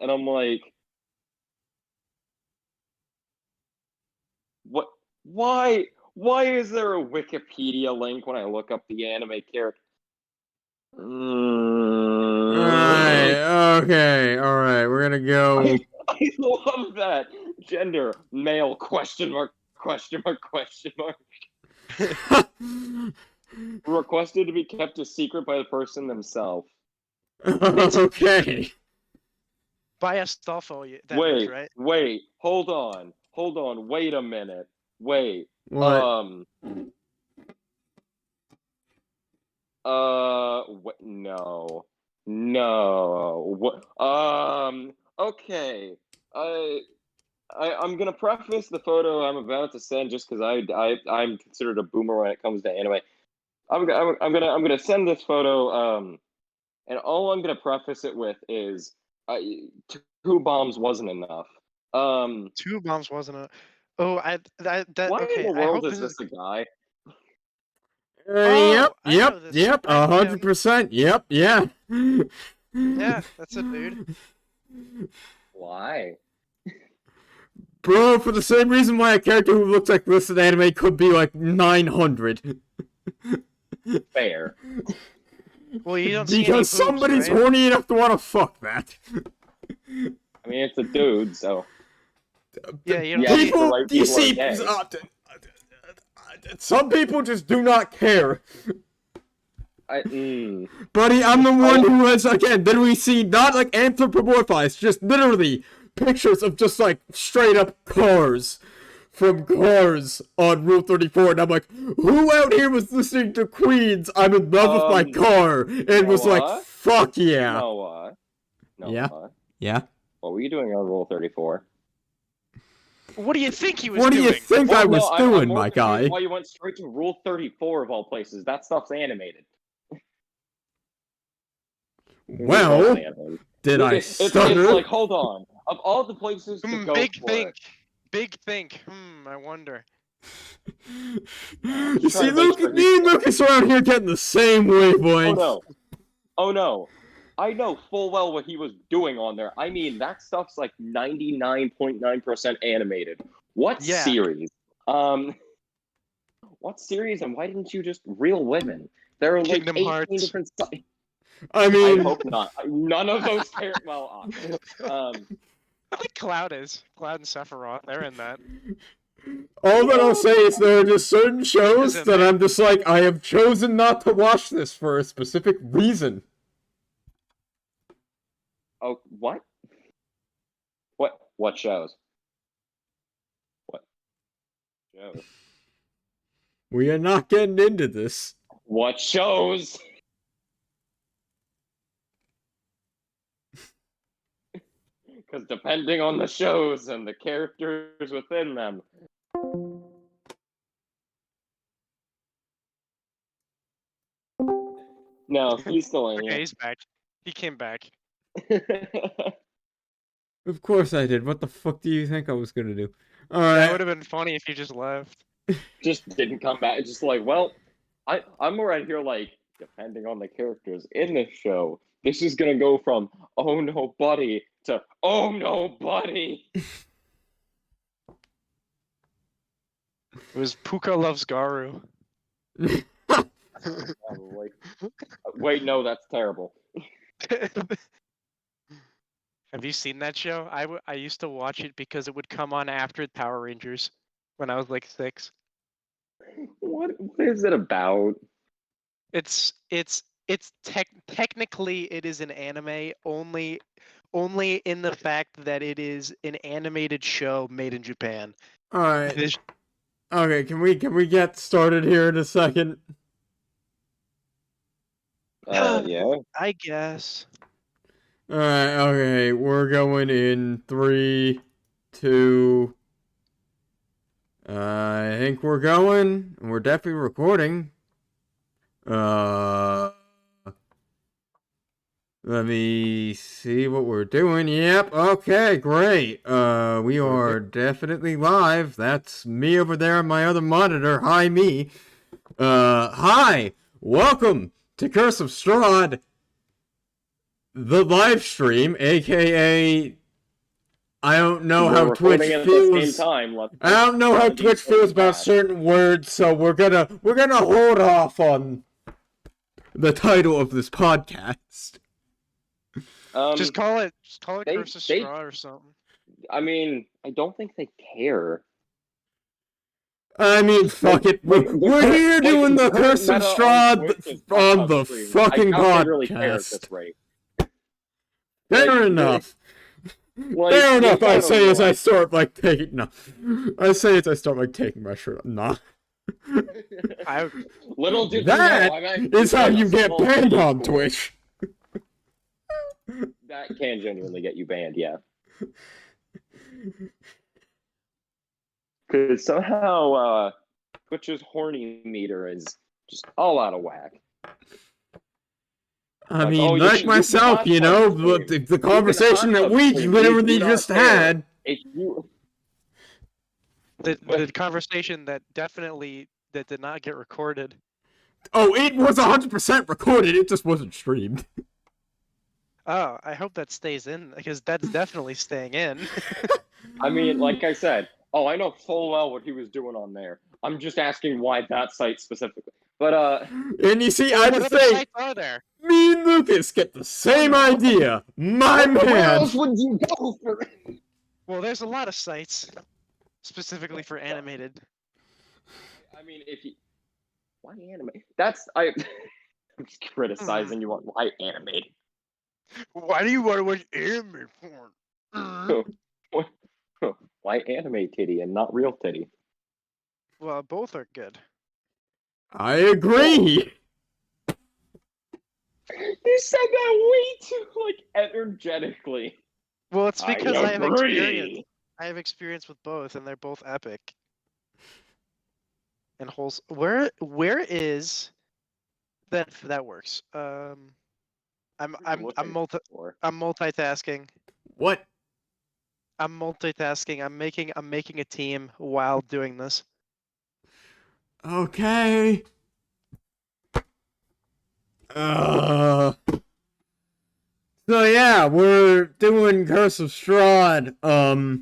and I'm like, what? Why is there a Wikipedia link when I look up the anime character? Alright, okay, alright, we're gonna go. I love that. Gender, male, question mark, question mark, question mark. Requested to be kept a secret by the person themselves. Okay. By Astolfo, that is, right? Wait, hold on, wait a minute, wait. What? No, what? Okay. I'm gonna preface the photo I'm about to send just because I'm considered a boomer when it comes to anime. I'm gonna send this photo. And all I'm gonna preface it with is, 2 bombs wasn't enough. 2 bombs wasn't a. Oh, that. Why Okay, in the I world hope is this a guy? Yep, I know this. yep, I know him. 100%, yep, yeah. Yeah, that's a dude. Why? Bro, for the same reason why a character who looks like this in anime could be like 900. Fair. Well, you don't see any Because boobs, somebody's right? horny enough to want to fuck that. I mean, it's a dude, so. Yeah, you don't Yeah, see. the right you people are see, gay. some people just do not care. Buddy, I'm the one who has, again, literally seen, not like anthropomorphized, just literally pictures of just like straight up cars from Cars on Rule 34, and I'm like, who out here was listening to Queens? I'm in love with my car, and was like, fuck yeah. Noah. Yeah? Yeah? What were you doing on Rule 34? What do you think he was doing? What do you think I was doing, my guy? Why you went straight to Rule 34 of all places? That stuff's animated. Well, did I stutter? It's like, hold on. Of all the places to go Big for think. it, Big think. I wonder. You see, me and Lucas are out here getting the same wavelength. Oh no. I know full well what he was doing on there. I mean, that stuff's like 99.9% animated. What series? What series, and why didn't you just Real Women? There are like 18 different. I mean, I hope not. None of those characters. Well, I think Cloud is. Cloud and Sephiroth, they're in that. All that I'll say is there are just certain shows that I'm just like, I have chosen not to watch this for a specific reason. Oh, what? What shows? What shows? We are not getting into this. What shows? Because depending on the shows and the characters within them. No, he's still in here. Okay, he's back. He came back. Of course I did. What the fuck do you think I was gonna do? Alright. That would have been funny if you just left. Just didn't come back. Just like, well, I'm right here like, depending on the characters in this show, this is gonna go from oh no buddy to oh no buddy. It was Puka Loves Garu. Wait, no, that's terrible. Have you seen that show? I used to watch it because it would come on after Power Rangers when I was like 6. What is it about? It's technically it is an anime only in the fact that it is an animated show made in Japan. Alright. Okay, can we get started here in a second? Yeah. I guess. Alright, okay, we're going in 3, 2. I think we're going. We're definitely recording. Let me see what we're doing. Yep, okay, great. We are definitely live. That's me over there on my other monitor. Hi, me. Hi. Welcome to Curse of Strahd. the live stream, aka I don't know We're how recording Twitch it at the feels. same time. Let's I don't know how challenging Twitch feels about back. certain words, so we're gonna hold off on the title of this podcast. Just call it they- Curse of Stradh or something. I mean, I don't think they care. I mean, fuck it. We're here doing the Curse of Stradh on the fucking They really care at podcast. this rate. Fair enough. Fair enough. I say as I start like taking I say as I start like taking my shirt off. Nah. Little did that you know, is how you get banned on Twitch. That can genuinely get you banned, yeah. Because somehow Twitch's horny meter is just all out of whack. I mean, like myself, you know, the conversation that we literally just had. The conversation that did not get recorded. Oh, it was 100% recorded. It just wasn't streamed. Oh, I hope that stays in, because that's definitely staying in. I mean, like I said, I know full well what he was doing on there. I'm just asking why that site specifically. But and you see, I just say, me and Lucas get the same idea. My man. Where else would you go for it? Well, there's a lot of sites specifically for animated. I mean, why animate? I'm just criticizing you on why animate. Why do you want to watch anime porn? Why anime titty and not real titty? Well, both are good. I agree. You said that way too, energetically. Well, it's because I have agree. experience. I have experience with both, and they're both epic. And where is that works? I'm multitasking. What? I'm multitasking. I'm making a team while doing this. Okay. So yeah, we're doing Curse of Strahd. A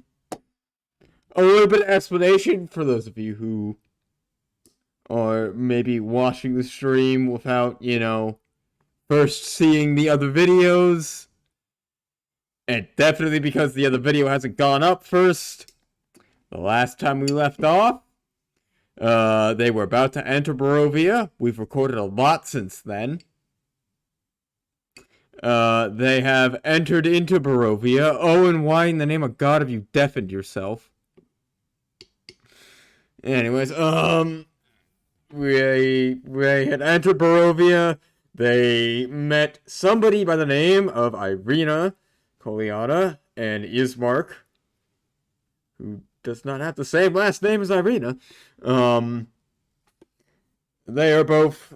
little bit of explanation for those of you who are maybe watching the stream without, first seeing the other videos. And definitely because the other video hasn't gone up first. The last time we left off, they were about to enter Barovia. We've recorded a lot since then. They have entered into Barovia. Oh, and why in the name of God have you deafened yourself? Anyways, we had entered Barovia. They met somebody by the name of Irina Koliana and Ismark, who does not have the same last name as Irina. They are both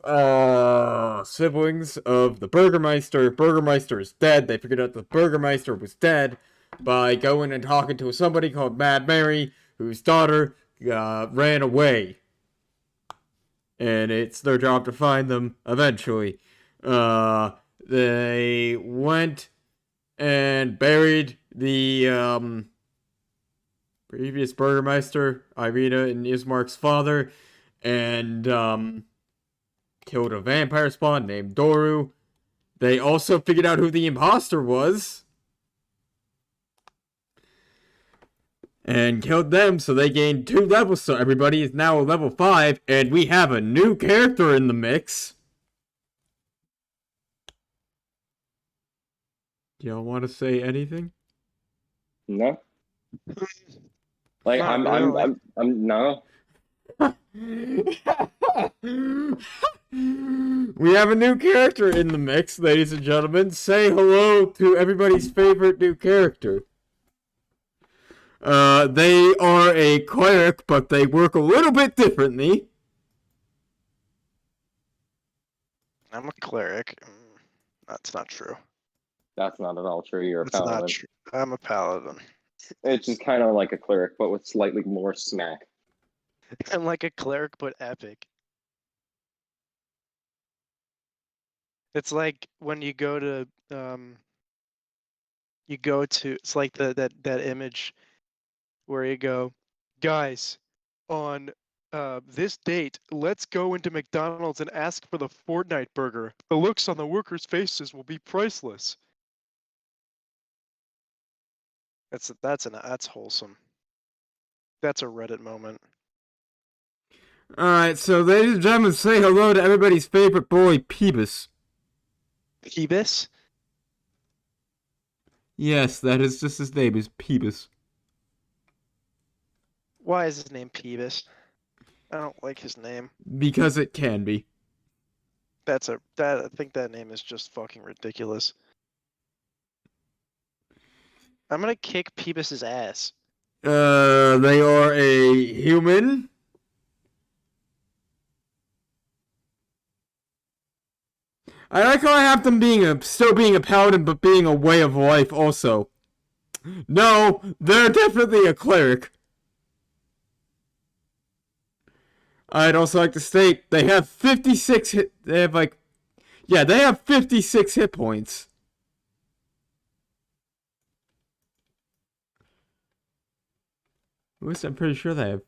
siblings of the Burgermeister. Burgermeister is dead. They figured out the Burgermeister was dead by going and talking to somebody called Mad Mary, whose daughter ran away. And it's their job to find them eventually. They went and buried the previous Burgermeister, Irina and Ismark's father, and killed a vampire spawn named Doru. They also figured out who the imposter was and killed them, so they gained 2 levels, so everybody is now a level 5, and we have a new character in the mix. Do y'all want to say anything? No. I'm no. We have a new character in the mix, ladies and gentlemen. Say hello to everybody's favorite new character. They are a cleric, but they work a little bit differently. I'm a cleric. That's not true. That's not at all true. You're a That's paladin. not true. I'm a paladin. It's just kind of like a cleric, but with slightly more smack. I'm like a cleric, but epic. It's like when you go to you go to, it's like that image where you go, guys, on this date, let's go into McDonald's and ask for the Fortnite burger. The looks on the workers' faces will be priceless. That's wholesome. That's a Reddit moment. Alright, so ladies and gentlemen, say hello to everybody's favorite boy, Peebus. Phoebus? Yes, that is just his name, is Peebus. Why is his name Peebus? I don't like his name. Because it can be. I think that name is just fucking ridiculous. I'm gonna kick Peebus's ass. They are a human. I like how I have them still being a paladin, but being a way of life also. No, they're definitely a cleric. I'd also like to state they have 56 they have 56 hit points. At least I'm pretty sure they have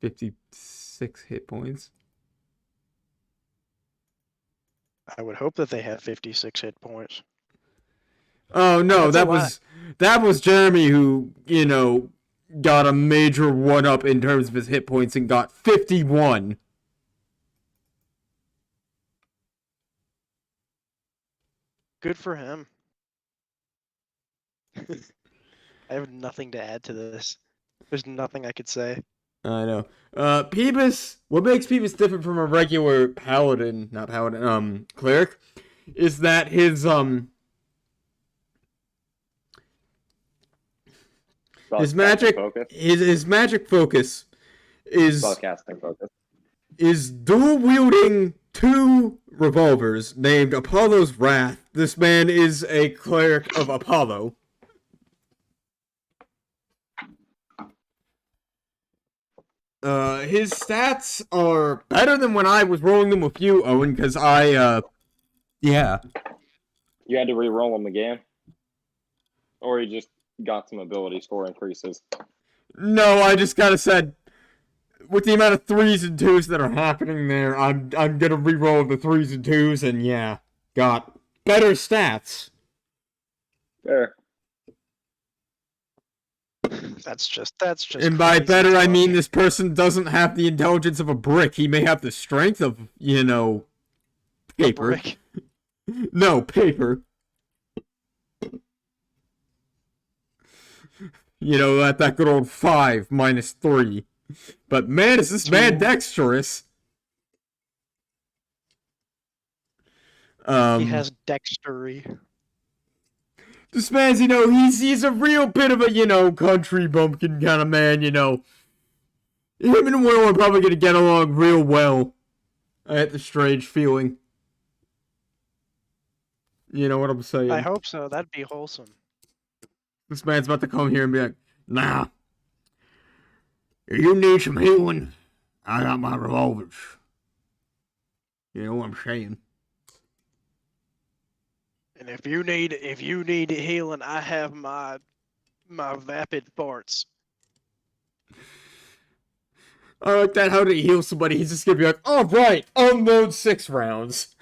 56 hit points. I would hope that they have 56 hit points. Oh no, that was Jeremy who, got a major one-up in terms of his hit points and got 51. Good for him. I have nothing to add to this. There's nothing I could say. I know. Peebus, what makes Peebus different from a regular paladin, not paladin, cleric, is that his magic focus. His magic focus is Spellcasting focus. is dual wielding 2 revolvers named Apollo's Wrath. This man is a cleric of Apollo. His stats are better than when I was rolling them with you, Owen, because yeah. You had to re-roll them again? Or you just got some ability score increases? No, I just kind of said, with the amount of 3s and 2s that are happening there, I'm gonna re-roll the 3s and 2s, and yeah, got better stats. Fair. That's just. And by better, I mean talk. this person doesn't have the intelligence of a brick. He may have the strength of, paper. Brick. No, paper. That good old 5 minus 3. But man, is this man dexterous. He has dextery. This man's, he's a real bit of a, country bumpkin kind of man, Him and Will are probably gonna get along real well. I had the strange feeling. You know what I'm saying? I hope so. That'd be wholesome. This man's about to come here and be like, nah. If you need some healing, I got my revolvers. You know what I'm saying? And if you need healing, I have my vapid farts. I like that. How to heal somebody? He's just gonna be like, "All right, unload 6 rounds."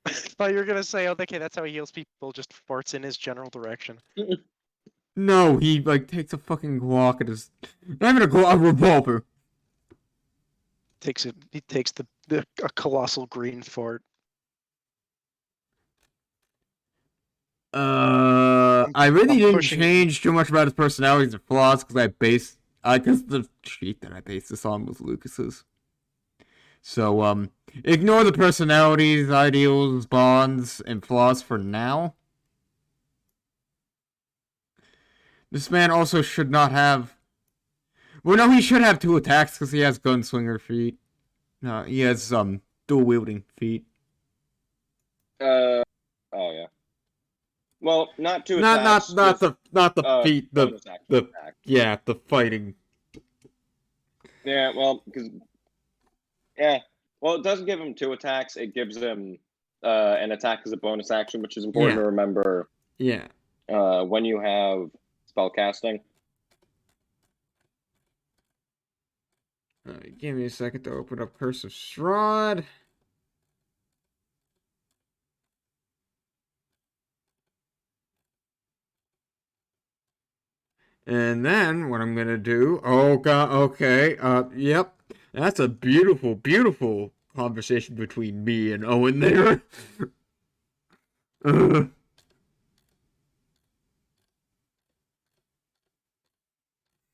I thought you were gonna say, "Oh, okay, that's how he heals people. Just farts in his general direction." No, he takes a fucking Glock and is not even a revolver. He takes a colossal green fart. I really didn't change too much about his personalities or flaws because because the sheet that I based this on was Lucas's. So, ignore the personalities, ideals, bonds, and flaws for now. This man also should not have... Well, no, he should have 2 attacks because he has gunslinger feet. No, he has, dual-wielding feet. Oh, yeah. Well, not 2 attacks. Not the feet, attack. Yeah, the fighting. Yeah, well, because... Yeah. Well, it doesn't give him 2 attacks. It gives him an attack as a bonus action, which is important to remember. Yeah. When you have spell casting. Give me a second to open up Curse of Strahd. And then what I'm gonna do? Oh god. Okay. Yep. That's a beautiful, beautiful conversation between me and Owen there.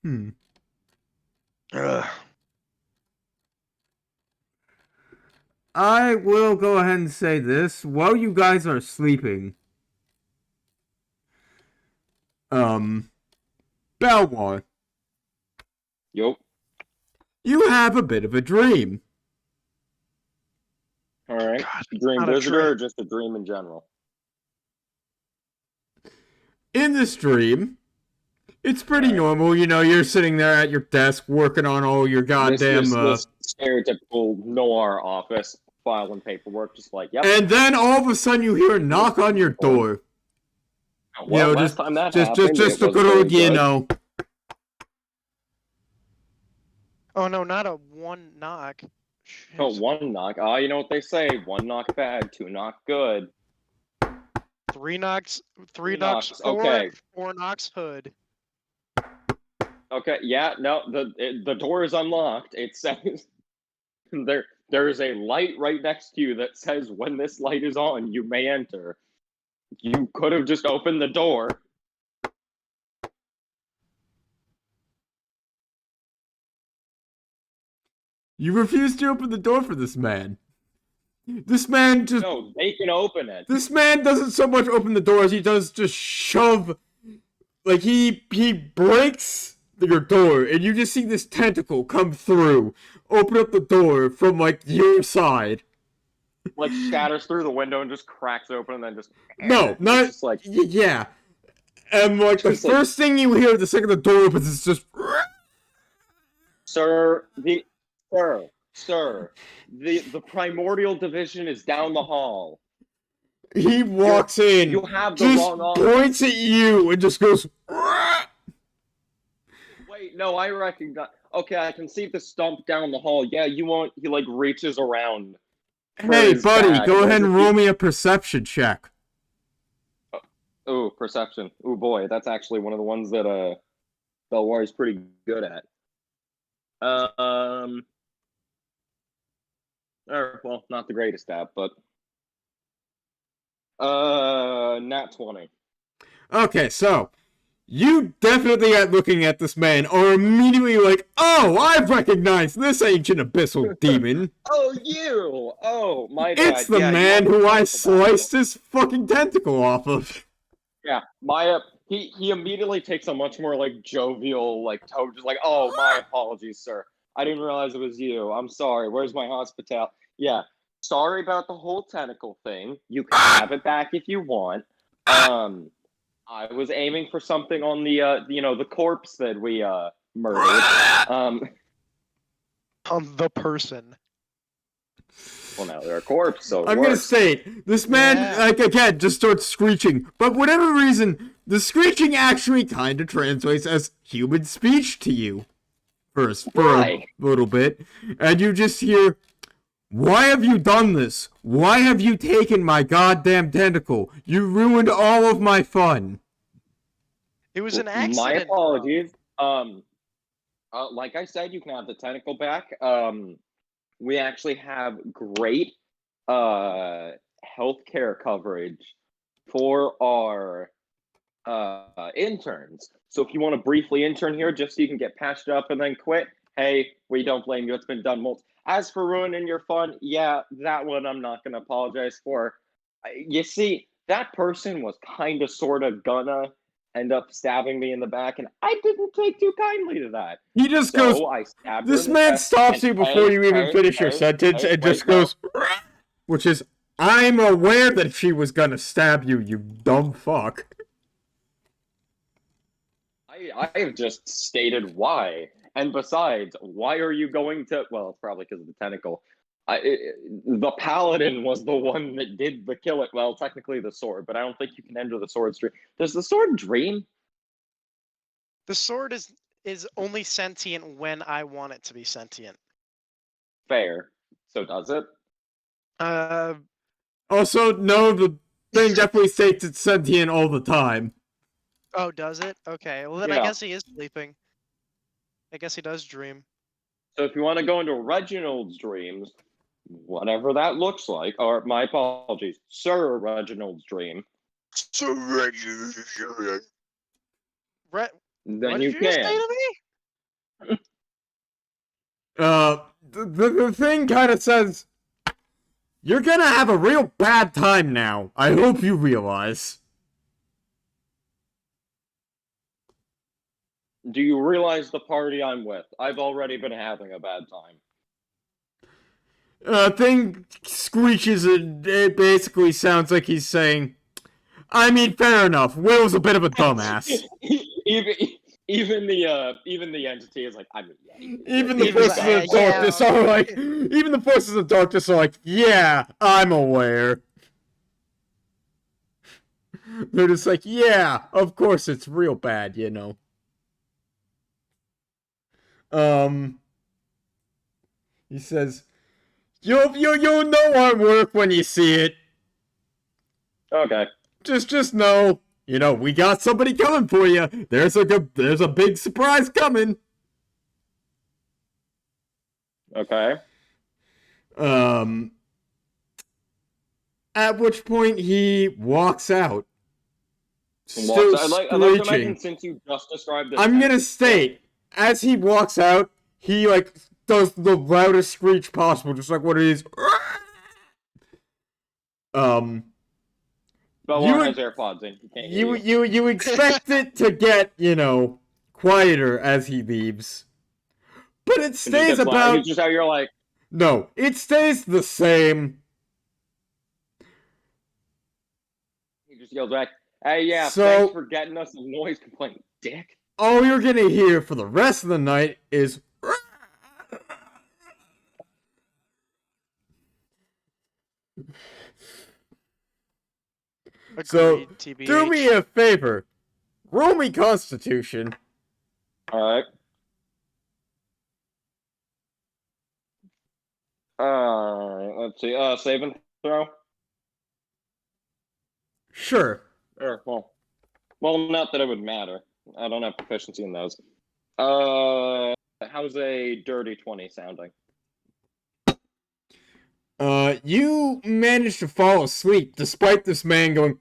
Hmm. Ugh. I will go ahead and say this. While you guys are sleeping, Balwar, Yup. you have a bit of a dream. Alright. God, Dream not a visitor dream. or just a dream in general? In this dream, it's pretty normal. You know, you're sitting there at your desk working on all your goddamn. This stereotypical noir office filing paperwork, just like, yep. And then all of a sudden you hear a knock on your door. Well, you know, last time that happened, just it a was good very old, you good. know. Oh no, not a one knock. Oh, Shit. one knock. Ah, you know what they say: one knock bad, two knock good. Three knocks, Three knocks, okay. four knocks hood. Okay, yeah, no, the door is unlocked. It says there is a light right next to you that says when this light is on, you may enter. You could have just opened the door. You refuse to open the door for this man. This man just. No, they can open it. This man doesn't so much open the door as he does just shove. Like, he breaks your door, and you just see this tentacle come through, open up the door from, like, your side. Like, shatters through the window and just cracks open and then just... No, not... just like... Yeah. And, like, the Just like- first thing you hear the second the door opens is just... Sir, the primordial division is down the hall. He walks in, You have the just wrong office. points at you, and just goes... Wait, no, I recognize... Okay, I can see the stump down the hall. Yeah, you want... He, like, reaches around. Hey, his buddy, bag, go and ahead and just- roll me a perception check. Ooh, perception. Ooh, boy, that's actually one of the ones that, Belwar is pretty good at. Or, well, not the greatest at, but... Nat 20. Okay, so... You definitely, at looking at this man, are immediately like, oh, I recognize this ancient abyssal demon. Oh, you! Oh, my bad. It's the Yeah, you man want to who I talk about sliced his fucking tentacle off of. Yeah, my he immediately takes a much more like jovial like tone, just like, oh, my apologies, sir. I didn't realize it was you. I'm sorry. Where's my hospital? Yeah, sorry about the whole tentacle thing. You can have it back if you want. I was aiming for something on the the corpse that we murdered. On the person. Well, now they're a corpse, so I'm gonna state, this man, Yeah. like, again, just starts screeching. But whatever reason, the screeching actually kind of translates as human speech to you. For a Why? little bit. And you just hear, why have you done this? Why have you taken my goddamn tentacle? You ruined all of my fun. It was an My accident. apologies. Like I said, you can have the tentacle back. We actually have great healthcare coverage for our interns. So if you want to briefly intern here just so you can get patched up and then quit, hey, we don't blame you. It's been done multiple. As for ruining your fun, yeah, that one I'm not going to apologize for. You see, that person was kind of sort of gonna end up stabbing me in the back, and I didn't take too kindly to that. He just So goes, I stabbed her this in the man chest, stops and you before you even finish your sentence and wait, just goes, which is, I'm aware that she was gonna stab you, you dumb fuck. I have just stated why. And besides, why are you going to... Well, it's probably because of the tentacle. The paladin was the one that did the kill it. Well, technically the sword, but I don't think you can enter the sword's dream. Does the sword dream? The sword is only sentient when I want it to be sentient. Fair. So does it? Also, no, the thing definitely states it's sentient all the time. Oh, does it? Okay, well then I Yeah. guess he is sleeping. I guess he does dream. So if you want to go into Reginald's dreams, whatever that looks like, or my apologies, Sir Reginald's dream, Sir Reginald. then What you did you just say can. to me? The thing kind of says, you're gonna have a real bad time now. I hope you realize. Do you realize the party I'm with? I've already been having a bad time. Thing screeches and it basically sounds like he's saying, I mean, fair enough. Will's a bit of a dumbass. even the entity is like, I mean, yeah, Even the He was forces like, of darkness yeah. are like, even the forces of darkness are like, yeah, I'm aware. They're just like, yeah, of course it's real bad, you know. He says, you'll know our work when you see it. Okay. Just know, you know, we got somebody coming for you. There's a big surprise coming. Okay. At which point he walks out. Walks. Still I'd like to imagine, screeching. since you just described this. I'm gonna state, as he walks out, he like does the loudest screech possible, just like what it is. Belwar has AirPods in. He can't hear you. You expect it to get, you know, quieter as he leaves. But it stays about. He's just out here like. No, it stays the same. He just yells back, "Hey, yeah, So- thanks for getting us a noise complaint, dick." All you're gonna hear for the rest of the night is. So, Agreed, TBH. do me a favor. Roll me Constitution. Alright. Let's see. Save and throw. Sure. Well, not that it would matter. I don't have proficiency in those. How's a dirty 20 sounding? You managed to fall asleep despite this man going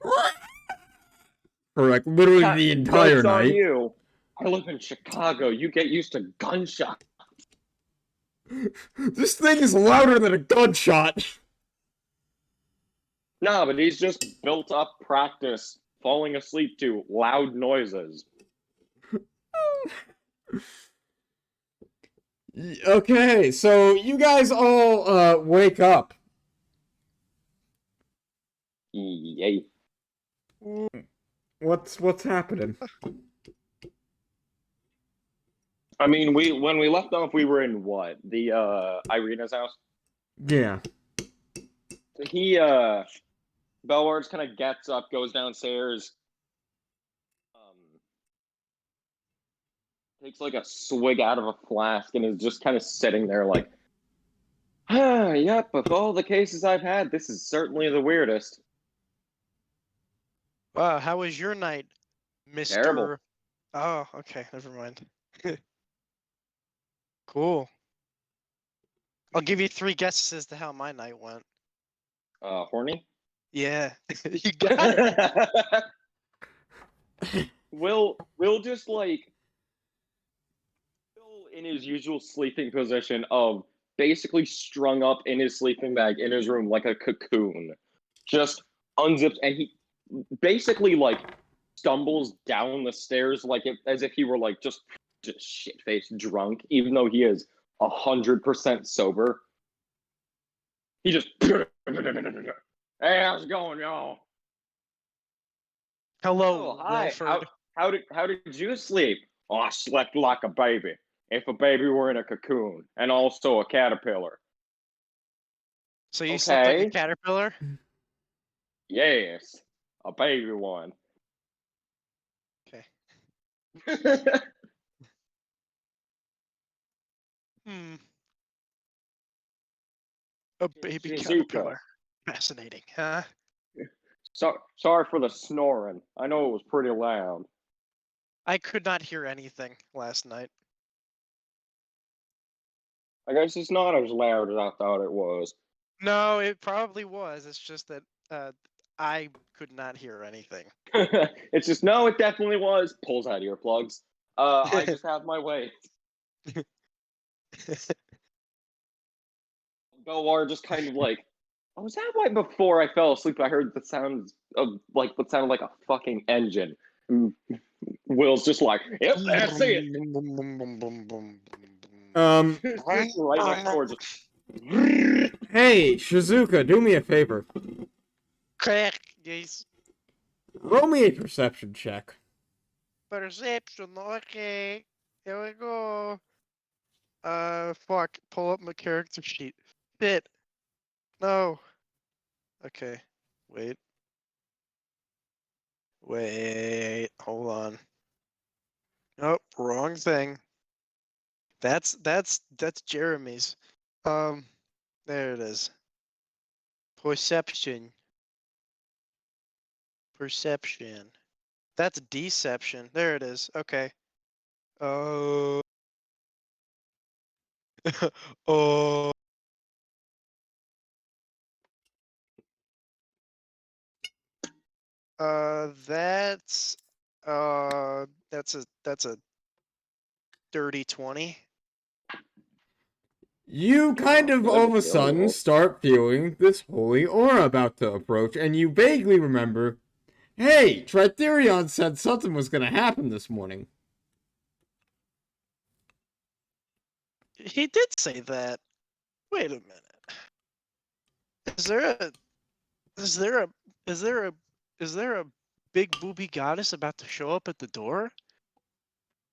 for like literally the entire Joke's on night. you. I live in Chicago. You get used to gunshots. This thing is louder than a gunshot. No, but he's just built up practice falling asleep to loud noises. Okay, so you guys all wake up. Yay. What's happening? I mean, when we left off, we were in what? The Irina's house? Yeah. He Belward kind of gets up, goes downstairs, takes like a swig out of a flask, and is just kind of sitting there like, yep, of all the cases I've had, this is certainly the weirdest. Wow, how was your night, Mr. Terrible. Oh, okay, never mind. Cool. I'll give you 3 guesses as to how my night went. Horny? Yeah, you got it. Will just like Will in his usual sleeping position of basically strung up in his sleeping bag in his room like a cocoon, just unzips, and he basically like stumbles down the stairs like as if he were like just shit-faced drunk, even though he is 100% sober. He just hey, how's it going, y'all? Hello, Oh, hi. Wilford. How did you sleep? Oh, I slept like a baby. If a baby were in a cocoon, and also a caterpillar. So you slept like a Okay. caterpillar? Yes. A baby one. Okay. Hmm. A baby Shizuka. caterpillar. Fascinating, huh? Sorry for the snoring. I know it was pretty loud. I could not hear anything last night. I guess it's not as loud as I thought it was. No, it probably was. It's just that I could not hear anything. It's just no, it definitely was. Pulls out earplugs. I just have my way. Belwar just kind of like, was that right before I fell asleep? I heard the sounds of like what sounded like a fucking engine. Will's just like, yep, that's it. Just right next door, just. Hey, Shizuka, do me a favor. Crack, yes. Roll me a perception check. Perception, okay. Here we go. Fuck. Pull up my character sheet. Shit. No. Okay. Wait. Wait. Hold on. Nope. Wrong thing. That's Jeremy's. There it is. Perception. Perception. That's deception. There it is. Okay. Oh. Oh. That's a dirty 20. You kind of all of a Good. sudden start feeling this holy aura about to approach, and you vaguely remember, hey, Tritherion said something was going to happen this morning. He did say that. Wait a minute. Is there a big booby goddess about to show up at the door?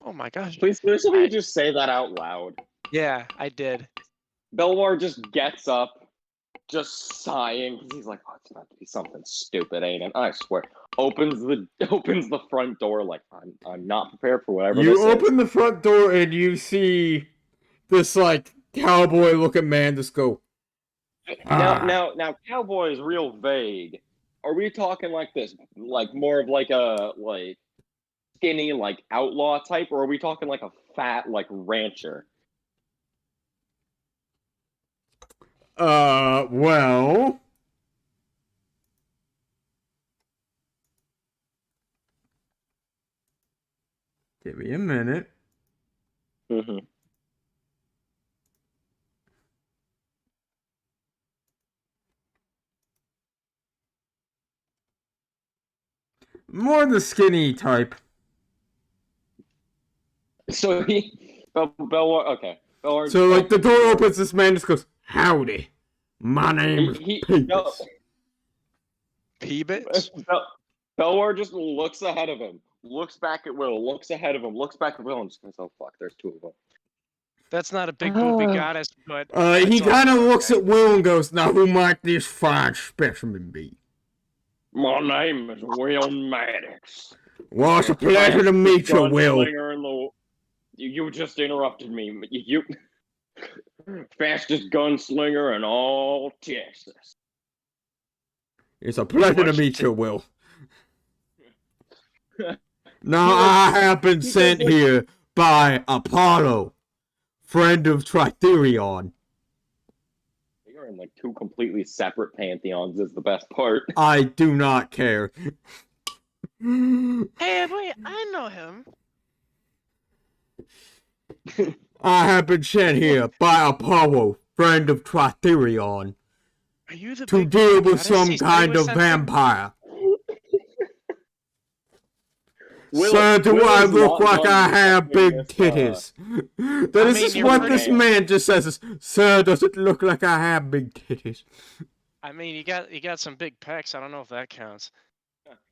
Oh my gosh. Please, somebody just say that out loud. Yeah, I did. Belwar just gets up, just sighing, because he's like, oh, it's about to be something stupid, ain't it? I swear. Opens the front door like, I'm not prepared for whatever this You is. open the front door and you see this, like, cowboy-looking man just go, Now, cowboy is real vague. Are we talking like this, like more of like a skinny like outlaw type, or are we talking like a fat like rancher? well... Give me a minute. Mm-hmm. More the skinny type. So Belwar, okay. Belwar, So, like, the door opens, this man just goes, howdy. My name is Peepus. Peebits? Belwar just looks ahead of him, looks back at Will, looks ahead of him, looks back at Will, and just goes, oh fuck, there's two of them. That's not a big booby goddess, but He it's kind of also looks okay. at Will and goes, now who might this fine specimen be? My name is Will Maddox. Well, it's a pleasure to meet you, Will. You just interrupted me. You fastest gunslinger in all Texas. It's a pleasure to meet you, Will. Now, I have been sent here by Apollo, friend of Tritherion. You're in like two completely separate pantheons is the best part. I do not care. Hey, wait, I know him. I have been sent here by Apollo, friend of Tritherion, Are you the to big deal booby with goddess some he said he kind was of sent to? vampire. Will, Sir, do Will I is look not like done I have big discussing this, titties? That is mean, just you're what pretty- this man just says. Sir, does it look like I have big titties? I mean, you got some big pecs. I don't know if that counts.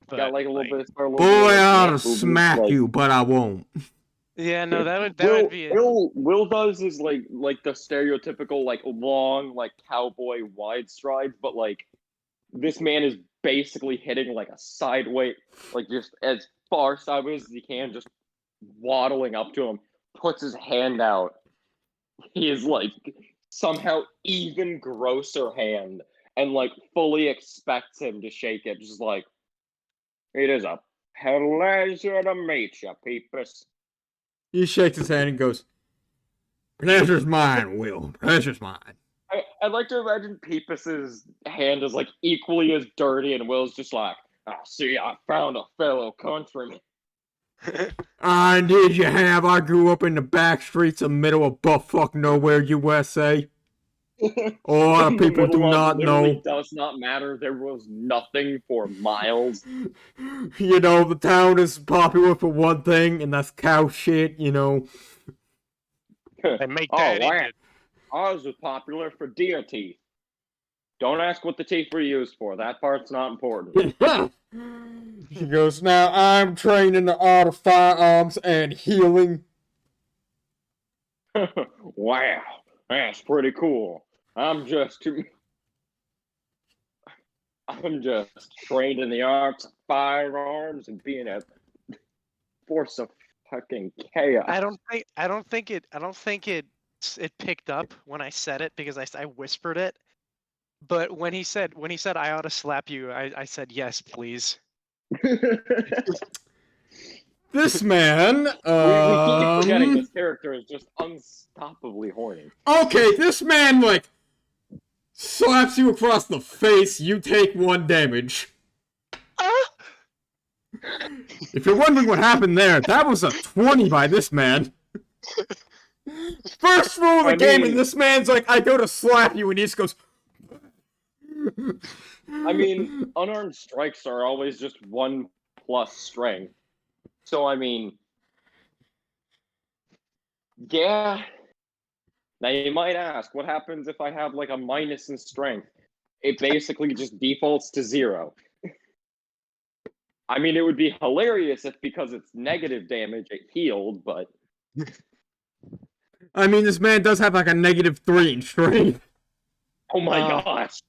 But, got like a little bit. Boy, I ought to smack you, but I won't. Yeah, no, that would be it. Will does is like the stereotypical like long like cowboy wide strides, but like this man is basically hitting like a sideways, like just as far sideways as he can, just waddling up to him, puts his hand out. He is like somehow even grosser hand, and like fully expects him to shake it, just like it is a pleasure to meet you, Peepus. He shakes his hand and goes, "Pleasure's mine, Will. Pleasure's mine." I'd like to imagine Peepus's hand is like equally as dirty, and Will's just like, "I see, I found a fellow countryman." Indeed you have. I grew up in the back streets of middle of buttfuck nowhere, USA. A lot of people do not know. Does not matter. There was nothing for miles. You know, the town is popular for one thing, and that's cow shit, you know. They make that. Wow. Ours was popular for deer teeth. Don't ask what the teeth were used for. That part's not important. She goes, "Now I'm trained in the art of firearms and healing." Wow, that's pretty cool. I'm just trained in the arts of firearms and being a force of fucking chaos. I don't think it picked up when I said it because I whispered it. But when he said I ought to slap you, I said yes, please. This man, we keep forgetting this character is just unstoppably horny. Okay, this man, like, slaps you across the face, you take 1 damage. If you're wondering what happened there, that was a 20 by this man. First rule of the game, and this man's like, I go to slap you, and he just goes... I mean, unarmed strikes are always just 1 plus strength. So, I mean... Yeah. Now, you might ask, what happens if I have, like, a minus in strength? It basically just defaults to 0. I mean, it would be hilarious if, because it's negative damage, it healed, but... I mean, this man does have, like, a -3 in strength. Oh my gosh.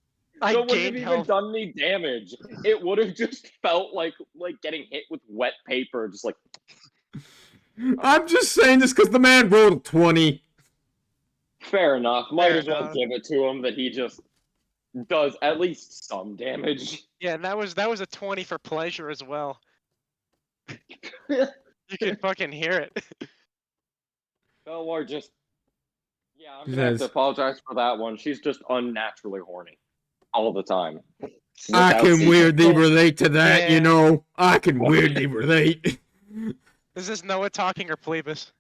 I So it wouldn't gained have even health. done me damage. It would have just felt like getting hit with wet paper, just like... I'm just saying this because the man rolled a 20. Fair enough. Might Fair as well enough. give it to him that he just does at least some damage. Yeah, and that was a 20 for pleasure as well. You could fucking hear it. Belwar just... Yeah, I'm gonna have to apologize for that one. She's just unnaturally horny. All the time. I can weirdly relate to that, Yeah. you know. I can weirdly relate. Is this Noah talking or Plebus?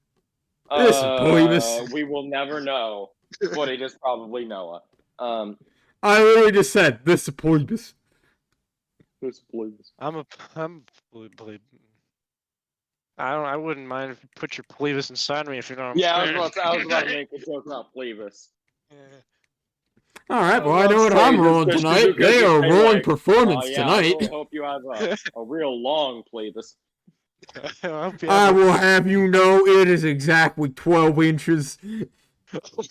This is Plebus. We will never know, but it is probably Noah. I literally just said, this is Plebus. This is Plebus. I'm Plebus. I wouldn't mind if you put your Plebus inside me if you know what I'm Yeah, I saying. was about to make a joke about Plebus. Yeah. Alright, well, I know what I'm rolling tonight. They are rolling performance tonight. I hope you have a real long Plebus. I will have you know it is exactly 12 inches.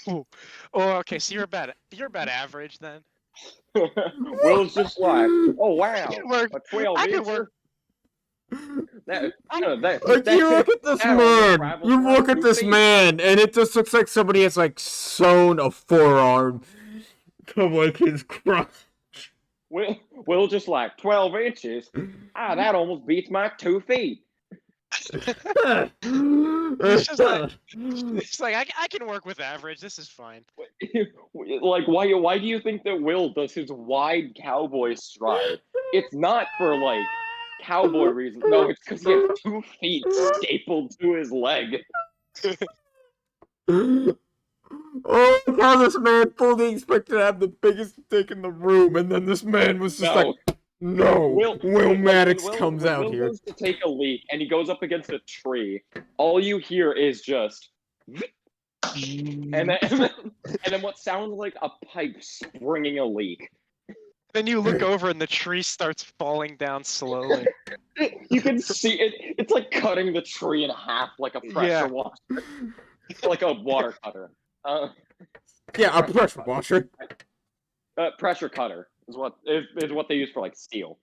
Oh, okay. So you're about average then. Will's just like, oh wow, work. a 12 I could incher. work. Like, you look at this man, you look at this man, and it just looks like somebody has, like, sewn a forearm to, like, his crotch. Will just like, 12 inches? Ah, that almost beats my 2 feet. It's like I can work with average. This is fine. Like, why do you think that Will does his wide cowboy stride? It's not for, like, cowboy reasons. No, it's because he has 2 feet stapled to his leg. Oh, how this man fully expected to have the biggest dick in the room, and then this man was just like, no, Will Maddox comes out Will here. goes to take a leak, and he goes up against a tree. All you hear is just... and then what sounds like a pipe springing a leak. Then you look over and the tree starts falling down slowly. You can see it. It's like cutting the tree in half like a pressure Yeah. washer. Like a water cutter. Yeah, a pressure washer. Pressure cutter is what they use for like steel.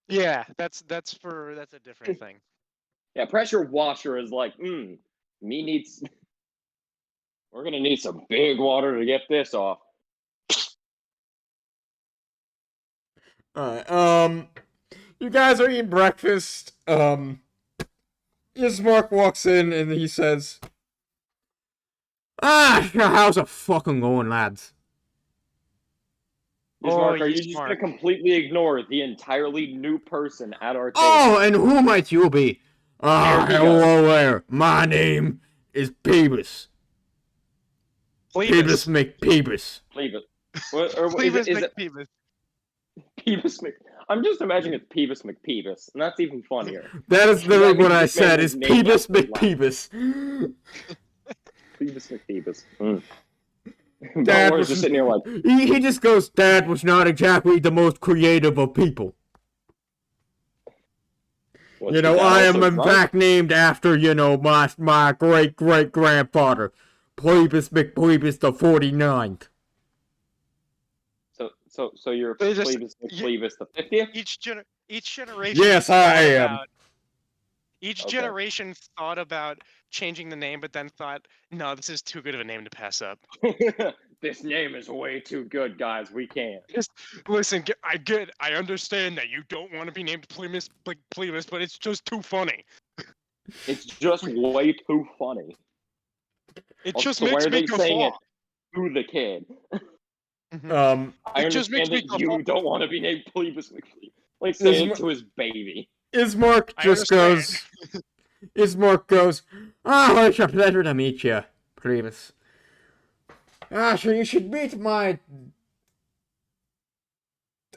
Yeah, that's a different thing. Yeah, pressure washer is like, we're gonna need some big water to get this off. Alright, you guys are eating breakfast. Ismark walks in and he says, how's it fucking going, lads? Ismark, are you just gonna completely ignore the entirely new person at our table? Oh, and who might you be? Hello there. My name is Peebus. Peebus McPeebus. Peebus. Is it Peebus. Peebus Mc... I'm just imagining it's Peebus McPeebus, and that's even funnier. That is literally what I said, is Peebus McPeebus. Peebus McPeebus. Dad was just sitting here like... He just goes, Dad was not exactly the most creative of people. You know, I am in fact named after, you know, my great-great-grandfather, Plebus McPlebus the 49th. So you're Plebus McPlebus the 50th? Each generation. Yes, I am. Each generation thought about changing the name, but then thought, no, this is too good of a name to pass up. This name is way too good, guys. We can't. Just listen. I understand that you don't want to be named Plebus, but it's just too funny. It's just way too funny. It just makes me guffaw. To the kid. I understand that you don't want to be named Plebus McPlebus. Like saying it to his baby. Ismark just goes. Ismark goes. It's a pleasure to meet you, Plebus. So you should meet my...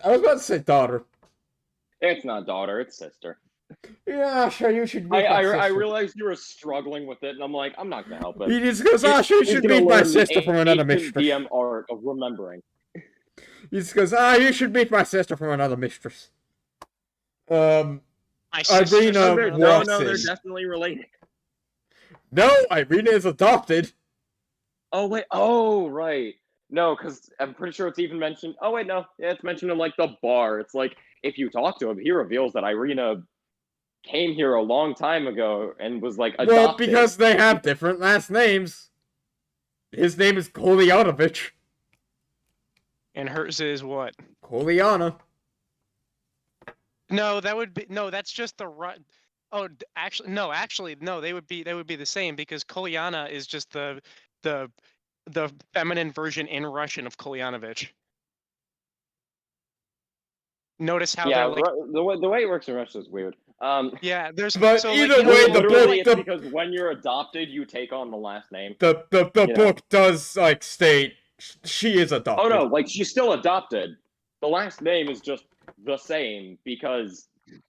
I was about to say daughter. It's not daughter, it's sister. Yeah, sure, you should meet my sister. I realized you were struggling with it, and I'm like, I'm not gonna help it. He just goes, you should meet my sister from another mistress. DM art of remembering. He just goes, you should meet my sister from another mistress. Irina walks in. They're definitely related. No, Irina is adopted. Oh, wait. Oh, right. No, because I'm pretty sure it's even mentioned. Oh, wait, no. Yeah, it's mentioned in, like, the bar. It's like, if you talk to him, he reveals that Irina came here a long time ago and was, like, adopted. Well, because they have different last names. His name is Kolyanovich. And hers is what? Kolyana. No, that would be... No, that's just the... Oh, actually, no, they would be the same, because Kolyana is just the feminine version in Russian of Kolyanovich. Notice how they're like... the way it works in Russian is weird. Yeah, there's... But so either way, the book... because when you're adopted, you take on the last name. The book does, like, state she is adopted. Oh, no, like, she's still adopted. The last name is just the same, because...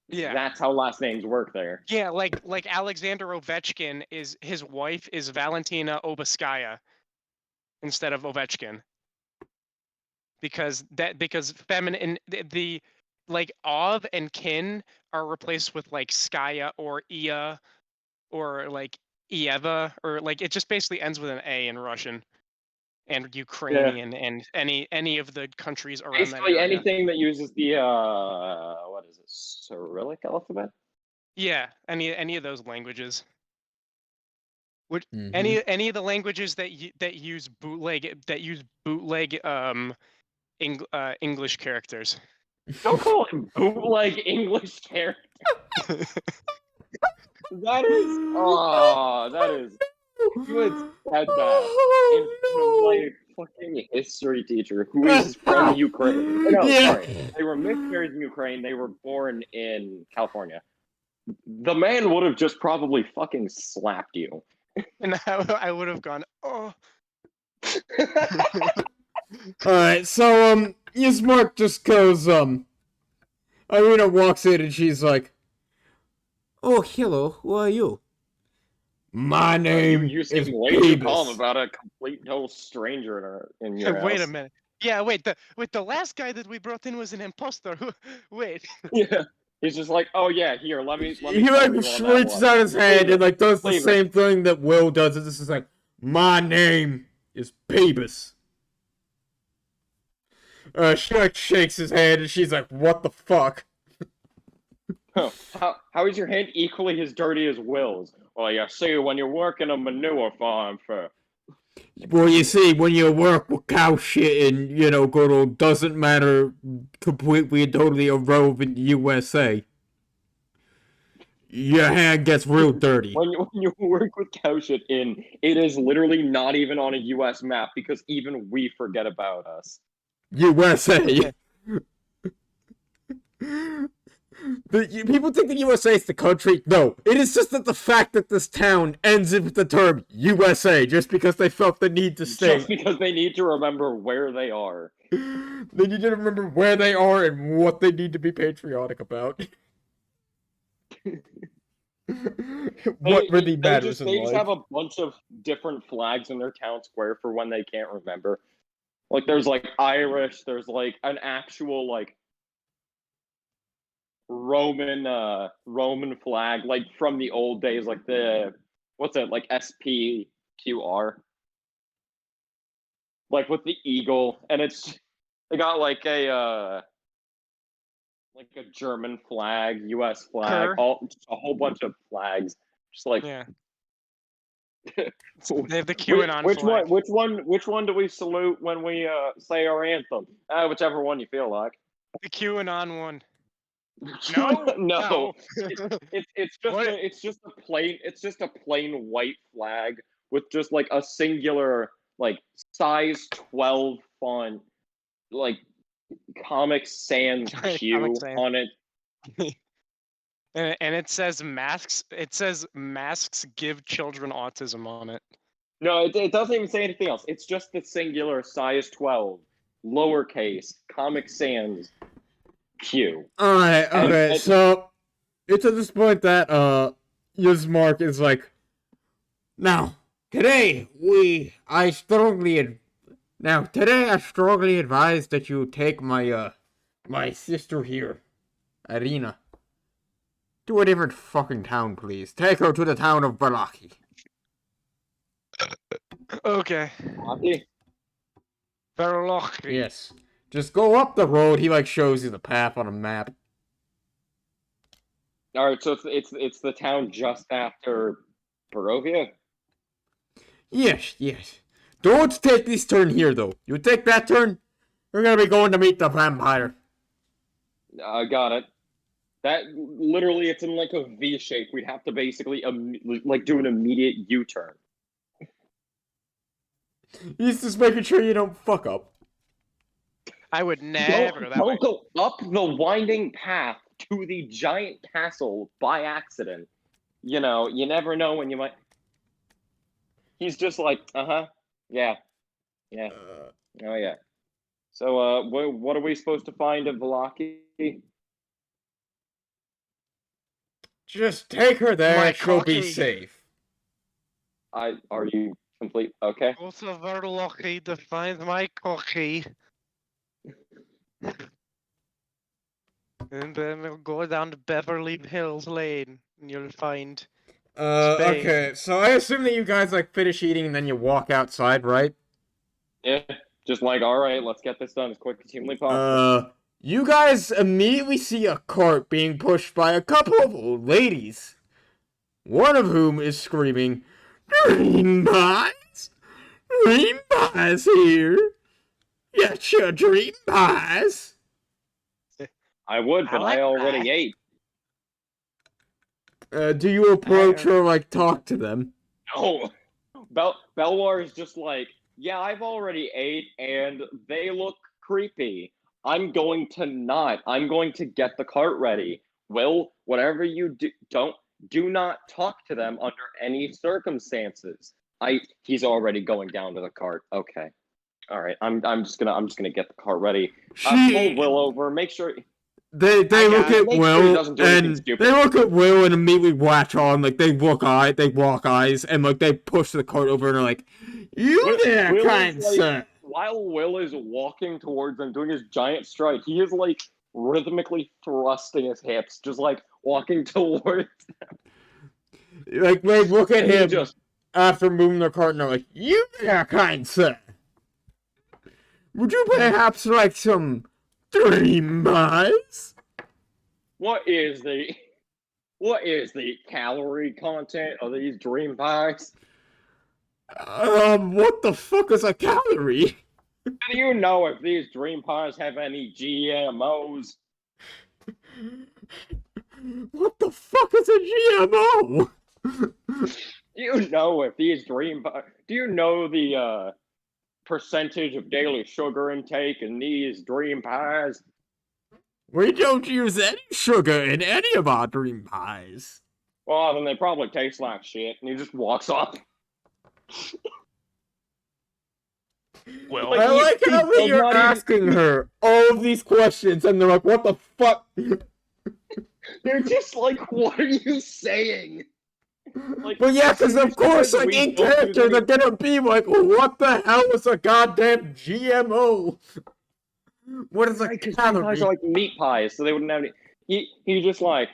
Yeah, that's how last names work there. Yeah, like Alexander Ovechkin his wife is Valentina Obaskaya instead of Ovechkin. Because feminine the like Ov and Kin are replaced with like Skaya or Ia or like Ieva, or like it just basically ends with an A in Russian and Ukrainian and any of the countries around basically that area. Anything that uses the what is it, Cyrillic alphabet? Yeah, any of those languages. Which any of the languages that use bootleg English characters. Don't call it bootleg English characters. That is you had said that in my fucking history teacher who is from Ukraine. No, sorry. They were miscarried in Ukraine. They were born in California. The man would have just probably fucking slapped you. And I would have gone, oh. Alright, so, Ismark just goes, Irina walks in and she's like, oh, hello, who are you? My name you is seem way too calm about a complete total stranger in your house. Wait a minute. Yeah, wait, the last guy that we brought in was an imposter. Wait. Yeah. He's just like, oh yeah, here, let me He tell like you all that reaches one. out his hand Leave and it. like does the Leave it. same thing that Will does. It's just like, my name is Peebus. She like shakes his hand and she's like, what the fuck? Huh. How is your hand equally as dirty as Will's? Well, you see, when you're working a manure farm for... Well, you see, when you work with cow shit in, good old doesn't matter, completely and totally irrelevant USA, your hand gets real dirty. When you work with cow shit in, it is literally not even on a US map because even we forget about us. USA. People think the USA is the country. No, it is just that the fact that this town ends with the term USA just because they felt the need to state. Just because they need to remember where they are. They need to remember where they are and what they need to be patriotic about. What really matters in life. They just have a bunch of different flags in their town square for when they can't remember. Like, there's, like, Irish, there's, like, an actual, like, Roman flag, like, from the old days, like the, what's it, like, SPQR? Like, with the eagle, and they got, like a German flag, US flag, just a whole bunch of flags. Just like, yeah. They have the QAnon flag. Which one do we salute when we say our anthem? Whichever one you feel like. The QAnon one. No. What? It's just a plain white flag with just like a singular like size 12 font, like Comic Sans Q Comic Sans. on it. And it says masks. It says masks give children autism on it. No, it doesn't even say anything else. It's just the singular size 12, lowercase, Comic Sans Q. Alright, so it's at this point that Yusmark is like, now today I strongly advise that you take my my sister here, Irina, to a different fucking town, please. Take her to the town of VALLAKI. Okay. VALLAKI. Yes. Just go up the road. He like shows you the path on a map. All right, so it's the town just after Barovia. Yes. Don't take this turn here though. You take that turn, you're gonna be going to meet the vampire. I got it. That literally, it's in like a V shape. We'd have to basically like do an immediate U-turn. He's just making sure you don't fuck up. I would never. Don't go up the winding path to the giant castle by accident. You know, you never know when you might. He's just like, yeah. Oh yeah. So, what are we supposed to find at Vallaki? Just take her there. My She'll be cocky. safe. Are you complete? Okay. Go to VALLAKI to find my cocky. And then we'll go down to Beverly Hills Lane, and you'll find. Okay. So I assume that you guys like finish eating and then you walk outside, right? Yeah. Just like, all right, let's get this done as quick as humanly possible. You guys immediately see a cart being pushed by a couple of old ladies. One of whom is screaming, "Dream pies! Dream pies here! Get your dream pies!" I would, but I already ate. Do you approach or like talk to them? No. Belwar is just like, yeah, I've already ate, and they look creepy. I'm going to get the cart ready. Will, whatever you do not talk to them under any circumstances. He's already going down to the cart. Okay. All right. I'm just gonna get the cart ready. Pull Will over. Make sure. They look at Will and stupid. they look at Will and immediately latch on. Like they walk eyes, and like they push the cart over and are like, "You there, kind sir? while Will is walking towards them, doing his giant stride, he is like rhythmically thrusting his hips, just like walking towards. Like, wait, look at And he him just after moving the cart, and they're like, "You there, kind sir. Would you perhaps like some dream pies?" what is the calorie content of these dream pies? What the fuck is a calorie? Do you know if these dream pies have any GMOs? What the fuck is a GMO? Do you know if these dream pies? Do you know the percentage of daily sugar intake in these dream pies? We don't use any sugar in any of our dream pies. Well, then they probably taste like shit. And he just walks off. Well, Like, I like he how does you're not even- asking her all of these questions, and they're like, "What the fuck?" They're just like, what are you saying? Like, But yeah, because of course, like, we in don't character, use they're gonna be like, "What the hell is a goddamn GMO? What is a Right, 'cause dream calorie?" pies are like meat pies, so they wouldn't have any. He's just like,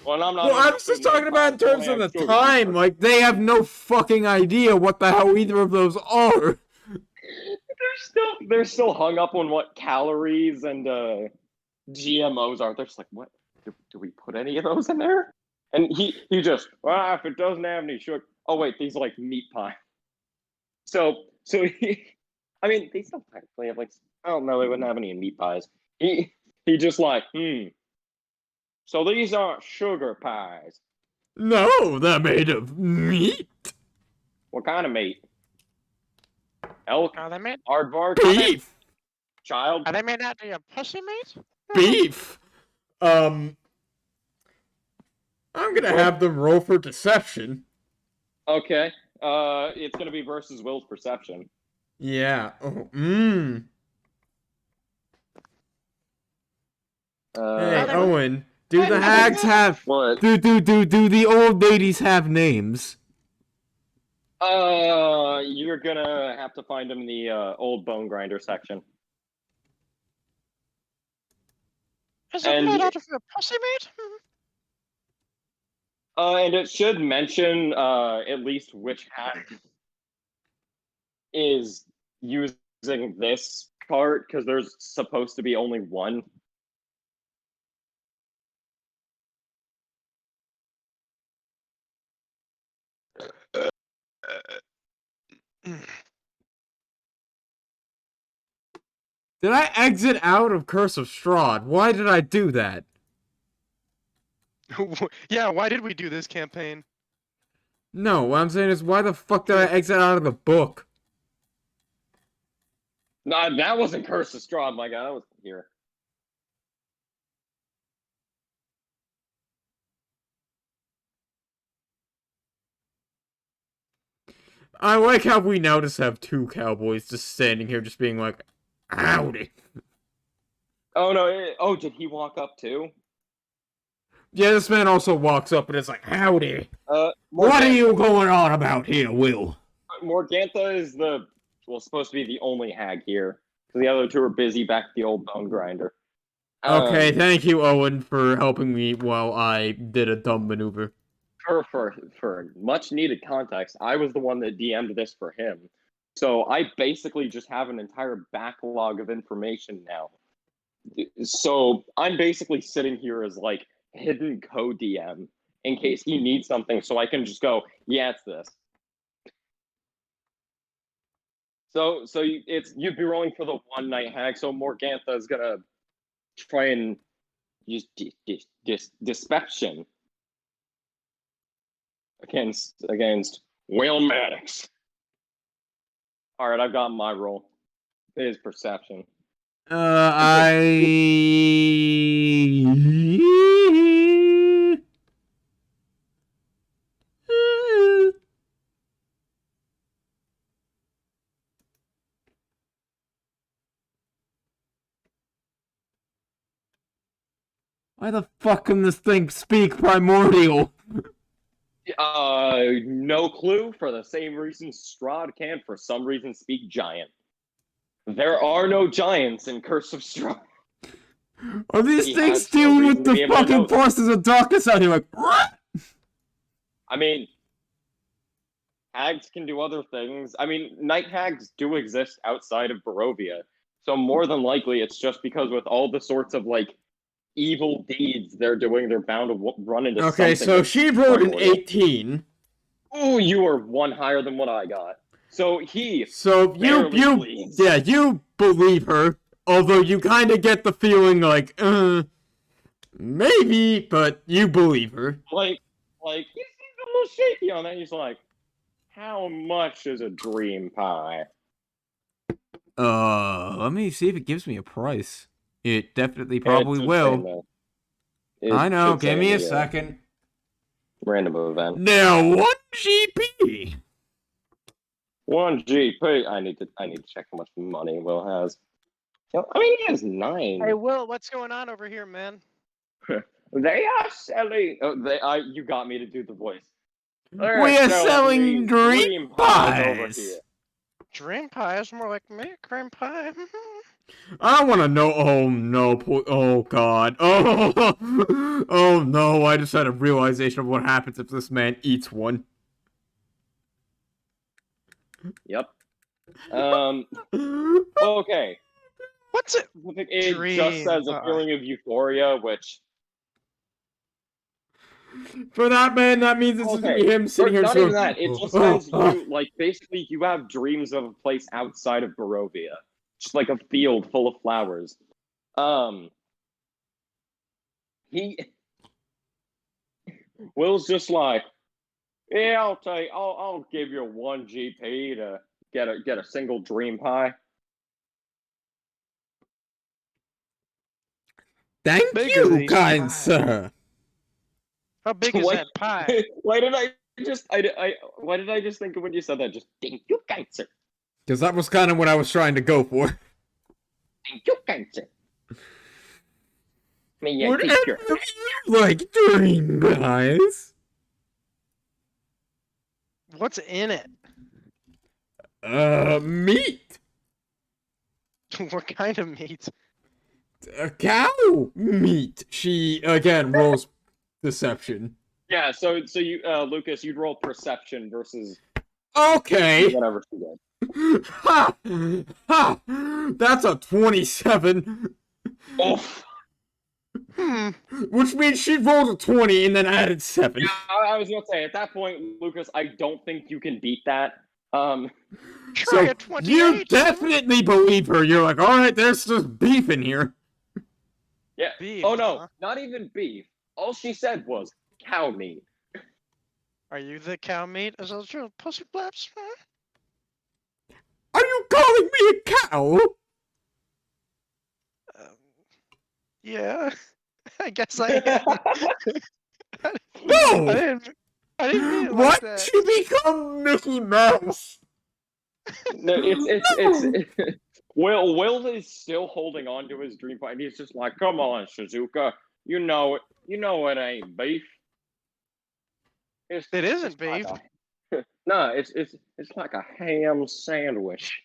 well, I'm not. Well, I'm just talking about in terms of the time. Like, they have no fucking idea what the hell either of those are. They're still hung up on what calories and GMOs are. They're just like, what? Do we put any of those in there? And he just, well, if it doesn't have any sugar. Oh wait, these are like meat pie. So he, I mean, they still technically have like, I don't know, they wouldn't have any meat pies. He just like, so these aren't sugar pies. No, they're made of meat. What kind of meat? Elk, are they made? aardvark, Beef. child. Are they made out of your pussy meat? Beef. I'm gonna have them roll for deception. Okay. It's gonna be versus Will's perception. Yeah. Oh, Hey, Owen. Do the hags have? What? Do the old ladies have names? You're gonna have to find them in the old bone grinder section. Is it made out of your pussy meat? And it should mention at least which hack is using this cart, because there's supposed to be only one. Did I exit out of Curse of Strahd? Why did I do that? Yeah, why did we do this campaign? No, what I'm saying is, why the fuck did I exit out of the book? No, that wasn't Curse of Strahd, my guy. That was here. I like how we now just have two cowboys just standing here, just being like, "Howdy." Oh no! Did he walk up too? Yeah, this man also walks up and is like, "Howdy. What Morgantha, are you going on about here, Will?" Morgantha is supposed to be the only hag here. Because the other two are busy back at the old bone grinder. Okay, thank you, Owen, for helping me while I did a dumb maneuver. For much needed context, I was the one that DM'd this for him. So I basically just have an entire backlog of information now. So I'm basically sitting here as like hidden co-DM in case he needs something, so I can just go, yeah, it's this. So you'd be rolling for the one night hag. So Morgantha is gonna try and use deception against Will Maddox. All right, I've got my roll. It is perception. Why the fuck can this thing speak primordial? No clue. For the same reason Strahd can, for some reason, speak giant. There are no giants in Curse of Strahd. Are these He things has no dealing reason with to be the able to know fucking that. forces of darkness out here? Like, what? I mean, hags can do other things. I mean, night hags do exist outside of Barovia. So more than likely, it's just because with all the sorts of like evil deeds they're doing, they're bound to run into something. Okay, so that's she rolled an primordial. 18. Ooh, you are one higher than what I got. So he So barely bleeds. yeah, you believe her, although you kind of get the feeling like, maybe, but you believe her. Like he seems a little shaky on that. He's like, how much is a dream pie? Let me see if it gives me a price. It definitely probably will. I know, give me a second. Random event. Now, 1 GP! 1 GP. I need to check how much money Will has. I mean, he has 9. Hey, Will, what's going on over here, man? They are selling. Oh, you got me to do the voice. We are selling dream pies over pies. here. Dream pie is more like me, cream pie. I want to know. Oh no! Oh god! Oh, oh no! I just had a realization of what happens if this man eats one. Yep. Okay. What's it? It just says a feeling of euphoria, which. For that man, that means it's gonna be him sitting here. Not even that. It just says you like basically you have dreams of a place outside of Barovia, just like a field full of flowers. Will's just like, yeah, I'll give you 1 GP to get a single dream pie. Thank you, kind sir. How big is that pie? Why did I just think of when you said that? Just thank you, kind sir. Because that was kind of what I was trying to go for. Thank you, kind sir. Whatever you like dream pies. What's in it? Meat. What kind of meat? Cow meat. She again rolls deception. Yeah, so you Lucas, you'd roll perception versus okay. Whatever she did. Ha! Ha! That's a 27. Oh. Which means she rolled a 20 and then added 7. Yeah, I was gonna say at that point, Lucas, I don't think you can beat that. Try so a 28. You definitely believe her. You're like, all right, there's just beef in here. Yeah. Beef, oh no, not even beef. All she said was cow meat. Are you the cow meat? Is that true? Pussy flaps? Are you calling me a cow? Yeah. I guess I am. No! I didn't mean it What? like that. You become Mickey Mouse? No, it's Will is still holding on to his dream fight. He's just like, come on, Shizuka. You know it ain't beef. It isn't beef. No, it's like a ham sandwich.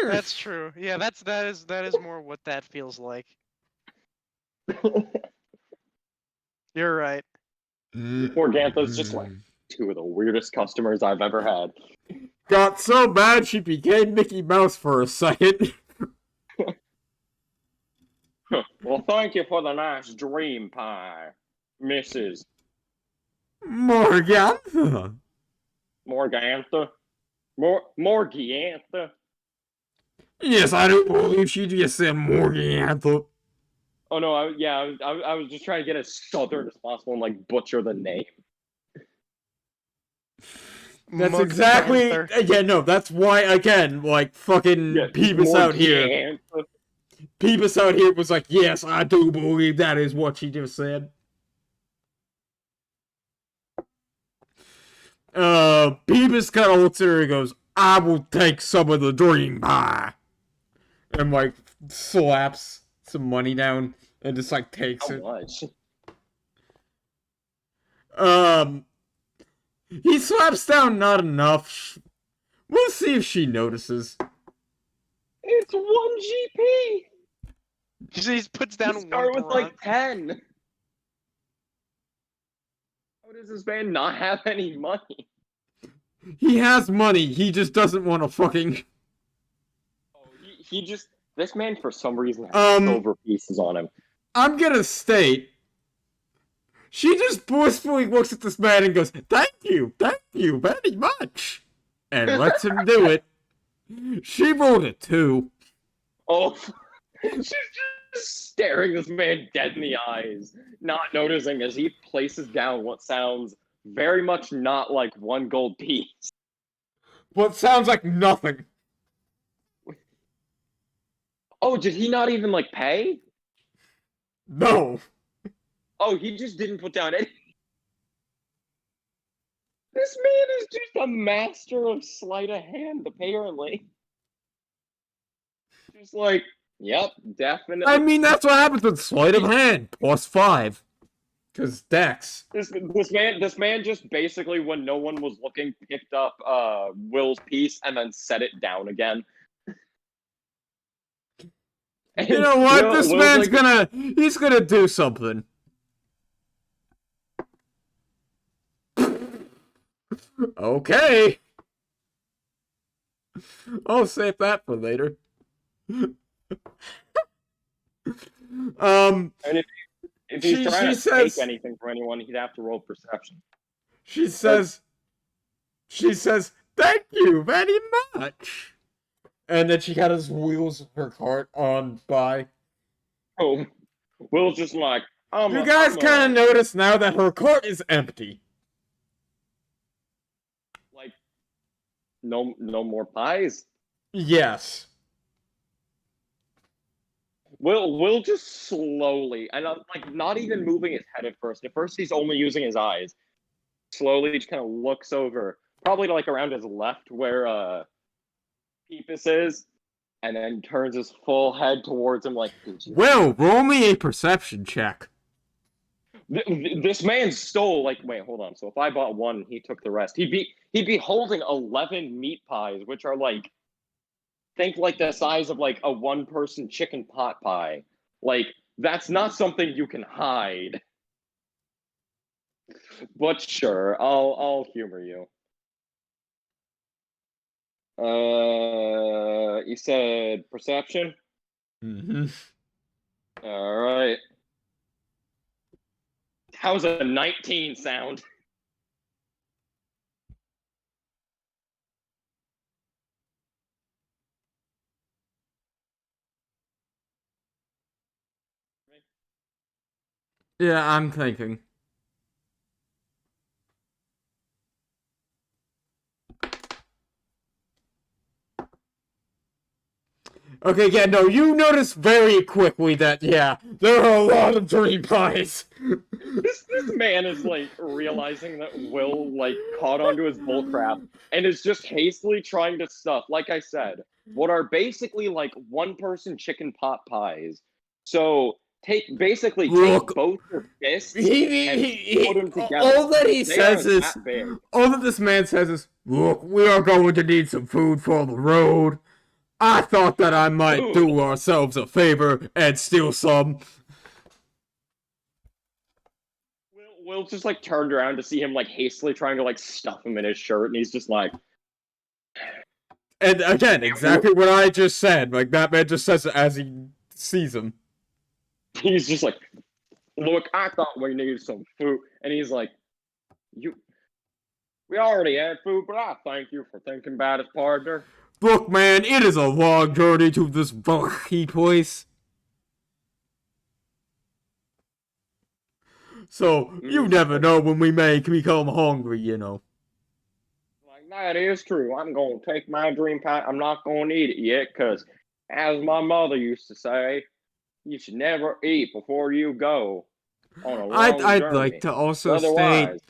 That's true. Yeah, that is more what that feels like. You're right. Organtha's just like 2 of the weirdest customers I've ever had. Got so bad she became Mickey Mouse for a second. Well, thank you for the nice dream pie, Mrs. Morgantha. Morgantha. Yes, I do believe she just said Morgantha. Oh no, I was just trying to get as southern as possible and like butcher the name. That's exactly. Yeah, no, that's why again, like fucking Peebus out here. Peebus out here was like, yes, I do believe that is what she just said. Peebus kind of looks at her and goes, I will take some of the dream pie. And like slaps some money down and just like takes it. Much? He slaps down not enough. We'll see if she notices. It's 1 GP. He puts down You one start with bronze. like 10. How does this man not have any money? He has money, he just doesn't want to fucking... Oh, he just, this man for some reason has silver pieces on him. I'm gonna state, she just forcefully looks at this man and goes, thank you very much, and lets him do it. She rolled a 2. Oh, she's just staring this man dead in the eyes, not noticing as he places down what sounds very much not like 1 gold piece. What sounds like nothing. Oh, did he not even like pay? No. Oh, he just didn't put down any. This man is just a master of sleight of hand, apparently. Just like, yep, definitely. I mean, that's what happens with sleight of hand. +5. Cause Dex. This man just basically, when no one was looking, picked up Will's piece and then set it down again. And, You know what? This Will's man's like, he's gonna do something. Okay. I'll save that for later. And if he's trying to says, take anything from anyone, he'd have to roll perception. She says, thank you very much. And then she kind of wheels her cart on by. Oh, Will's just like, You guys kind of notice now that her cart is empty. Like, no more pies. Yes. Will just slowly, and like not even moving his head at first. At first, he's only using his eyes. Slowly, just kind of looks over, probably to like around his left where Peepus is, and then turns his full head towards him like. Well, roll me a perception check. This man stole like. Wait, hold on. So if I bought 1, he took the rest. He'd be holding 11 meat pies, which are like. Think like the size of like a 1-person chicken pot pie. Like, that's not something you can hide. But sure, I'll humor you. You said perception? Mm-hmm. Alright. How's a 19 sound? Yeah, I'm thinking. Okay, yeah, no, you notice very quickly that, yeah, there are a lot of dream pies. This man is like realizing that Will like caught onto his bullcrap and is just hastily trying to stuff, like I said, what are basically like 1-person chicken pot pies. So take Look, both your fists and put them together. all that he says is, that big. all that this man says is, look, we are going to need some food for the road. I thought that I might do ourselves a favor and steal some. Will just like turned around to see him like hastily trying to like stuff him in his shirt, and he's just like. And again, exactly what I just said. Like that man just says it as he sees him. He's just like, look, I thought we needed some food, and he's like, we already had food, but I thank you for thinking about it, partner. Look, man, it is a long journey to this VALLAKI place. So, you never know when we may become hungry, you know. Like, that is true. I'm going to take my dream pie. I'm not going to eat it yet, because, as my mother used to say, you should never eat before you go on a long I'd journey. like to also Otherwise, state,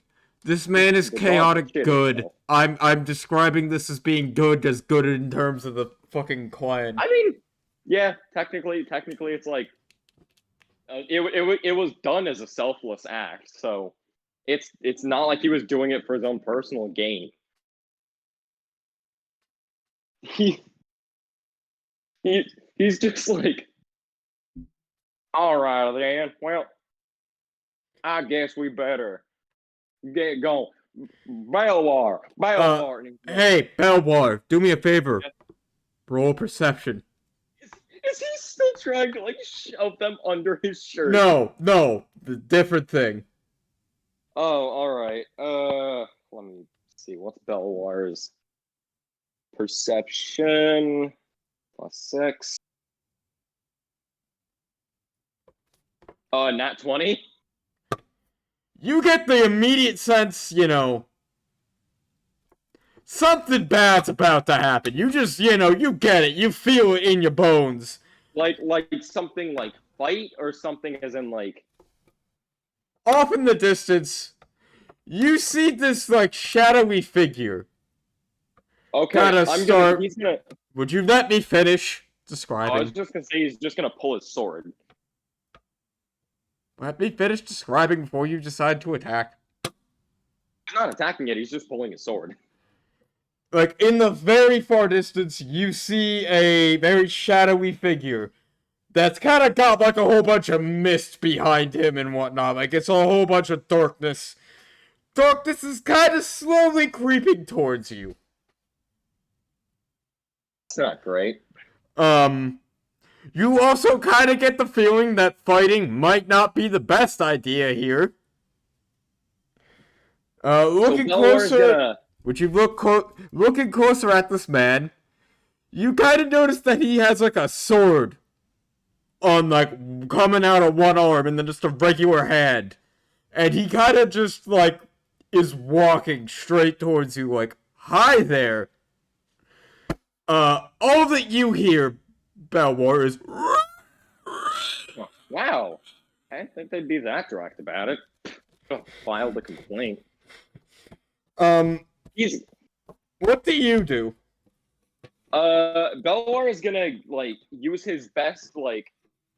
this man is chaotic good. himself. I'm describing this as being good in terms of the fucking clan. I mean, yeah, technically, it's like it was done as a selfless act, so it's not like he was doing it for his own personal gain. He he's just like, all right then. Well, I guess we better get going. Belwar. And he's like, Hey, Belwar, do me a favor. Roll perception. is he still trying to like shove them under his shirt? No, the different thing. Oh, all right. Let me see. What's Belwar's perception? +6. Nat 20. You get the immediate sense, something bad's about to happen. You just, you get it. You feel it in your bones. Like something like fight or something as in like. Off in the distance, you see this, like, shadowy figure. Okay, he's gonna. Would you let me finish I describing? was just gonna say he's just gonna pull his sword. Let me finish describing before you decide to attack. He's not attacking it, he's just pulling his sword. Like, in the very far distance, you see a very shadowy figure that's kind of got, like, a whole bunch of mist behind him and whatnot. Like, it's a whole bunch of darkness. Darkness is kind of slowly creeping towards you. It's not great. You also kind of get the feeling that fighting might not be the best idea here. Looking closer... Would you looking closer at this man, you kind of notice that he has, like, a sword on, like, coming out of one arm and then just a regular hand. And he kind of just, like, is walking straight towards you, like, hi there. All that you hear, Belwar, is... Wow. I didn't think they'd be that direct about it. Filed a complaint. What do you do? Belwar is gonna, like, use his best, like,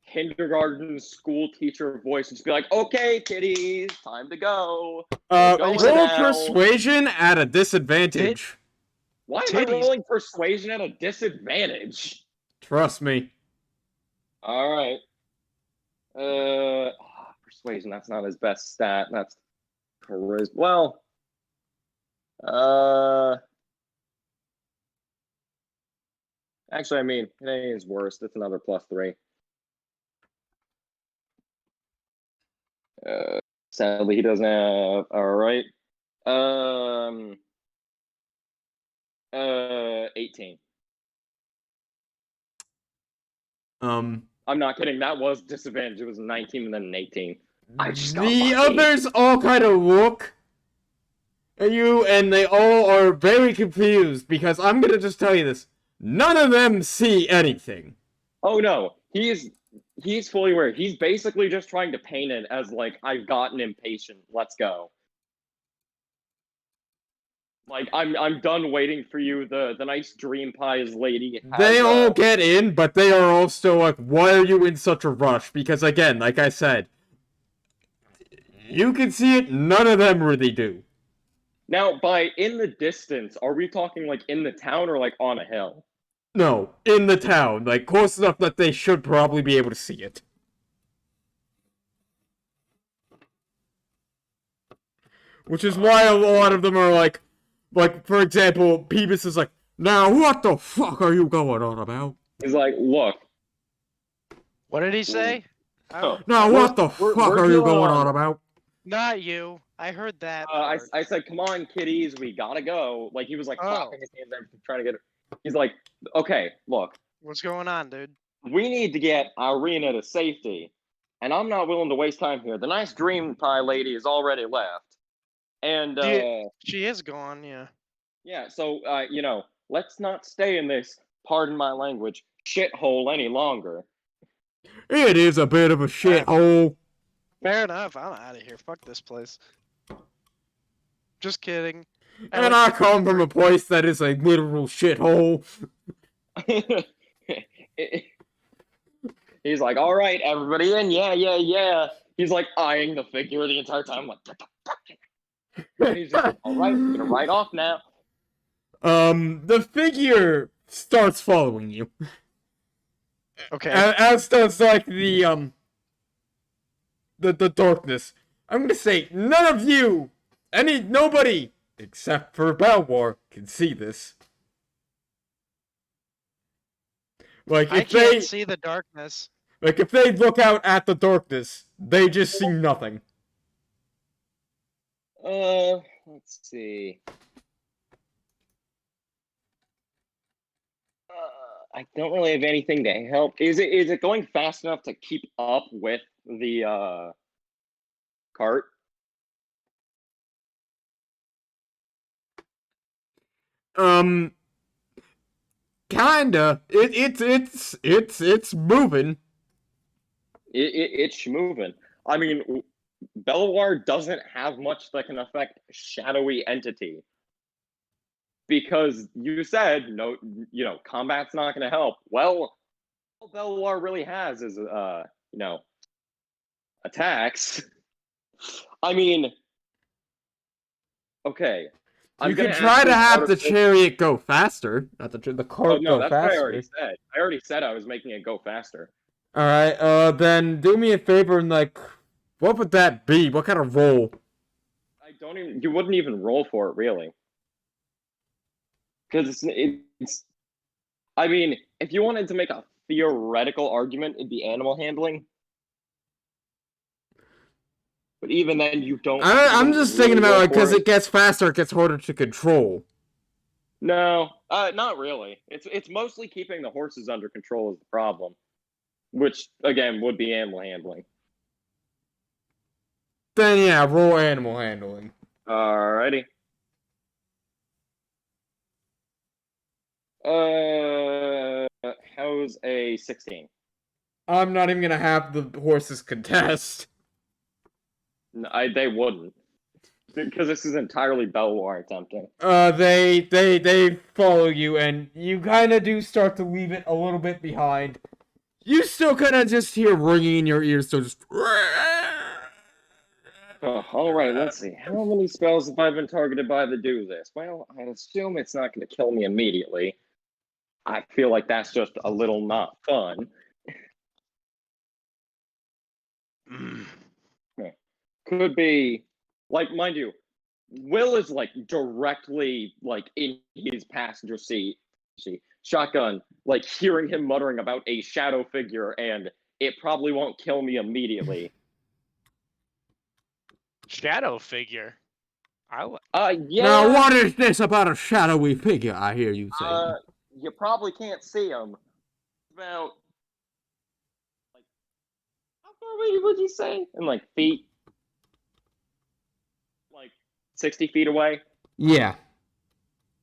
kindergarten school teacher voice and just be like, okay, kiddies, time to go. Roll persuasion at a disadvantage. Why am I rolling persuasion at a disadvantage? Trust me. Alright. Persuasion, that's not his best stat. That's charisma. Well, actually, I mean, it ain't his worst. It's another +3. Sadly, he doesn't have. All right. 18. I'm not kidding. That was disadvantage. It was 19 and then an 18. I just got the others all kind of look at you, and they all are very confused because I'm gonna just tell you this: none of them see anything. Oh no, he's fully aware. He's basically just trying to paint it as like, I've gotten impatient. Let's go. Like, I'm done waiting for you. The nice dream pies lady. They all get in, but they are all still like, why are you in such a rush? Because again, like I said, you can see it, none of them really do. Now, by in the distance, are we talking like in the town or like on a hill? No, in the town, like close enough that they should probably be able to see it. Which is why a lot of them are like, for example, Peebus is like, now what the fuck are you going on about? He's like, look. What did he say? Now what the fuck are you going on about? Not you. I heard that. I said, come on, kiddies, we gotta go. Like, he was like clapping his hands, everything, trying to get it. He's like, okay, look. What's going on, dude? We need to get Irina to safety, and I'm not willing to waste time here. The nice dream pie lady is already left. And she is gone, yeah. Yeah, so let's not stay in this, pardon my language, shithole any longer. It is a bit of a shithole. Fair enough. I'm out of here. Fuck this place. Just kidding. And I come from a place that is a literal shithole. He's like, all right, everybody in, yeah. He's like eyeing the figure the entire time, like, what the fuck? And he's just like, all right, I'm gonna ride off now. The figure starts following you. Okay. As does like the darkness. I'm gonna say none of you, nobody except for Balwar can see this. Like I if can't they see the darkness. look out at the darkness, they just see nothing. Let's see. I don't really have anything to help. Is it going fast enough to keep up with the cart? Kinda. It's moving. It's moving. I mean, Belwar doesn't have much that can affect shadowy entity because you said no. You know, combat's not going to help. Well, all Belwar really has is attacks. I mean, okay. You I'm could gonna try to actually have start the a chariot go faster, not the Oh cart no, go that's what I already faster. said. I already said I was making it go faster. All right. Then do me a favor and like, what would that be? What kind of roll? I don't even. You wouldn't even roll for it, really, because it's. I mean, if you wanted to make a theoretical argument, it'd be animal handling. But even then, you don't. You I'm wouldn't just really thinking about roll like for because it. it gets faster, it gets harder to control. No, not really. It's mostly keeping the horses under control is the problem, which again would be animal handling. Then yeah, roll animal handling. Alrighty. How's a 16? I'm not even gonna have the horses contest. They wouldn't, because this is entirely Belwar attempting. They follow you, and you kind of do start to leave it a little bit behind. You still kind of just hear ringing in your ears, so just. Oh, all right, let's see. How many spells have I been targeted by to do this? Well, I assume it's not going to kill me immediately. I feel like that's just a little not fun. Could be, like, mind you, Will is like directly like in his passenger seat, shotgun, like hearing him muttering about a shadow figure, and it probably won't kill me immediately. Shadow figure. Yeah. Now, what is this about a shadowy figure? I hear you say. You probably can't see him. About like how far away would you say? In like feet, like 60 feet away. Yeah.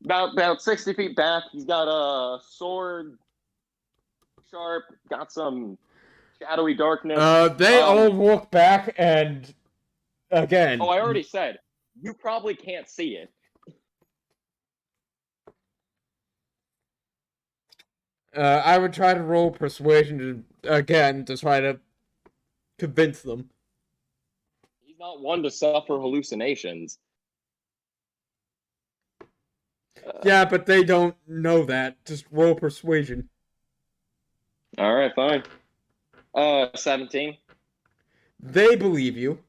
About 60 feet back. He's got a sword, sharp. Got some shadowy darkness. They all look back and again. Oh, I already said you probably can't see it. I would try to roll persuasion to try to convince them. He's not one to suffer hallucinations. Yeah, but they don't know that. Just roll persuasion. All right, fine. 17. They believe you.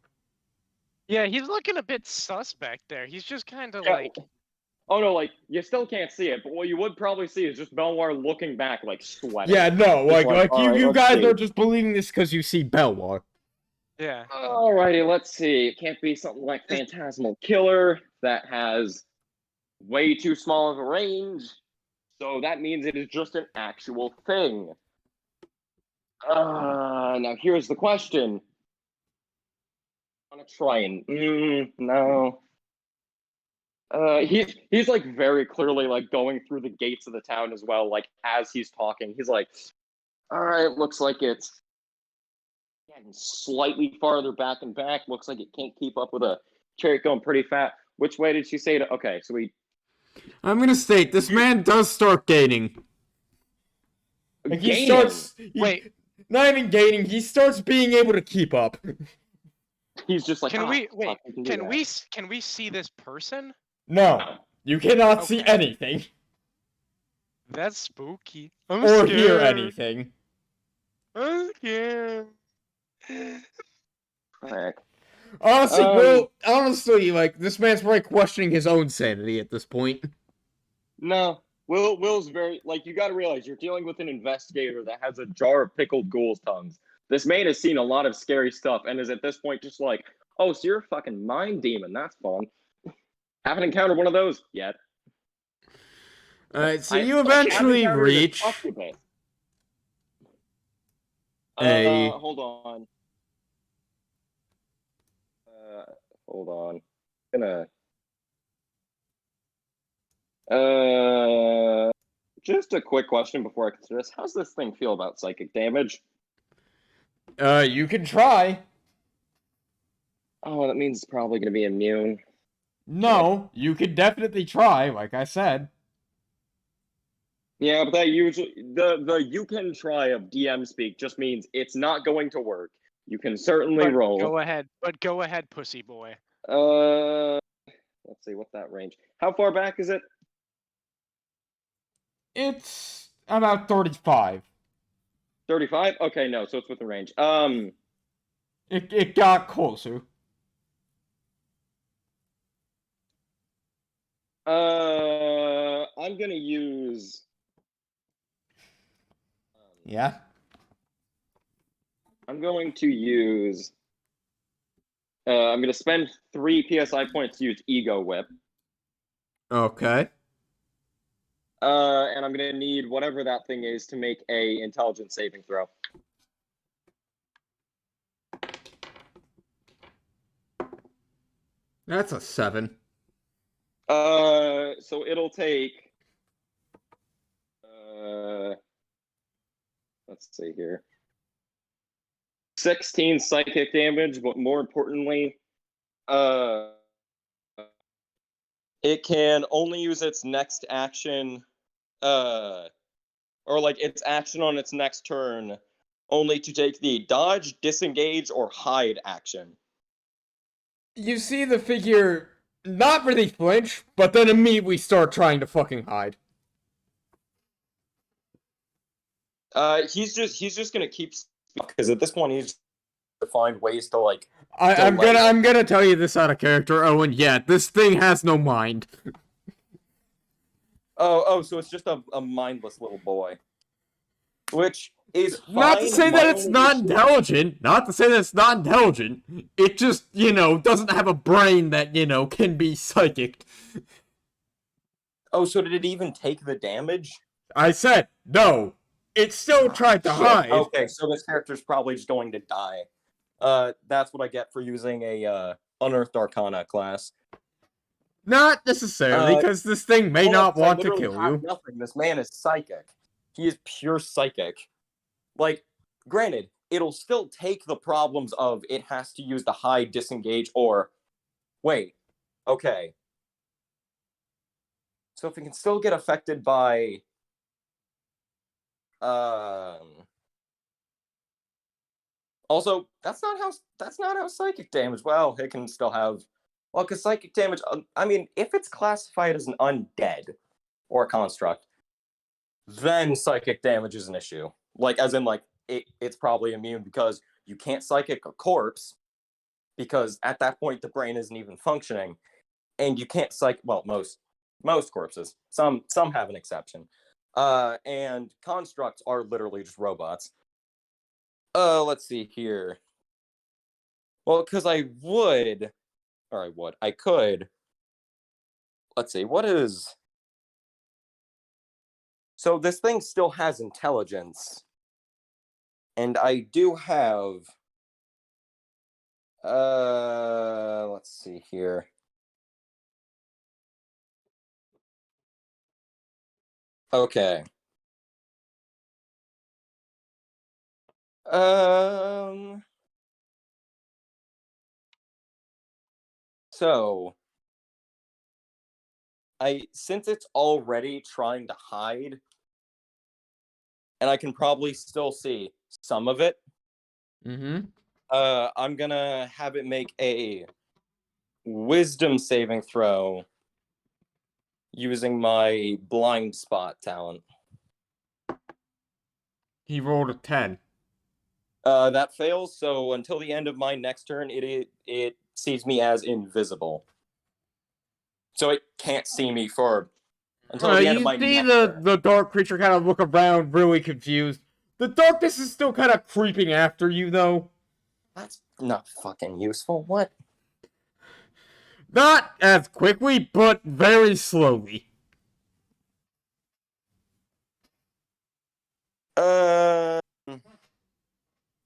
Yeah, he's looking a bit suspect there. He's just kind of Yeah. like. Oh no, like you still can't see it, but what you would probably see is just Belwar looking back, like sweating. Yeah, no, Just like all right, you let's guys see. are just believing this because you see Belwar. Yeah. Alrighty, let's see. It can't be something like Phantasmal Killer that has way too small of a range. So that means it is just an actual thing. Now here's the question. I want to try and no. He's like very clearly like going through the gates of the town as well. Like as he's talking, he's like, "All right, looks like it's getting slightly farther back and back. Looks like it can't keep up with a chariot going pretty fast. Which way did she say to? Okay, so we. I'm gonna state this man does start gaining. Like he Gaining. starts. Wait. Not even gaining. He starts being able to keep up. He's just like. Can we fuck, wait? we can do Can that." we see this person? No, you cannot see Okay. anything That's spooky. I'm or scared. hear anything. Yeah. Heck. Honestly, Will, honestly, like, this man's probably questioning his own sanity at this point. No. Will's very like you got to realize you're dealing with an investigator that has a jar of pickled ghoul's tongues. This man has seen a lot of scary stuff and is at this point just like, oh, so you're a fucking mind demon. That's fun. Haven't encountered one of those yet. Alright, so I you have eventually encountered an reach octopus. a... Hold on. Hold on. Gonna. Just a quick question before I consider this. How's this thing feel about psychic damage? You can try. Oh, that means it's probably gonna be immune. No, you can definitely try, like I said. Yeah, but that usually the you can try of DM speak just means it's not going to work. You can certainly But roll. go ahead, pussy boy. Let's see what's that range. How far back is it? It's about 35. 35? Okay, no, so it's within range. It got closer. I'm gonna use. Yeah. I'm going to use. I'm gonna spend 3 PSI points to use Ego Whip. Okay. And I'm gonna need whatever that thing is to make a intelligence saving throw. That's a 7. So it'll take. Let's see here. 16 psychic damage, but more importantly, it can only use its next action, or like its action on its next turn, only to take the dodge, disengage, or hide action. You see the figure not really flinch, but then immediately start trying to fucking hide. He's just gonna keep because at this point he's to find ways to like. I'm gonna tell you this out of character, Owen. Yeah, this thing has no mind. Oh, so it's just a mindless little boy, which is fine. Not to say that it's not intelligent. Not to say that it's not intelligent. It just, doesn't have a brain that, can be psychic. Oh, so did it even take the damage? I said no. It still tried to hide. Okay, so this character's probably just going to die. That's what I get for using a Unearthed Arcana class. Not necessarily, because this thing may not want to kill you. Nothing. This man is psychic. He is pure psychic. Like, granted, it'll still take the problems of it has to use the hide, disengage, or wait. Okay. So if it can still get affected by also, that's not how psychic damage. Well, it can still have. Well, because psychic damage. I mean, if it's classified as an undead or a construct, then psychic damage is an issue. Like, as in, like it's probably immune because you can't psychic a corpse because at that point the brain isn't even functioning, and you can't psych. Well, most corpses. Some have an exception. And constructs are literally just robots. Let's see here. Well, because I could. Let's see, what is... So this thing still has intelligence. And I do have... let's see here. Okay. So since it's already trying to hide, and I can probably still see some of it. I'm gonna have it make a wisdom saving throw using my blind spot talent. He rolled a 10. That fails. So until the end of my next turn, it sees me as invisible. So it can't see me for until the end of You my see next turn. the dark creature kind of look around, really confused. The darkness is still kind of creeping after you, though. That's not fucking useful. What? Not as quickly, but very slowly. All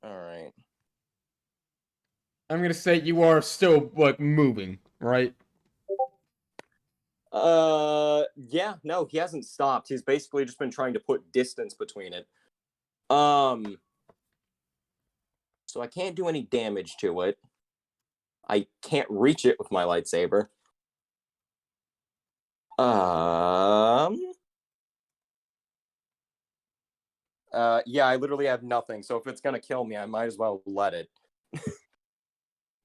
right. I'm gonna say you are still, like, moving, right? Yeah, no, he hasn't stopped. He's basically just been trying to put distance between it. So I can't do any damage to it. I can't reach it with my lightsaber. Yeah, I literally have nothing. So if it's gonna kill me, I might as well let it.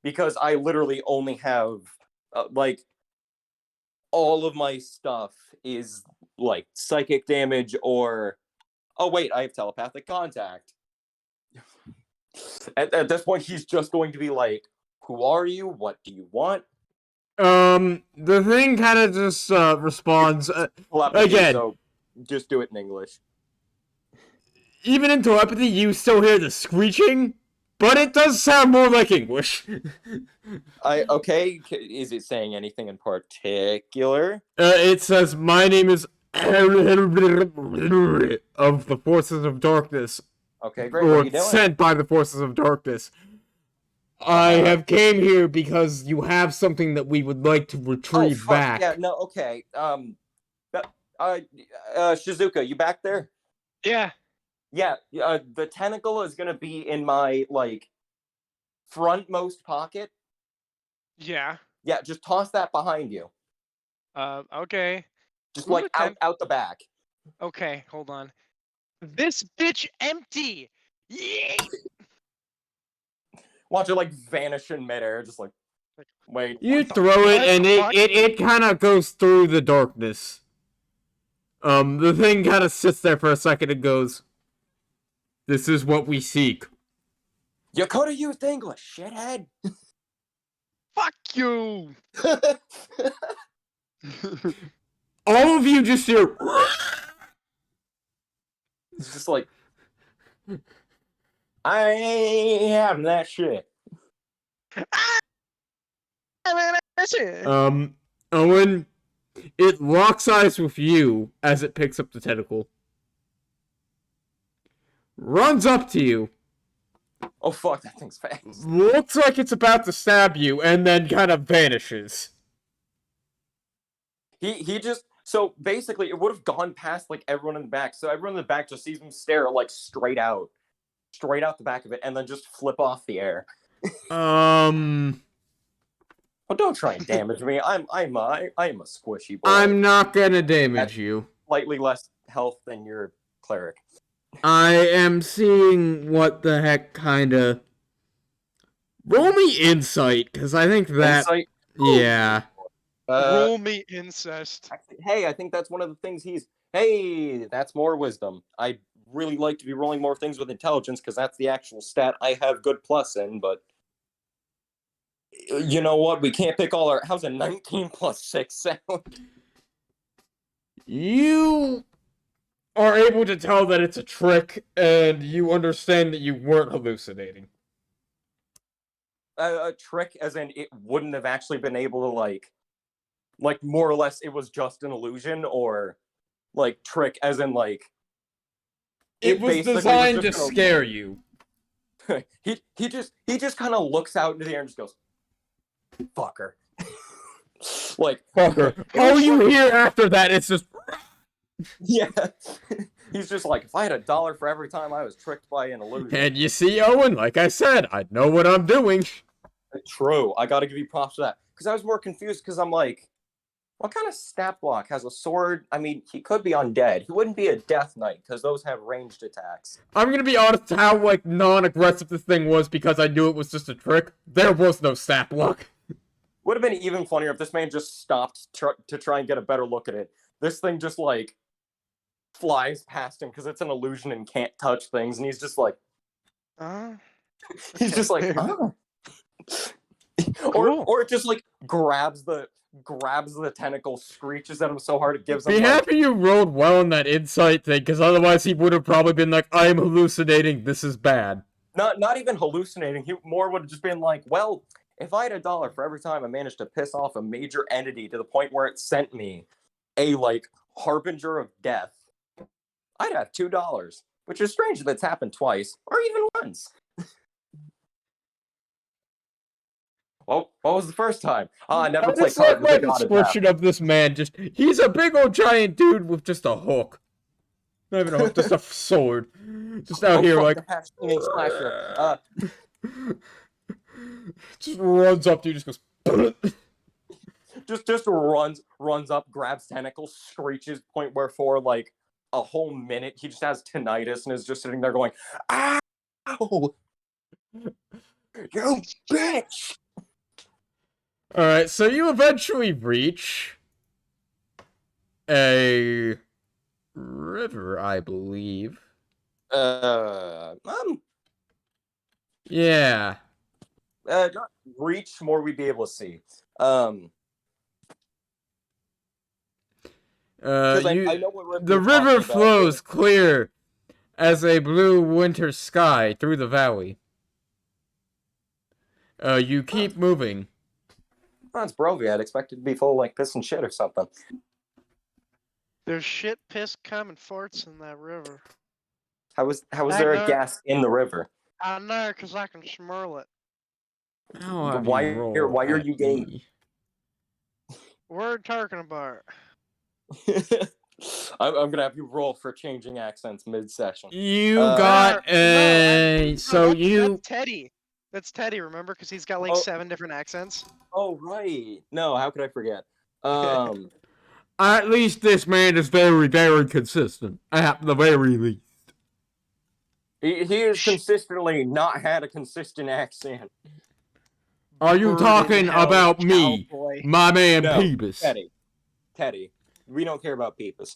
Because I literally only have, like, all of my stuff is, like, psychic damage or... Oh, wait, I have telepathic contact. At this point, he's just going to be like, who are you? What do you want? The thing kind of just, responds, Telepathy, again. so just do it in English. Even in telepathy, you still hear the screeching, but it does sound more like English. Okay, is it saying anything in particular? It says, my name is of the Forces of Darkness. Okay, great. What are Or you doing? sent by the Forces of Darkness. I have came here because you have something that we would like to retrieve back. Yeah, no, okay. Shizuka, you back there? Yeah. Yeah, the tentacle is gonna be in my, like, frontmost pocket. Yeah. Yeah, just toss that behind you. Okay. Just, Ooh, like, out the back. Okay, hold on. This bitch empty! Yay! Watch it, like, vanish in midair, just like, wait. You throw it, and fuck? it kind of goes through the darkness. The thing kind of sits there for a second and goes, "This is what we seek." You could have used English, shithead. Fuck you! All of you just hear. It's just like, I ain't having that shit. Owen, it locks eyes with you as it picks up the tentacle. Runs up to you. Oh fuck, that thing's fast. Looks like it's about to stab you, and then kind of vanishes. He just, so basically it would have gone past, like, everyone in the back. So everyone in the back just sees him stare, like, straight out the back of it, and then just flip off the air. Oh, don't try and damage me. I'm a squishy boy. I'm not gonna damage you. Slightly less health than your cleric. I am seeing what the heck kinda. Roll me insight, because I think that. Insight? Yeah. Roll me incest. Hey, I think that's one of the things Hey, that's more wisdom. I really like to be rolling more things with intelligence, because that's the actual stat I have good plus in, but... You know what? We can't pick all our... How's a 19 plus 6 sound? You are able to tell that it's a trick, and you understand that you weren't hallucinating. A trick, as in it wouldn't have actually been able to, like, more or less it was just an illusion, or, like, trick, as in, like... It was designed to scare you. he just kind of looks out into the air and just goes, fucker. Like, Fucker. All you hear after that is just... Yeah. He's just like, if I had $1 for every time I was tricked by an illusion. And you see, Owen, like I said, I know what I'm doing. True. I gotta give you props for that. Because I was more confused, because I'm like, what kind of stat block has a sword? I mean, he could be undead. He wouldn't be a death knight, because those have ranged attacks. I'm gonna be honest how, like, non-aggressive this thing was, because I knew it was just a trick. There was no stat block. Would have been even funnier if this man just stopped to try and get a better look at it. This thing just, like, flies past him because it's an illusion and can't touch things, and he's just like, He's just like, oh. Cool. Or it just like grabs the tentacle, screeches at him so hard it gives him Be like, happy you rolled well on that insight thing, because otherwise he would have probably been like, I am hallucinating, this is bad. not even hallucinating. He more would have just been like, well, if I had $1 for every time I managed to piss off a major entity to the point where it sent me a like harbinger of death, I'd have $2, which is strange that it's happened twice or even once. Well, what was the first time? I never I played just like cards with my a god of death. description of this man, he's a big old giant dude with just a hook. Not even a hook, just a sword. Just out here fuck like... the half-swinging slasher. just runs up to you, just goes... just runs up, grabs tentacles, screeches, point where for like a whole minute he just has tinnitus and is just sitting there going, ow! You bitch! Alright, so you eventually reach a river, I believe. Yeah. Not reach, more we'd be able to see. I know what river the you're river talking about. flows clear as a blue winter sky through the valley. You keep moving. That's Brovia. I'd expect it to be full of like piss and shit or something. There's shit, piss, cum, and farts in that river. How was I there a know. gas in the river? I know, because I can smell it. Why are you gay? We're talking about. I'm gonna have you roll for changing accents mid-session. You got a... That's Teddy. That's Teddy, remember? Because he's got like 7 different accents. Oh, right. No, how could I forget? At least this man is very, very consistent. At the very least. He has consistently not had a consistent accent. Are you talking about me, my man Peebus? Teddy. We don't care about Peebus.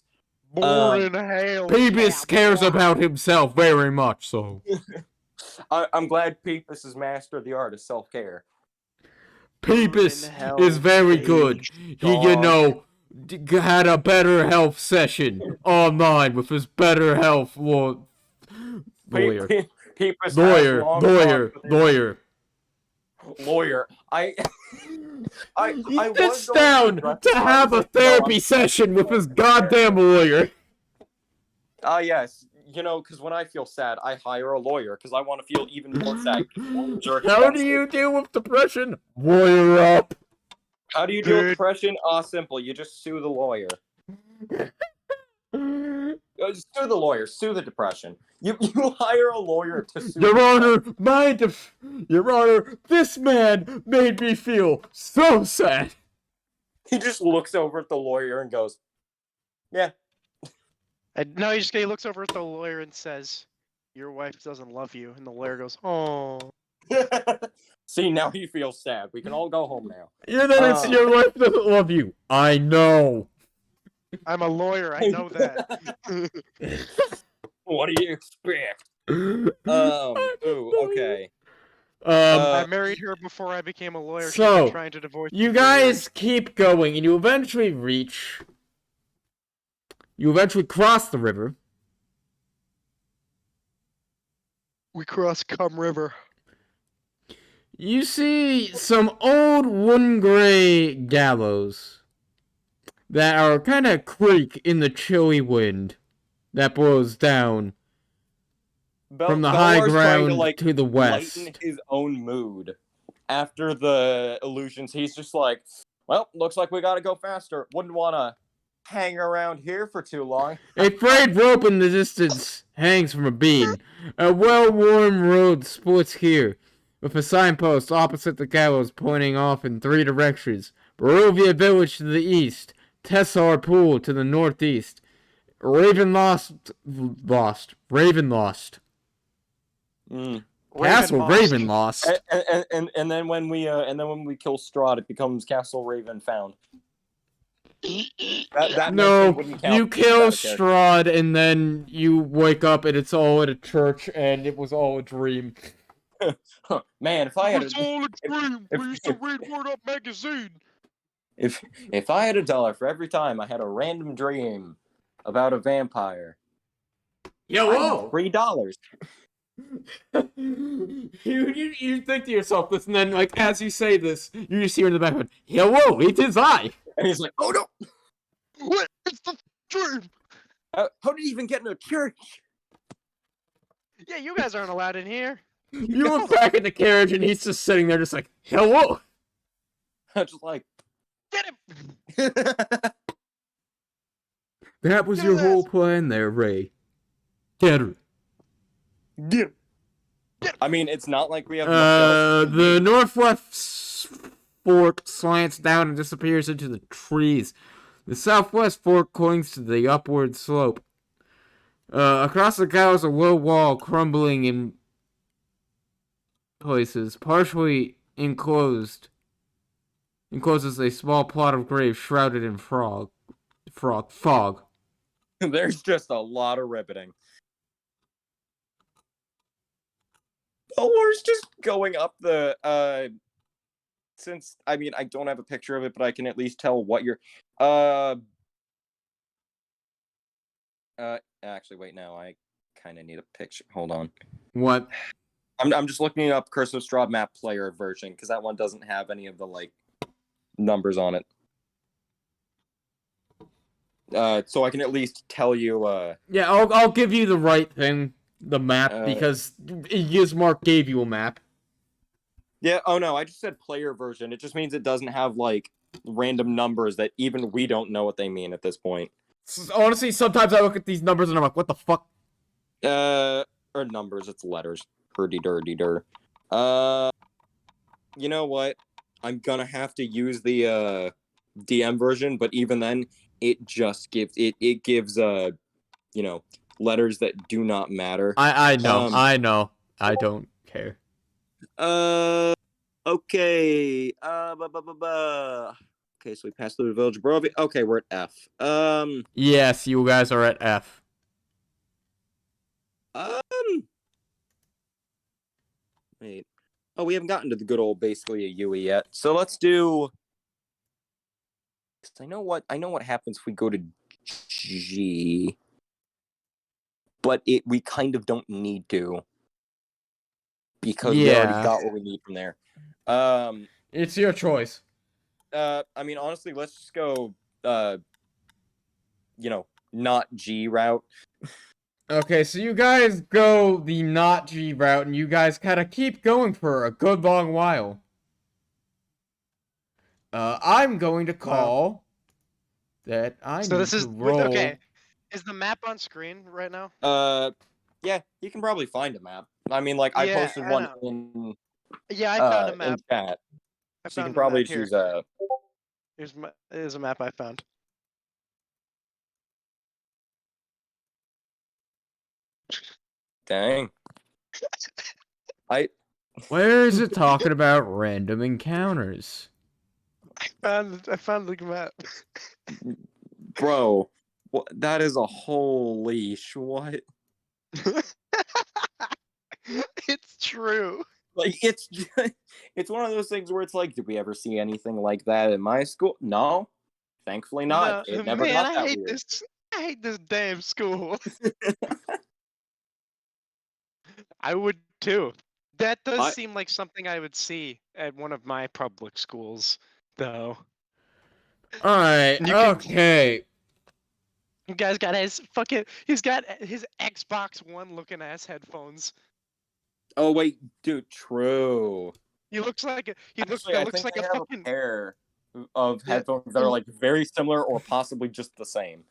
Born in hell. Peebus cares about himself very much, so. I'm glad Peebus has mastered the art of self-care. Peebus is very good. He, had a better health session online with his better health lawyer. He sits down to have a therapy session with his goddamn lawyer. Yes. Because when I feel sad, I hire a lawyer because I want to feel even more sad. How do you deal with depression? Lawyer up. How do you deal with depression? Simple. You just sue the lawyer. Sue the lawyer. Sue the depression. You hire a lawyer to sue. Your Honor, Your Honor, this man made me feel so sad. He just looks over at the lawyer and goes, "Yeah." No, he looks over at the lawyer and says, "Your wife doesn't love you." And the lawyer goes, "Oh." See, now he feels sad. We can all go home now. It's your wife doesn't love you. I know. I'm a lawyer. I know that. What do you expect? Okay. I married her before I became a lawyer. She's been trying to divorce you guys keep going, and you eventually cross the river. We cross Cum River. You see some old wooden gray gallows that are kind of creak in the chilly wind that blows down from the high ground to the west. Lighten his own mood after the illusions. He's just like, well, looks like we gotta go faster. Wouldn't want to hang around here for too long. A frayed rope in the distance hangs from a beam. A well-worn road splits here, with a signpost opposite the gallows pointing off in 3 directions. Barovia Village to the east, Tessar Pool to the northeast, Raven Lost. Castle Raven Lost. And then when we kill Stradh, it becomes Castle Raven Found. That No, mention wouldn't count you as kill out of character. Strahd, and then you wake up, and it's all at a church, and it was all a dream. Huh, man, if I had It's a, all a dream. if- We used to read Word Up magazine. if I had $1 for every time I had a random dream about a vampire, Yo, I whoa! have $3. you think to yourself this, and then, like, as you say this, you just hear in the background, yo, whoa, it is I! And he's like, oh no, What? It's the dream. how did he even get in a church? Yeah, you guys aren't allowed in here. You look back at the carriage, and he's just sitting there, just like, hello! I'm just like, Get him. That was Get your his whole ass. plan there, Ray. Get her. get him. I mean, it's not like we have much else. to The do. northwest fork slants down and disappears into the trees. The southwest fork clings to the upward slope. Across the gap is a low wall crumbling in places, partially encloses a small plot of grave shrouded in fog. There's just a lot of riveting. Olar's just going up the since I mean I don't have a picture of it, but I can at least tell what you're actually wait, now I kinda need a picture. Hold on. What? I'm just looking up Curse of Strahd map player version, because that one doesn't have any of the like numbers on it. So I can at least tell you Yeah, I'll give you the right thing, the map, Uh, because Yismark gave you a map. yeah, oh no, I just said player version. It just means it doesn't have like random numbers that even we don't know what they mean at this point. Honestly, sometimes I look at these numbers and I'm like, what the fuck? Or numbers, it's letters. Hurdy-durdy-dur. You know what? I'm gonna have to use the DM version, but even then, it just gives it gives you know, letters that do not matter. I know, Um, I know. I don't care. Okay. Okay, so we passed through the village of Barovia. Okay, we're at F. Yes, you guys are at F. Wait. Oh, we haven't gotten to the good old basically a Yui yet. So let's do. 'Cause I know what happens if we go to G. But we kind of don't need to. Because we already Yeah. got what we need from there. It's your choice. I mean, honestly, let's just go. You know, not G route. Okay, so you guys go the not G route, and you guys kind of keep going for a good long while. I'm going to call that I So need this is to roll. okay. Is the map on screen right now? Yeah, you can probably find a map. I mean, like I Yeah, posted I one know. in Yeah, I found a in map. chat, I so you found can a probably map here. choose Here's a map I found. Dang. Where is it talking about random encounters? I found the map. Bro, that is a whole leash. What? It's true. Like it's it's one of those things where it's like, did we ever see anything like that in my school? No, thankfully not. No, It never man, got I that hate weird. this. I hate this damn school. I would too. That does seem like something I would see at one of my public schools, though. Alright, You can- okay. You guys got he's got his Xbox One looking ass headphones. Oh wait, dude, true. He looks like Actually, I looks think like I a have fucking a pair of Yeah, headphones that are like very similar or possibly just the same.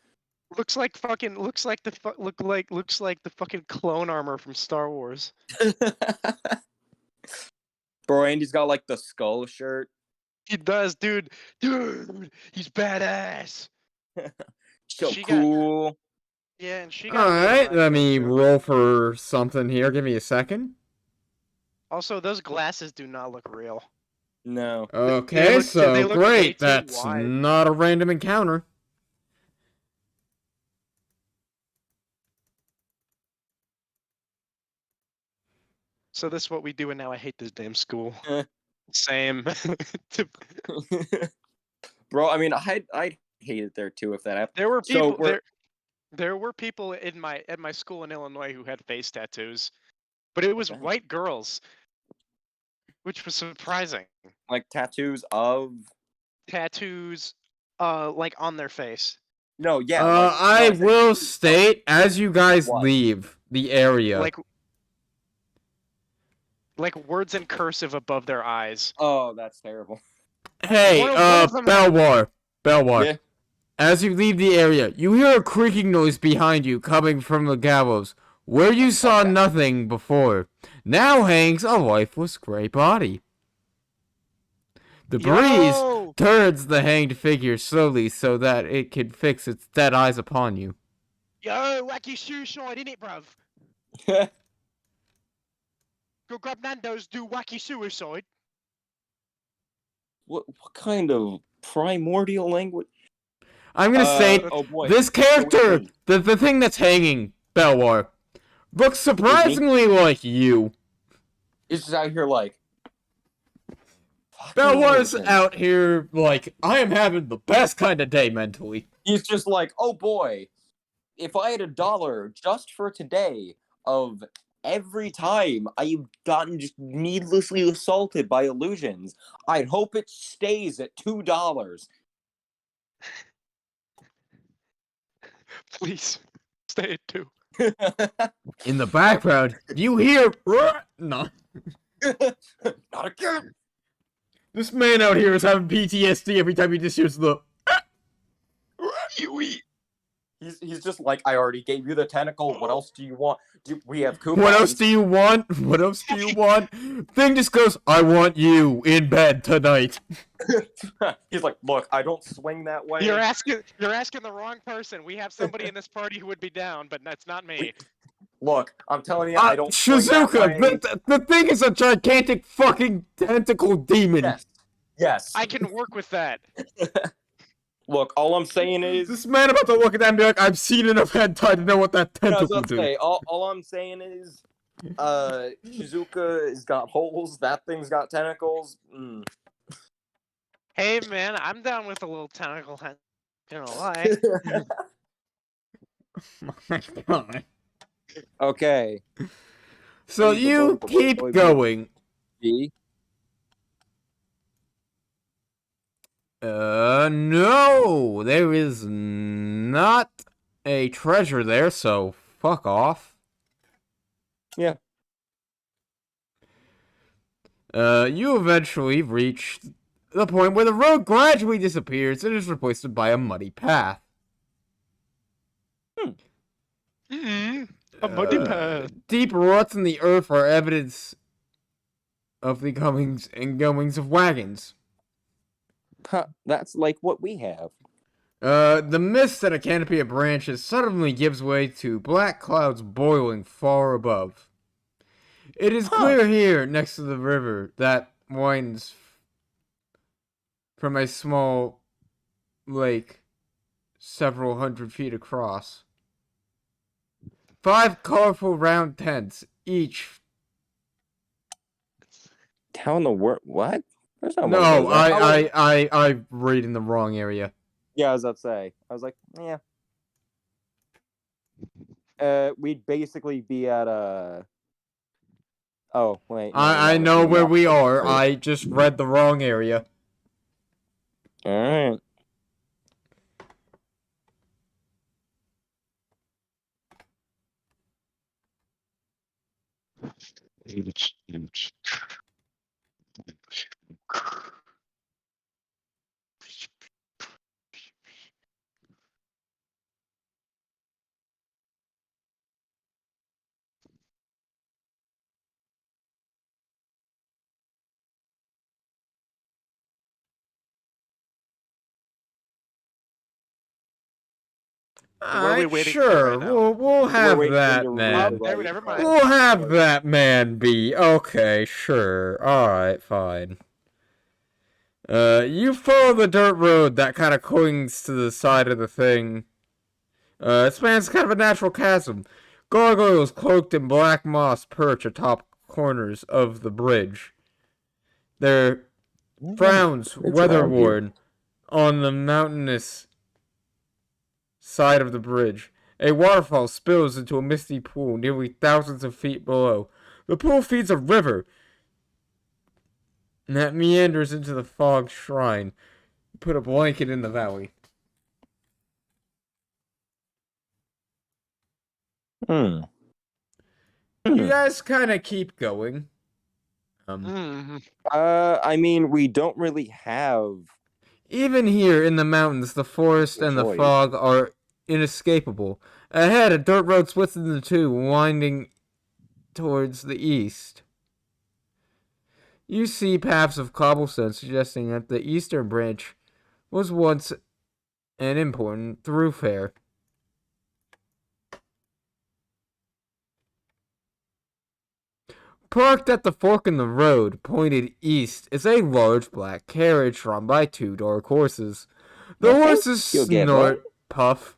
looks like the fucking clone armor from Star Wars. Bro, Andy's got like the skull shirt. He does, dude. Dude, he's badass. So She got- cool. Yeah, and she got Alright, let me too. roll for something here. Give me a second. Also, those glasses do not look real. No. Okay, they so look way great. too That's wide. not a random encounter. So this is what we do, and now I hate this damn school. Eh. Same. Bro, I mean, I'd hate it there too if that happened. There were So people we're there were people at my school in Illinois who had face tattoos, but it was Okay. white girls, which was surprising. like tattoos of Tattoos, like on their face, no, yeah. I like, will state, as you guys What? leave the area. like words in cursive above their eyes. Oh, that's terrible. Hey, One of them had- Belwar. Yeah. As you leave the area, you hear a creaking noise behind you coming from the gallows, where you saw Okay. nothing before. Now hangs a lifeless gray body. The breeze Yo! turns the hanged figure slowly so that it can fix its dead eyes upon you. Yo, wacky suicide, innit, bruv? Go grab Nando's, do wacky suicide. what kind of primordial language? I'm gonna say, Oh boy. this character, wait. the thing that's hanging, Belwar, looks surprisingly like you. It's just out here like. fucking Belwar's amazing. out here like, I am having the best kind of day mentally. He's just like, oh boy, if I had $1 just for today of every time I've gotten just needlessly assaulted by illusions, I'd hope it stays at $2. Please, stay at 2. In the background, you hear, no. Not again. This man out here is having PTSD every time he just hears the. He's just like, I already gave you the tentacle. What else do you want? We have coupons. What else do you want? What else do you want? Thing just goes, I want you in bed tonight. He's like, look, I don't swing that way. You're asking the wrong person. We have somebody in this party who would be down, but that's not me. Look, I'm telling you, I don't. swing that Shizuka, way. the thing is a gigantic fucking tentacle demon. Yes. Yes. I can work with that. Look, all I'm saying is. This man about to look at that and be like, I've seen enough hentai to know what that I was tentacle about to do. say, all I'm saying is, Shizuka has got holes. That thing's got tentacles. Mm. Hey man, I'm down with a little tentacle hunt. Gonna lie. Oh my god. Okay. So you keep going. G. No, there is not a treasure there, so fuck off. Yeah. You eventually reach the point where the road gradually disappears and is replaced by a muddy path. A muddy path. Deep ruts in the earth are evidence of the comings and goings of wagons. Huh, that's like what we have. The mist and a canopy of branches suddenly gives way to black clouds boiling far above. It is clear here, next to the river, that winds from a small lake several hundred feet across. 5 colorful round tents, each. How in the world? What? There's not one of No, those. I'm reading the wrong area. Yeah, I was about to say. I was like, yeah. We'd basically be at a. Oh wait. no, I that know would be where off we the are. street. I just read the wrong area. All right. Where are we waiting for Sure, right now? we'll have waiting for that you to man. read. Never mind. We'll have that man be. Okay, sure. Alright, fine. You follow the dirt road that kind of clings to the side of the thing. It spans kind of a natural chasm. Gargoyles cloaked in black moss perch atop corners of the bridge. Their frowns weather-worn on the mountainous side of the bridge. A waterfall spills into a misty pool nearly thousands of feet below. The pool feeds a river that meanders into the fog shrine. Put a blanket in the valley. Hmm. You guys kind of keep going. Mhm. I mean, we don't really have. Even here in the mountains, the forest and the Choice. fog are inescapable. Ahead, a dirt road splits into two, winding towards the east. You see paths of cobblestone suggesting that the eastern branch was once an important thoroughfare. Parked at the fork in the road, pointed east, is a large black carriage drawn by two dark horses. The horses You'll get snort, puffs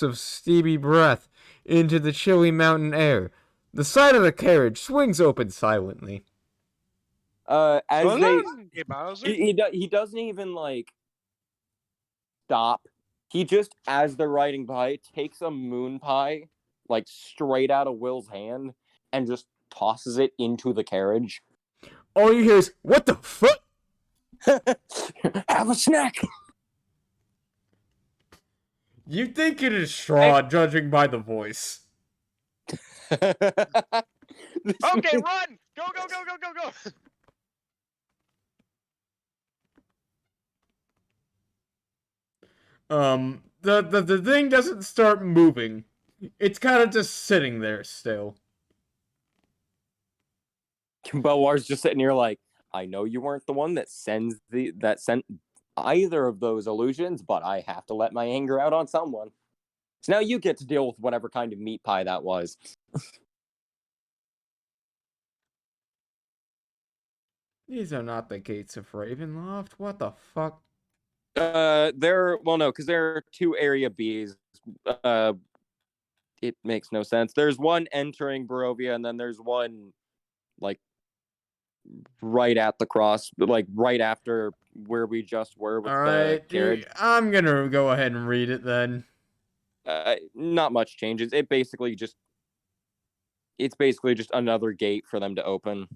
of steamy breath into the chilly mountain air. The side of the carriage swings open silently. As they, Hey, Bowser. he doesn't even like stop. He just, as they're riding by, takes a moon pie, like straight out of Will's hand, and just tosses it into the carriage. All you hear is, "What the fuck?" Have a snack. You think it is Stradh, judging by the voice. Okay, run! Go, go, go, go, go, go! The thing doesn't start moving. It's kind of just sitting there still. Belwar's just sitting here like, I know you weren't the one that sent either of those illusions, but I have to let my anger out on someone. So now you get to deal with whatever kind of meat pie that was. These are not the gates of Ravenloft. What the fuck? No, because there are two area Bs. It makes no sense. There's one entering Barovia, and then there's one like right at the cross, like right after where we just were with the carriage. I'm gonna go ahead and read it then. Not much changes. It's basically just another gate for them to open.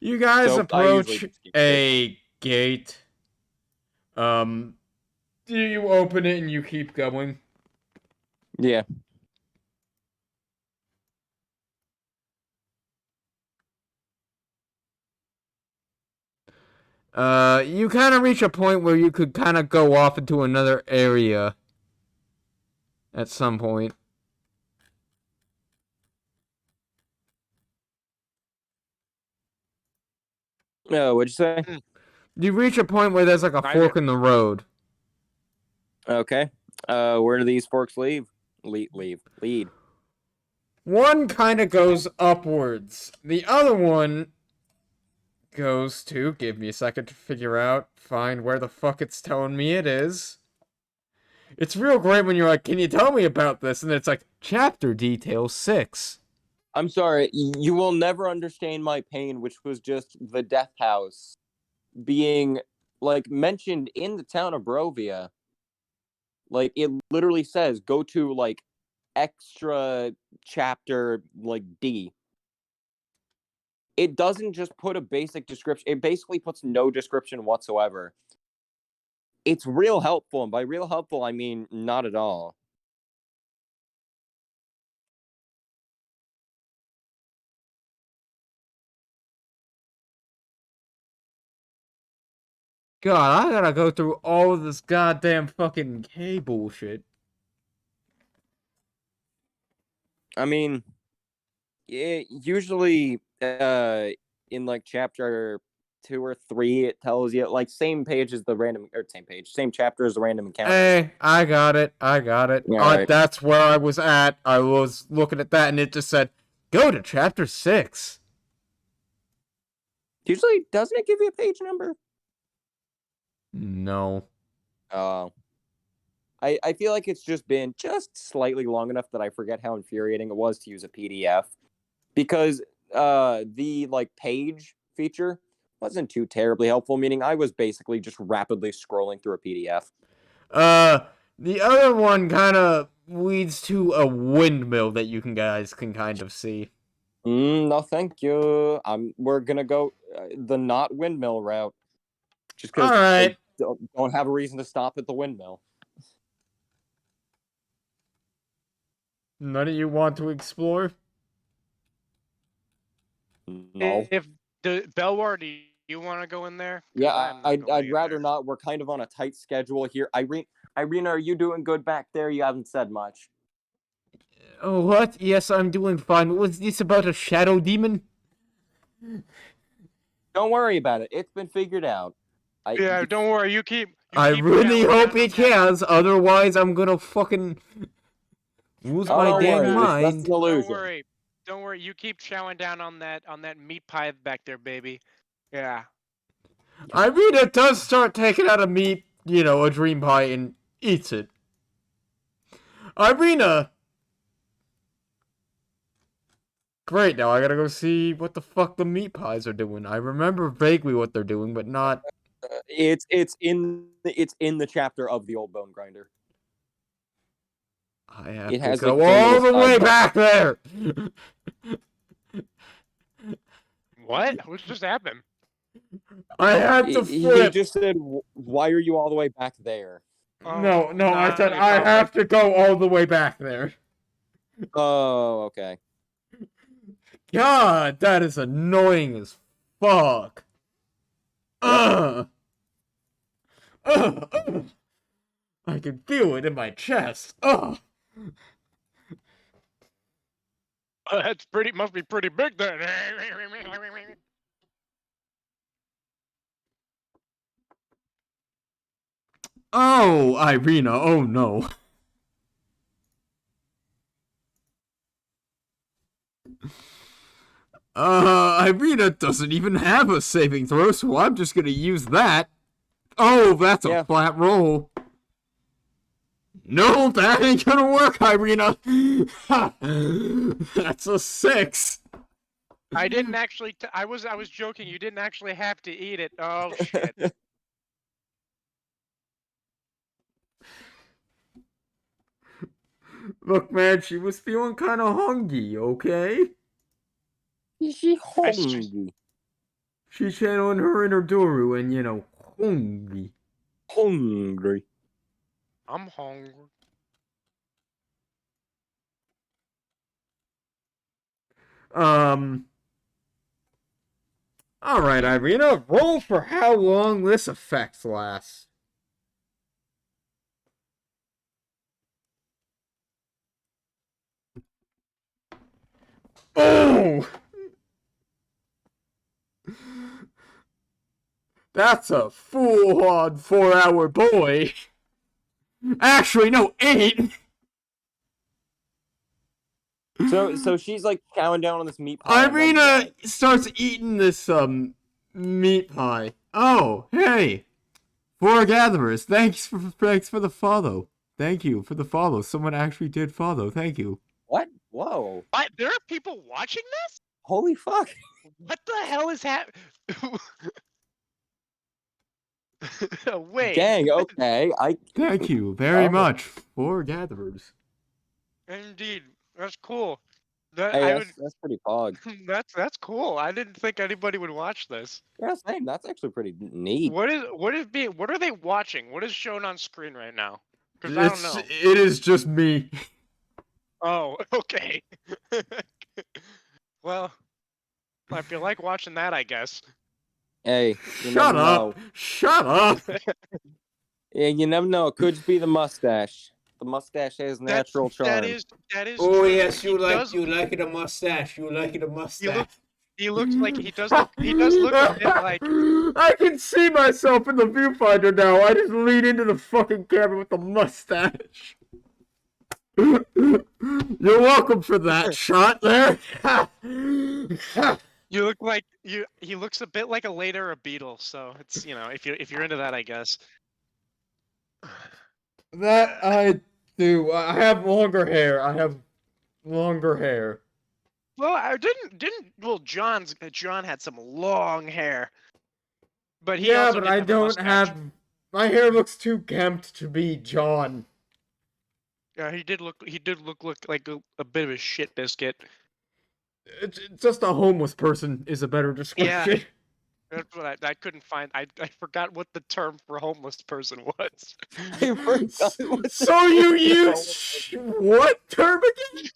You guys So, approach a gate. Do you open it and you keep going? Yeah. You kind of reach a point where you could kind of go off into another area at some point. What'd you say? You reach a point where there's like a fork in the road. Okay. Where do these forks lead. One kind of goes upwards. The other one goes to, give me a second to find where the fuck it's telling me it is. It's real great when you're like, can you tell me about this? And it's like, chapter detail 6. I'm sorry, you will never understand my pain, which was just the death house being like mentioned in the town of Barovia. Like it literally says go to like extra chapter like D. It doesn't just put a basic description. It basically puts no description whatsoever. It's real helpful, and by real helpful I mean not at all. God, I gotta go through all of this goddamn fucking K bullshit. I mean, usually in like chapter 2 or 3, it tells you like same chapter as the random encounter. Hey, I got it. Right. That's where I was at. I was looking at that and it just said, go to chapter 6. Usually, doesn't it give you a page number? No. I feel like it's just been just slightly long enough that I forget how infuriating it was to use a PDF, because the like page feature wasn't too terribly helpful, meaning I was basically just rapidly scrolling through a PDF. The other one kind of leads to a windmill that you guys can kind of see. No, thank you. We're gonna go the not windmill route, just because Alright. I don't have a reason to stop at the windmill. None of you want to explore? No. If the Belwar, do you want to go in there? 'Cause Yeah, I'm not I'd going in rather there. not. We're kind of on a tight schedule here. Irina, are you doing good back there? You haven't said much. Oh, what? Yes, I'm doing fine. Was this about a shadow demon? Don't worry about it. It's been figured out. Yeah, don't worry. You keep. I keep really chowing hope down on it that. has, otherwise I'm gonna fucking lose Oh, my don't damn worry, it's just mind. an Don't illusion. worry. Don't worry. You keep chowing down on that meat pie back there, baby. Yeah. Irina does start taking out a meat, a dream pie and eats it. Irina! Great, now I gotta go see what the fuck the meat pies are doing. I remember vaguely what they're doing, but not... It's in the chapter of the old bone grinder. I have It to has, go like, all the little way side back there! What? What just happened? I had to He flip! just said, "Why are you all the way back there?" No, I said it I sounds have like- to go all the way back there. Oh, okay. God, that is annoying as fuck. Ugh. Ugh. Ugh. I can feel it in my chest. Ugh. That's pretty. Must be pretty big then. Oh, Irina, oh no. Irina doesn't even have a saving throw, so I'm just gonna use that. Oh, that's a flat roll. No, that ain't gonna work, Irina. That's a 6. I didn't actually. I was joking. You didn't actually have to eat it. Oh shit. Look, man, she was feeling kind of hungry, okay? Is she hungry? She's channeling her inner Doru and, hungry. Hungry. I'm hungry. Alright, Irina, roll for how long this effect lasts. Oh! That's a full-on 4-hour boy. Actually, no, 8! So she's like chowing down on this meat pie. Irina starts eating this, meat pie. Oh, hey! 4 gatherers, thanks for the follow. Thank you for the follow. Someone actually did follow. Thank you. What? Whoa! What? There are people watching this? Holy fuck! What the hell is happening? Wait. Dang. Okay. Thank you very much, 4 gatherers. Indeed, that's cool. That Hey, that's pretty pog. That's cool. I didn't think anybody would watch this. Yeah, same. That's actually pretty neat. What are they watching? What is shown on screen right now? Because I don't know. It is just me. Oh, okay. Well, if you like watching that, I guess. Hey, you Shut never up! know. Shut up! Yeah, you never know. It could just be the mustache. The mustache has natural charm. That is. Oh true. yes, He does- you like it a mustache. You like it a mustache. He looks like he does look a bit like. I can see myself in the viewfinder now. I just lean into the fucking camera with the mustache. You're welcome for that shot there. You look like you. He looks a bit like a late era Beatle, so it's if you're into that, I guess. That I do. I have longer hair. I have longer hair. Well, I didn't. Well, John had some long hair, but he Yeah, also but didn't I have a don't mustache. have. My hair looks too kempt to be John. Yeah, he did look like a bit of a shit biscuit. Just a homeless person is a better description. That's what I couldn't find. I forgot what the term for homeless person was. I forgot what So you use what term again?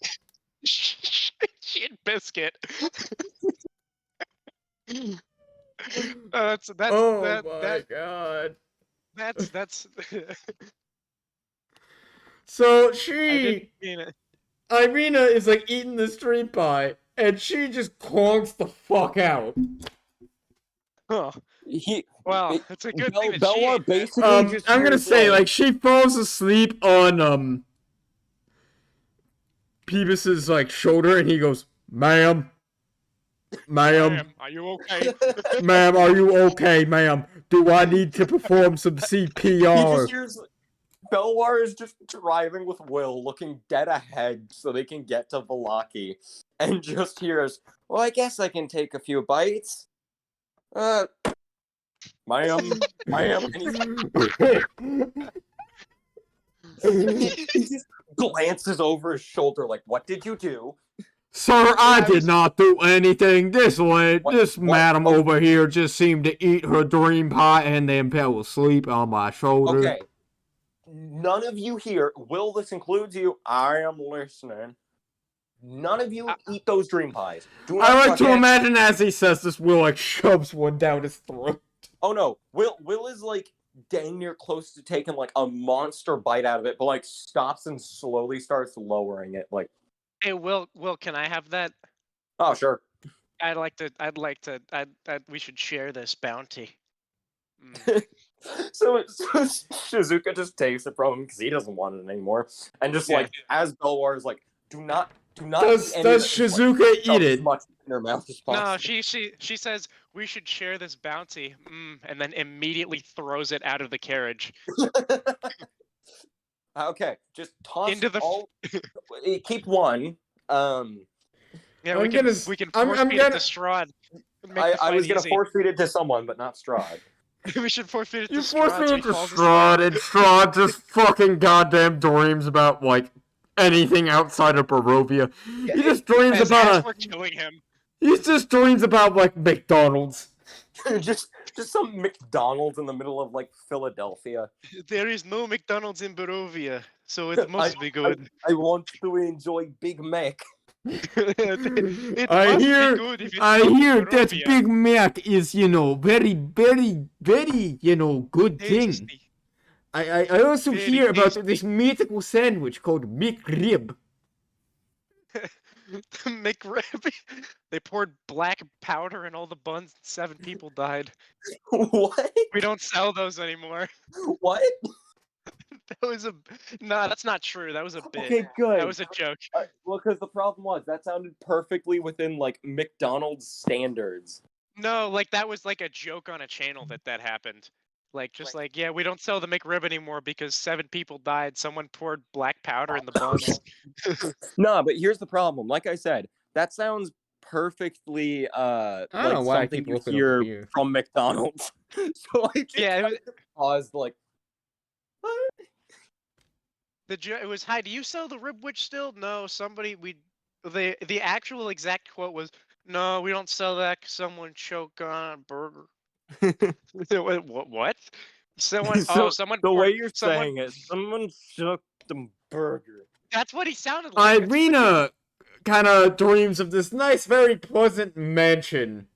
Shit biscuit. That's Oh my god. that's. So I didn't she, mean it. Irina is like eating the street pie, and she just clonks the fuck out. Huh. he Well, it's a good thing that she Belwar ate that. basically just I'm gonna hears, say like she falls asleep on Peebus's like shoulder, and he goes, "Ma'am, ma'am, Are you okay? ma'am, are you okay, ma'am? Do I need to perform some he just CPR?" hears Belwar is just driving with Will, looking dead ahead so they can get to Vallaki, and just hears, "Well, I guess I can take a few bites." Ma'am, ma'am, and he just glances over his shoulder like, "What did you do?" Sir, I I did was- not do anything. This What? madam Oh. over here just seemed to eat her dream pie and then fell asleep on my shoulder. Okay. None of you here, Will, this includes you, I am listening. None of you eat those dream pies. Do not I like touch to it. imagine as he says this, Will like shoves one down his throat. Oh no, Will is like dang near close to taking like a monster bite out of it, but like stops and slowly starts lowering it. Like, Hey, Will, can I have that? oh sure. I'd like to. We should share this bounty. Mm. So Shizuka just takes it from him because he doesn't want it anymore, and just Yeah. like as Belwar is like, do not Does eat any of does it," Shizuka like, eat shove as it? much in her mouth as No, possible. she says we should share this bounty, and then immediately throws it out of the carriage Okay, just toss into the. all. Keep one. Yeah, I'm we can gonna- we can I'm force feed it gonna- to Strahd. Make the I fight was gonna easy. force feed it to someone, but not Strahd. We should force feed it to You Strahd. force me so he into falls asleep. Strahd, and Strahd just fucking goddamn dreams about like anything outside of Barovia. He just dreams As about we're killing him. He just dreams about like McDonald's. just some McDonald's in the middle of like Philadelphia. There is no McDonald's in Barovia, so it must be good. I want to enjoy Big Mac. It I must hear- be good if it's I not in hear that Barovia. Big Mac is, very, very, very, good thing. Tasty. I also Very hear about tasty. this mythical sandwich called McRib. The McRib. They poured black powder in all the buns and 7 people died. What? We don't sell those anymore. What? That was a no. That's not true. That was a bit. Okay, good. That was a joke. Well, because the problem was that sounded perfectly within like McDonald's standards. No, like that was like a joke on a channel that happened. Like just like yeah, we don't sell the McRib anymore because 7 people died. Someone poured black powder in the buns. No, but here's the problem. Like I said, that sounds perfectly don't like know why I something keep you looking over hear here. from McDonald's. So I just Yeah, it was, paused like what? it was hi. Do you sell the rib witch still? No, somebody we. The actual exact quote was no, we don't sell that. 'Cause someone choked on a burger. What? Someone? So, someone. The poured- way you're someone, saying it, someone shook the burger. That's what he sounded like. Irina kind of dreams of this nice, very pleasant mansion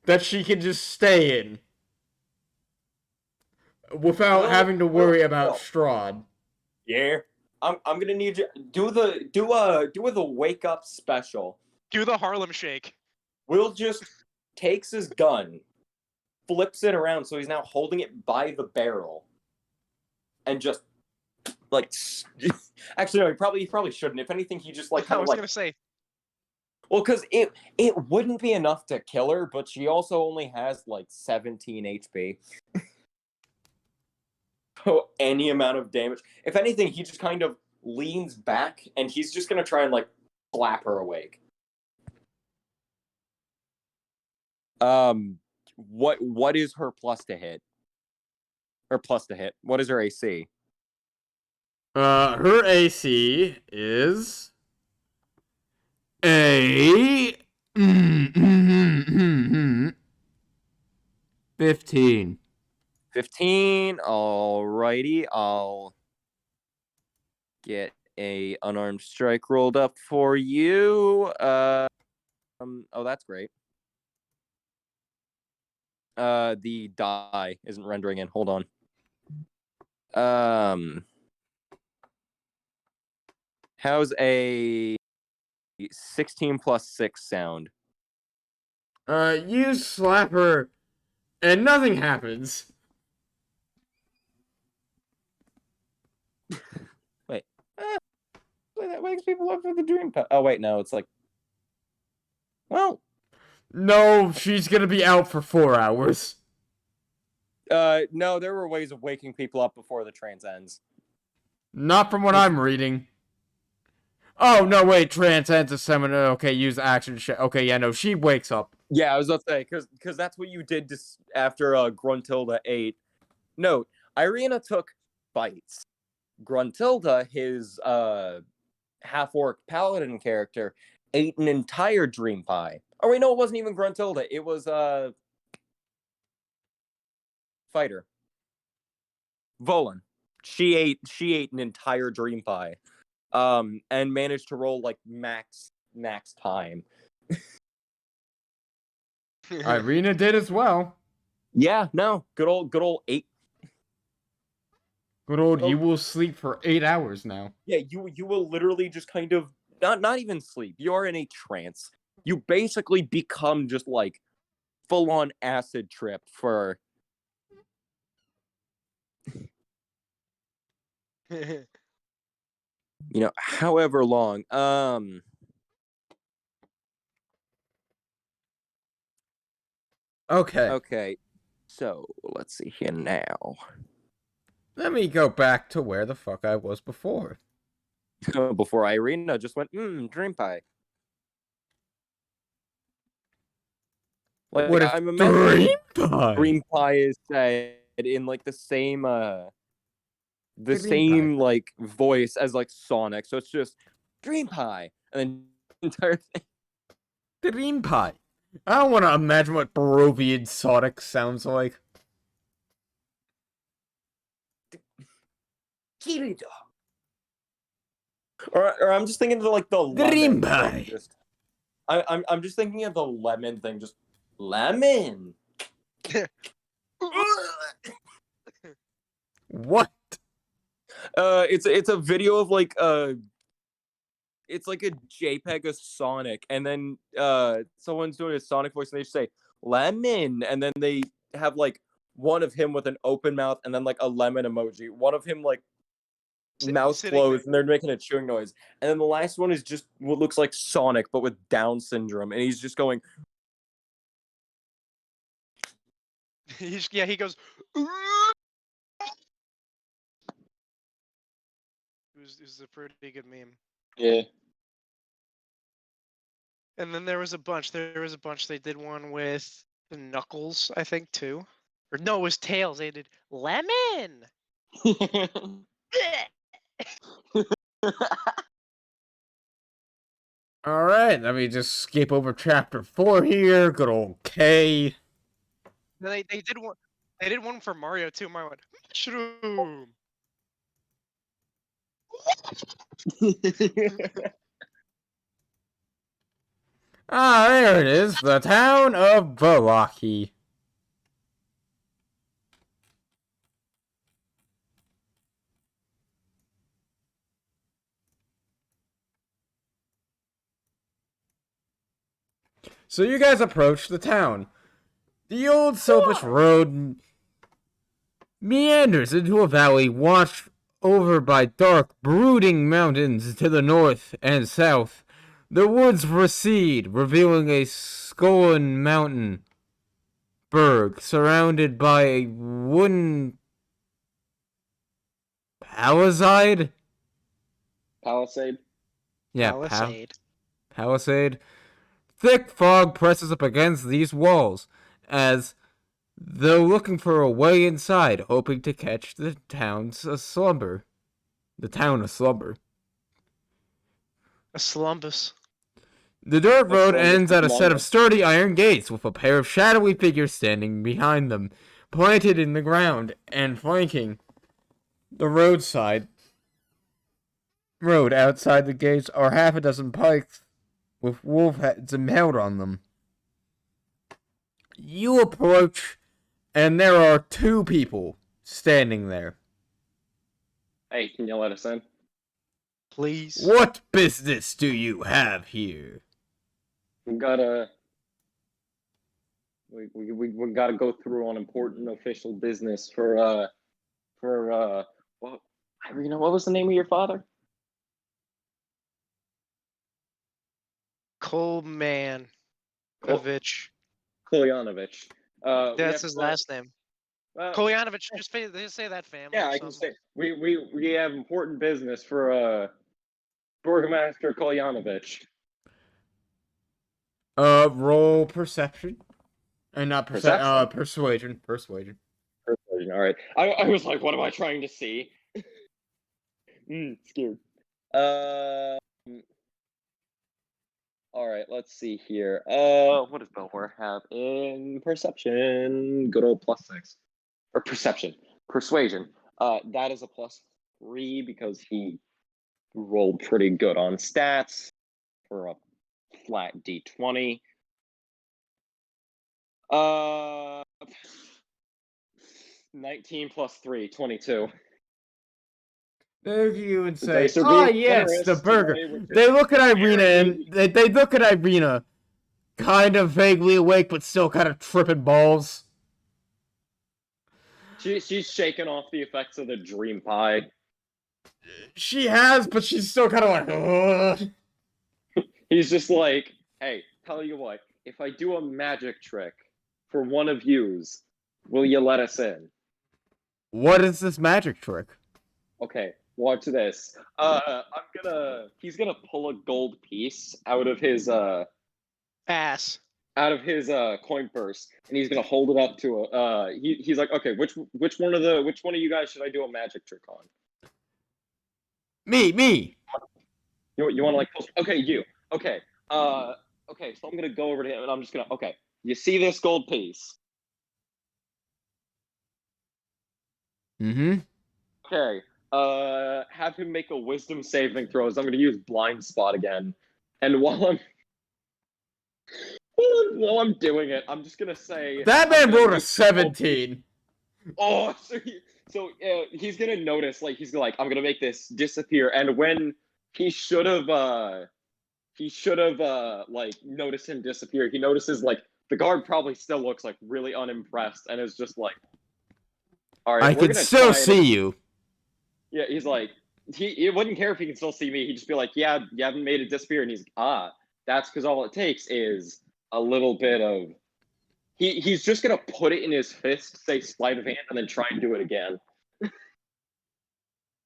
that she can just stay in without Well, having to worry well, about well. Strahd. Yeah, I'm gonna need you do the wake up special. Do the Harlem Shake. Will just takes his gun, flips it around so he's now holding it by the barrel, and just like actually no, he probably shouldn't. If anything, he just like I kind of was like gonna say Well, because it wouldn't be enough to kill her, but she also only has like 17 HP. So any amount of damage. If anything, he just kind of leans back and he's just gonna try and like slap her awake. What is her plus to hit? Or plus to hit? What is her AC? Her AC is a 15. 15. Alrighty, I'll get a unarmed strike rolled up for you. Oh, that's great. The die isn't rendering in. Hold on. How's a 16 plus 6 sound? You slap her, and nothing happens. Wait. That wakes people up for the dream power. Oh, wait, no, it's like... Well... No, she's gonna be out for 4 hours. No, there were ways of waking people up before the trance ends. Not from what I'm reading. Oh, no, wait, trance ends a seminar. Okay, use action. Okay, yeah, no, she wakes up. Yeah, I was about to say, because that's what you did after Gruntilda ate. Note, Irina took bites. Gruntilda, his half-orc paladin character, ate an entire dream pie. Oh, wait, no, it wasn't even Gruntilda. It was, fighter. Volan. She ate an entire dream pie. And managed to roll, like, max time. Irina did as well. Yeah, no, good old 8. Good old, you will sleep for 8 hours now. Yeah, you will literally just kind of not even sleep. You're in a trance. You basically become just like full on acid trip for however long. Okay. So let's see here now. Let me go back to where the fuck I was before. Before Irina just went, dream pie. Like, What if I'm imagining dream pie? Dream pie is said in like the same Dream pie. like voice as like Sonic, so it's just dream pie, and then the entire thing. Dream pie. I don't want to imagine what Barovian Sonic sounds like. Kirito. Or I'm just thinking of like the Dream lemon pie. thing. I'm just thinking of the lemon thing. Just lemon. What? It's a video of like it's like a JPEG of Sonic, and then someone's doing a Sonic voice, and they just say lemon, and then they have like one of him with an open mouth, and then like a lemon emoji. One of him like mouth closed, and they're making a chewing noise, and then the last one is just what looks like Sonic but with Down syndrome, and he's just going. He goes. It was a pretty good meme. Yeah. And then there was a bunch. They did one with the Knuckles, I think, too. Or no, it was Tails. They did lemon. Alright, let me just skip over chapter 4 here. Good old K. They did one. They did one for Mario too. Mario went mushroom. Ah, there it is. The town of VALLAKI. So you guys approach the town. The old selfish road meanders into a valley washed over by dark, brooding mountains to the north and south. The woods recede, revealing a skullen mountain berg surrounded by a wooden palisade? Palisade. Yeah, Palisade. palisade. Thick fog presses up against these walls, as though looking for a way inside, hoping to catch the town's slumber. The town a slumber. A slumbus. The dirt A road slumber ends at a set of slumber. sturdy iron gates with a pair of shadowy figures standing behind them, planted in the ground and flanking the road outside the gates are half a dozen pikes with wolf heads impaled on them. You approach, and there are two people standing there. Hey, can you let us in? Please. What business do you have here? We gotta go through on important official business for what Irina, what was the name of your father? Coleman. Kol- Kovich. Kolyanovich. That's his last name. Kolyanovich. Just say that family. yeah, or I can something. say we have important business for Burgomaster Kolyanovich. Roll perception. And not Perception? persuasion. All right. I was like, what am I trying to see? Scared. All right, let's see here. What does Belvoir have in perception? Good old +6. Or perception. Persuasion. That is a +3 because he rolled pretty good on stats for a flat D20. 19 plus 3, 22. Look at you and The say, dice are "Ah, being yes, generous the burger." today, which is They look at Irina very- and they look at Irina, kind of vaguely awake, but still kind of tripping balls. She's shaking off the effects of the dream pie. She has, but she's still kind of like, ugh. He's just like, hey, tell you what, if I do a magic trick for one of yous, will you let us in? What is this magic trick? Okay, watch this. He's gonna pull a gold piece out of his Ass. coin purse, and he's gonna hold it up to he's like, okay, which one of you guys should I do a magic trick on? Me. You want to like okay, you. Okay. Okay, so I'm gonna go over to him and I'm just gonna okay. You see this gold piece? Mm-hmm. Okay. Have him make a wisdom saving throws. I'm gonna use blind spot again. And while I'm doing it, I'm just gonna say That man I'm gonna rolled a make- 17. Oh, so he's gonna notice, like he's like, I'm gonna make this disappear, and when he should have like noticed him disappear, he notices like the guard probably still looks like really unimpressed and is just like, all right, I we're can gonna still try see you. Yeah, he's like, he wouldn't care if he can still see me. He'd just be like, yeah, you haven't made it disappear, and he's that's because all it takes is a little bit of. He's just gonna put it in his fist, say sleight of hand, and then try and do it again.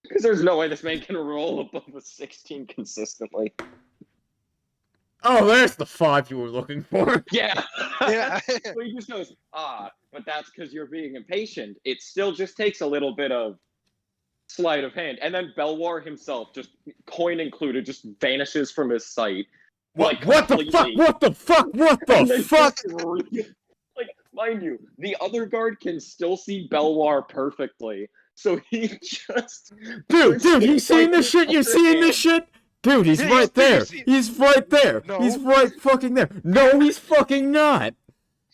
Because there's no way this man can roll above a 16 consistently. Oh, there's the 5 you were looking for. Yeah. Yeah. So he just goes, but that's because you're being impatient. It still just takes a little bit of sleight of hand. And then Belvoir himself, just coin included, just vanishes from his sight. What the fuck? completely. What the fuck? What And the then fuck? just like, mind you, the other guard can still see Belvoir perfectly. So he just Dude, you seeing this shit? You seeing this shit? Dude, he's Yeah, right there. he's- He's right there. No. He's right fucking there. No, he's fucking not.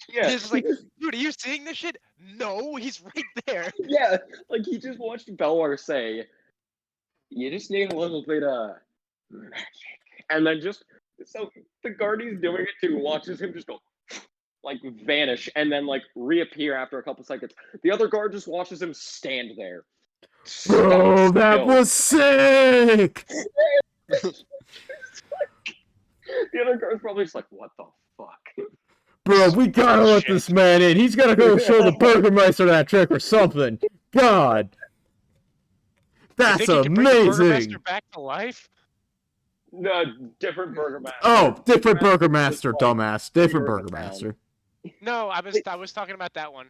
Yeah, He's just like, dude, are you seeing this shit? No, he's right there. yeah, like he just watched Belvoir say, "You just need a little bit of magic," and then just so the guard he's doing it to watches him just go like vanish and then like reappear after a couple seconds. The other guard just watches him stand there. Bro, that still. was sick. The other guard's probably just like, what the fuck? Bro, we gotta let this man in. He's gotta go show the Burgermeister that trick or something. God. That's you think you can bring the amazing. Burgermaster back to life? No, different Burgermaster. Oh, different Burgermaster, Like, dumbass. Different leader of the Burgermaster. No, I was talking about that one.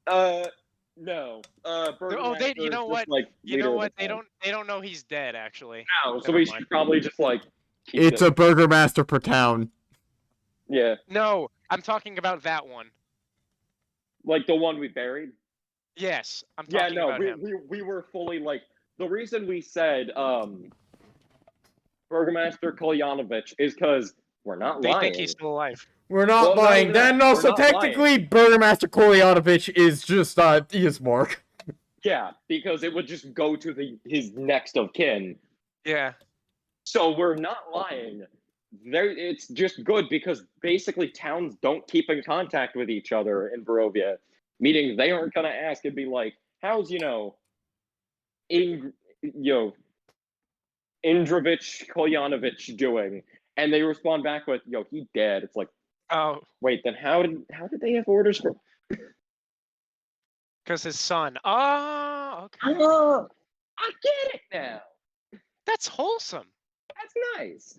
No. Oh, they. You know what? Like, You know what? They They don't know he's dead. Actually. No, so Never we mind. should probably just like. Keep It's it. a Burgermaster per town. Yeah, No, I'm talking about that one. like the one we buried. Yes, I'm Yeah, talking no, about him. we were fully like the reason we said Burgermaster Kolyanovich is because we're not They lying. think he's still alive. We're not Well, no, lying. no, Then we're also not technically Burgermaster Kolyanovich is just Ismark. Yeah, because it would just go to his next of kin. Yeah. So we're not lying. It's just good because basically towns don't keep in contact with each other in Barovia. Meaning they aren't gonna ask and be like, "How's Indrovich Kolyanovich doing?" And they respond back with, "Yo, he dead." It's like, Oh, wait, then how did they have orders for? because his son. Oh, okay. Oh, I get it now. That's wholesome. That's nice.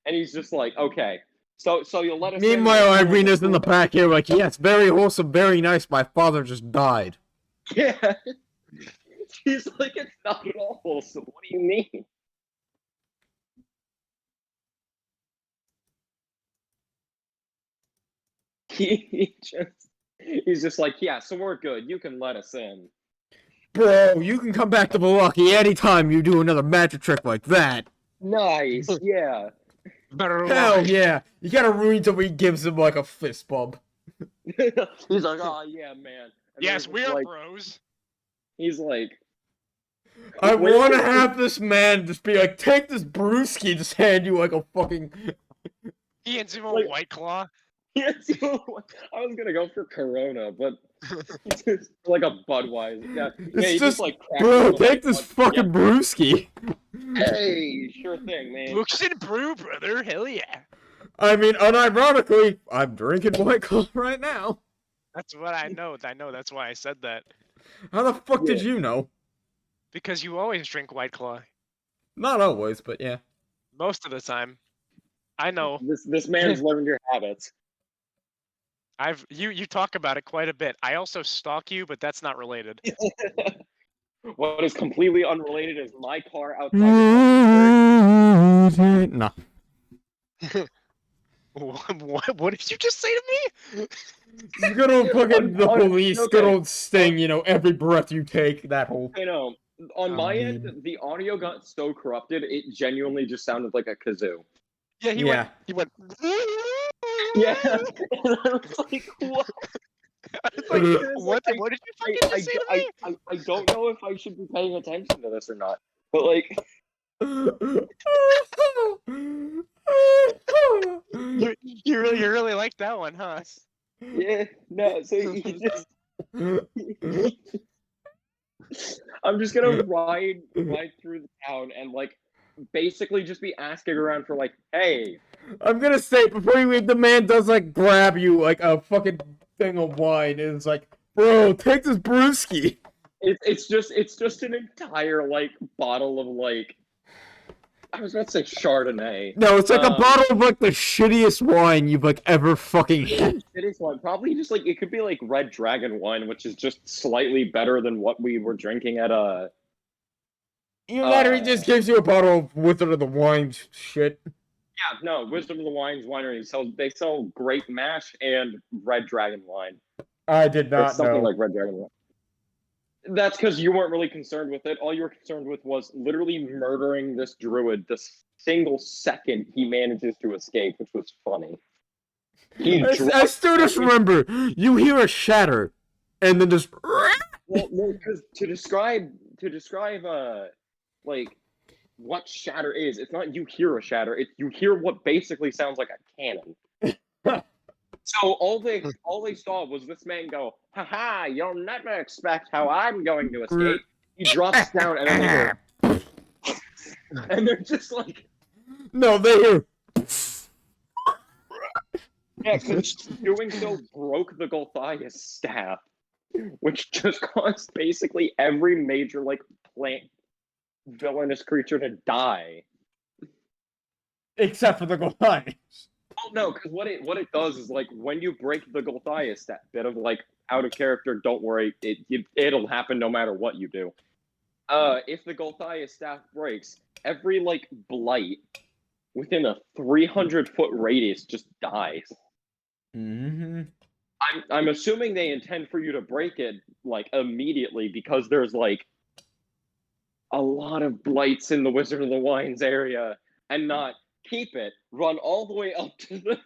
And he's just like, okay, so you'll let us. Meanwhile, Irina's in the back here like, yes, very wholesome, very nice. My father just died. Yeah. He's like, it's not at all wholesome. What do you mean? He's just like, yeah, so we're good. You can let us in. Bro, you can come back to VALLAKI anytime you do another magic trick like that. Nice, yeah. Better Hell luck. yeah. You gotta ruin till he gives him like a fist bump. He's like, oh yeah, man. And Yes, they're we just are like, bros. He's like, I where wanna is he? have this man just be like, take this brewski, just hand you like a fucking... He hands him a Like- White Claw. Yes, I was gonna go for Corona, but it's just like a Budweiser. Yeah, It's he just, like cracks bro, it take like, this fucking brewski. yeah. Hey, sure thing, man. Books and brew, brother. Hell yeah. I mean, unironically, I'm drinking White Claw right now. That's what I know. That's why I said that. How the fuck did Yeah. you know? Because you always drink White Claw. Not always, but yeah. Most of the time. I know. This man's learned your habits. You talk about it quite a bit. I also stalk you, but that's not related. What is completely unrelated is my car outside. No. What did you just say to me? Good old fucking the Okay. police, good old Sting, you know, every breath you take, that whole... I know. On I my mean- end, the audio got so corrupted, it genuinely just sounded like a kazoo. Yeah, Yeah. He went. Yeah. And I was like, what? I was like, It was what? like, What did you fucking just say to me? I don't know if I should be paying attention to this or not. But like, You really like that one, huh? yeah, no, so he just I'm just gonna ride through the town and like basically just be asking around for like, hey, I'm gonna say, before you leave, the man does, like, grab you, like, a fucking thing of wine, and it's like, bro, take this brewski. it's just an entire like bottle of like I was about to say Chardonnay. No, it's like a bottle of, like, the shittiest wine you've, like, ever fucking had. It is one. Probably just like it could be like Red Dragon wine, which is just slightly better than what we were drinking at Either that or he just gives you a bottle of Wizard of the Wine shit. Yeah, no, Wisdom of the Wines winery. They sell grape mash and Red Dragon wine. I did not It's something know. like Red Dragon wine. That's because you weren't really concerned with it. All you were concerned with was literally murdering this druid the single second he manages to escape, which was funny. I still just remember, you hear a shatter, and then just... Well, no, because to describe like what shatter is, it's not you hear a shatter, it's you hear what basically sounds like a cannon. So all they saw was this man go, haha, you'll never expect how I'm going to escape. He drops down and then they go, and they're just like, No, they hear. Yeah, because doing so broke the Gulthias staff, which just caused basically every major like plant villainous creature to die. Except for the Goliaths. Oh no, because what it does is like when you break the Gulthias, that bit of like out of character, don't worry, it'll happen no matter what you do. If the Gulthias staff breaks, every like blight within a 300-foot radius just dies. Mm-hmm. I'm assuming they intend for you to break it like immediately because there's like a lot of blights in the Wizard of the Wines area, and not keep it, run all the way up to the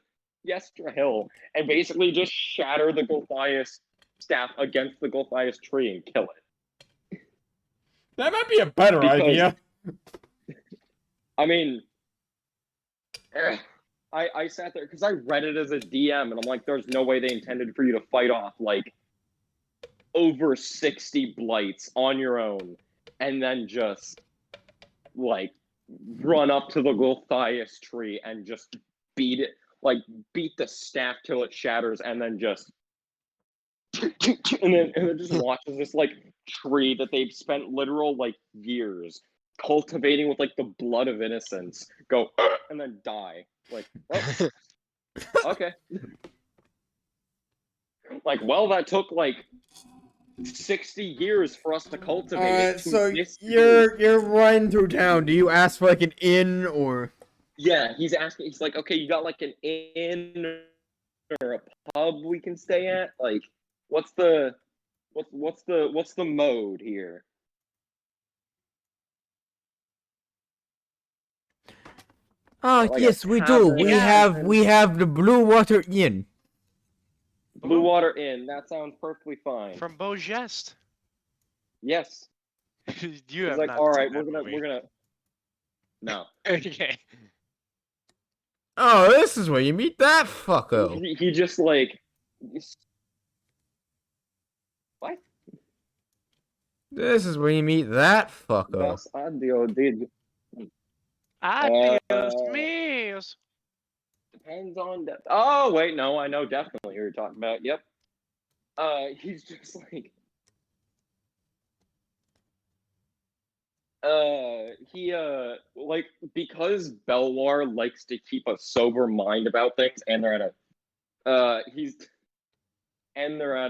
Yestra Hill, and basically just shatter the Gulthias staff against the Gulthias tree and kill it. That might be a better Because- idea. I mean, I sat there because I read it as a DM, and I'm like, there's no way they intended for you to fight off like over 60 blights on your own, and then just like run up to the Gulthias tree and just beat it, like beat the staff till it shatters, and then just and then just watches this like tree that they've spent literal like years cultivating with like the blood of innocence go and then die. Like, oh, okay. Like, well, that took like 60 years for us to cultivate it. to So this you're riding through town. Do you ask for like an inn or? Yeah, he's asking. He's like, okay, you got like an inn or a pub we can stay at? Like, what's the mode here? Oh Like a yes, we do. tavern. We have the Blue Water Inn. Blue Water Inn. That sounds perfectly fine. From Beaugest. Yes. You He's have like, not all seen right, that we're movie. gonna. No. Okay. Oh, this is where you meet that fucko. He just like. What? This is where you meet that fucko. Dos adio did. Adios, Uh, míos. Depends on that. Oh wait, no, I know definitely who you're talking about. Yep. He's just like. He like because Belwar likes to keep a sober mind about things, and they're at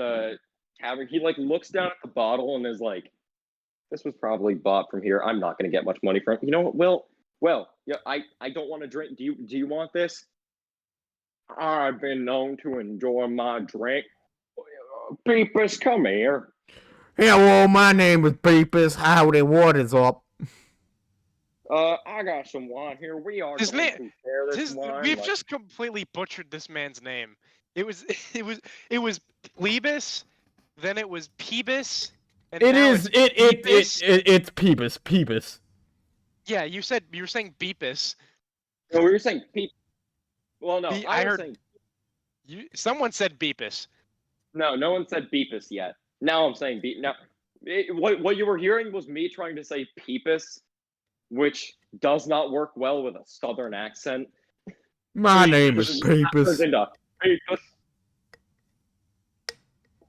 a tavern. He like looks down at the bottle and is like, "This was probably bought from here. I'm not gonna get much money from it. You know what? Well, yeah. I don't want to drink. Do you want this? I've been known to enjoy my drink. Beepus, come here. Hello, my name is Beepus. Howdy, what is up? I got some wine here. We are His going name- to share this wine. We've like- just completely butchered this man's name. It was Plebus, then it was Peebus, and It now is Beepus. it's Peebus. Yeah, you were saying Beepus. No, we were saying Peep. Well, no, I I was heard- saying Someone said Beepus. no. No one said Beepus yet. Now I'm saying Beep. Now, what you were hearing was me trying to say Peepus, which does not work well with a southern accent. My name is Turns Peepus. into Peepus.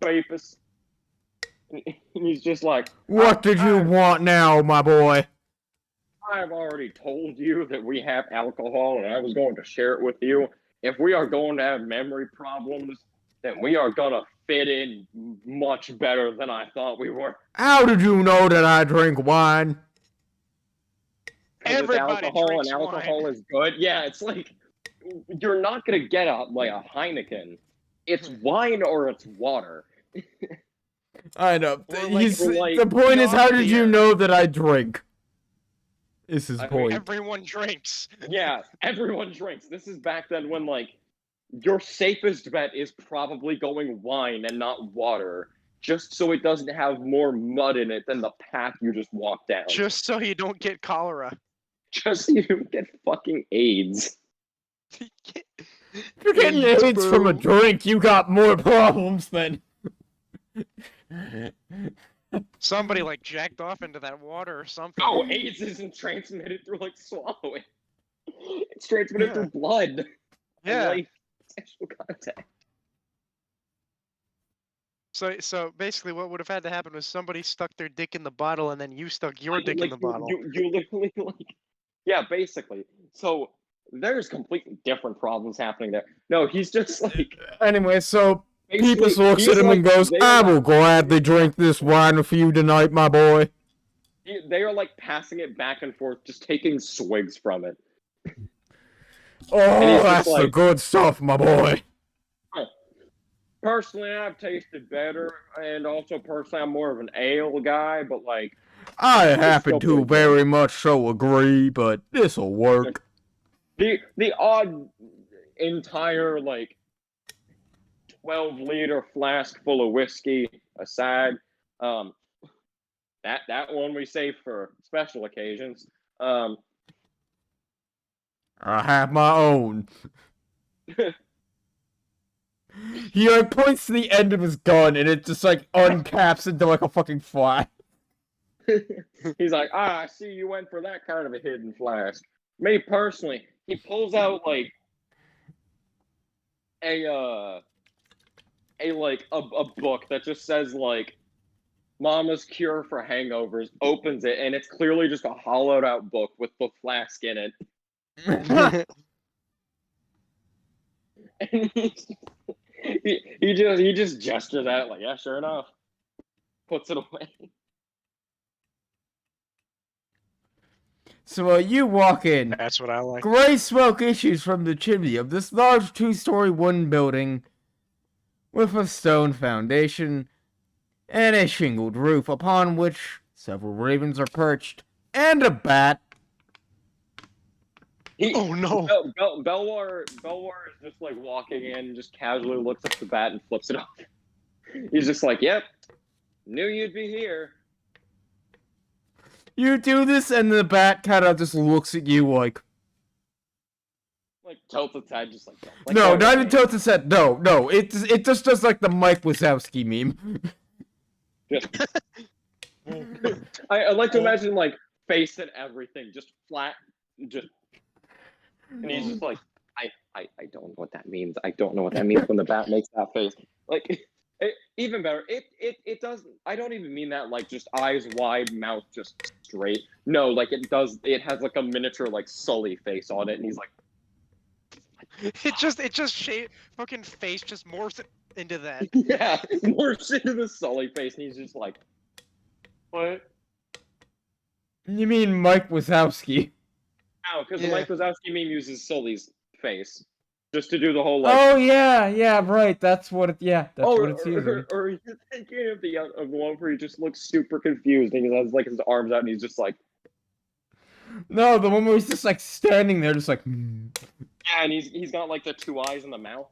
Peepus. And he's just like, What did you want now, my boy? I've already told you that we have alcohol and I was going to share it with you. If we are going to have memory problems, then we are going to fit in much better than I thought we were. How did you know that I drink wine? 'Cause it's Everybody alcohol drinks and alcohol wine. is good. Yeah, it's like you're not going to get a Heineken. It's wine or it's water. I know. Or like The point is, how did you beer. know that I drink? Is his I mean, point. Everyone drinks. Yeah, everyone drinks. This is back then when like your safest bet is probably going wine and not water, just so it doesn't have more mud in it than the path you just walked down. Just so you don't get cholera. Just so you don't get fucking AIDS. If you're getting AIDS from a drink, you got more problems than. Somebody like jacked off into that water or something. Oh, AIDS isn't transmitted through like swallowing. It's transmitted Yeah. through blood. Yeah. And, like, sexual contact. So basically, what would have had to happen was somebody stuck their dick in the bottle, and then you stuck your dick in Like, the bottle. you literally like, yeah, basically. So there's completely different problems happening there. No, he's just like, Anyway, so basically, Peepus looks he's at him like, and goes, they are I like will gladly drink this wine with you tonight, my boy. They are like passing it back and forth, just taking swigs from it. Oh, he's just that's the like- good stuff, my boy. Personally, I've tasted better, and also personally, I'm more of an ale guy. But like, I happen still to pretty good. very much so agree, but this'll work. the odd entire like 12-liter flask full of whiskey aside, that one we save for special occasions. I have my own. He like points to the end of his gun and it just like uncaps into like a fucking flash. He's like, I see you went for that kind of a hidden flask. Me personally, he pulls out like a book that just says like Mama's Cure for Hangovers, opens it, and it's clearly just a hollowed out book with the flask in it. And he just gestures at it like, yeah, sure enough. Puts it away. So you walk in. That's what I like. Gray smoke issues from the chimney of this large 2-story wooden building with a stone foundation and a shingled roof upon which several ravens are perched and a bat. Oh no! Belwar is just like walking in, just casually looks up the bat and flips it off. He's just like, "Yep, knew you'd be here." You do this, and the bat kind of just looks at you like tilts its head, just like. No, not even tilts its head. No, it just does like the Mike Wazowski meme. I like to imagine like face and everything, just flat, just. And he's just like, I don't know what that means. I don't know what that means when the bat makes that face. Like, even better, it does. I don't even mean that like just eyes wide, mouth just straight. No, like it does. It has like a miniature like Sully face on it, and he's like, It just fucking face just morphs into that. yeah, more shit to the Sully face, and he's just like, what? You mean Mike Wazowski? No, because Yeah. the Mike Wazowski meme uses Sully's face just to do the whole like. Oh yeah, right. That's what it's using. Or you're thinking of the one where he just looks super confused and he has like his arms out and he's just like. No, the one where he's just like standing there, just like. Yeah, and he's got like the two eyes in the mouth.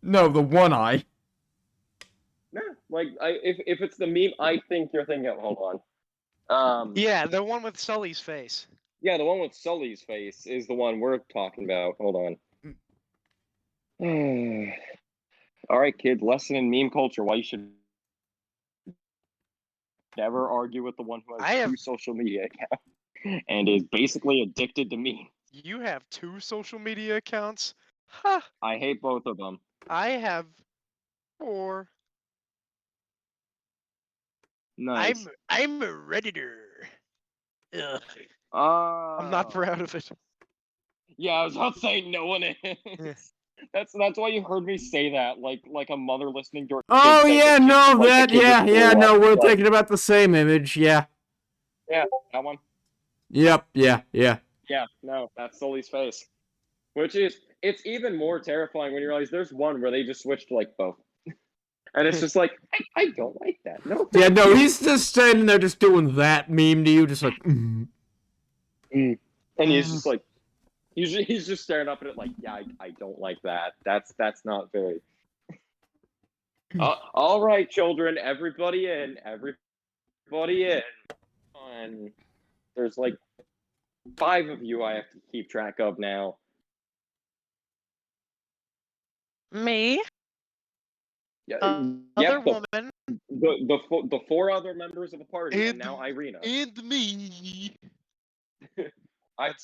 No, the one eye. No, like if it's the meme, I think you're thinking of. Hold on. Yeah, the one with Sully's face. Yeah, the one with Sully's face is the one we're talking about. Hold on. All right, kid. Lesson in meme culture: why you should never argue with the one who has two social media accounts and is basically addicted to me. You have 2 social media accounts? Huh. I hate both of them. I have 4. Nice. I'm a redditor. Ugh. I'm I'm not proud of it. Yeah, I was about to say no one is. That's why you heard me say that, like a mother listening to her. Oh kid yeah, saying no, like that the kid just yeah, blew no, up, we're like- thinking about the same image. Yeah. Yeah, that one. Yep. Yeah. Yeah, no, that's Sully's face. Which is, it's even more terrifying when you realize there's one where they just switched to like both. And it's just like, I don't like that. No. Yeah. No, he's just standing there, just doing that meme to you, just like. And he's just like, he's just staring up at it like, yeah, I don't like that. That's not very. All right, children, everybody in. And there's like 5 of you I have to keep track of now. Me? Yeah, Other the, woman. the 4 other members of the party, and now Irina. And me.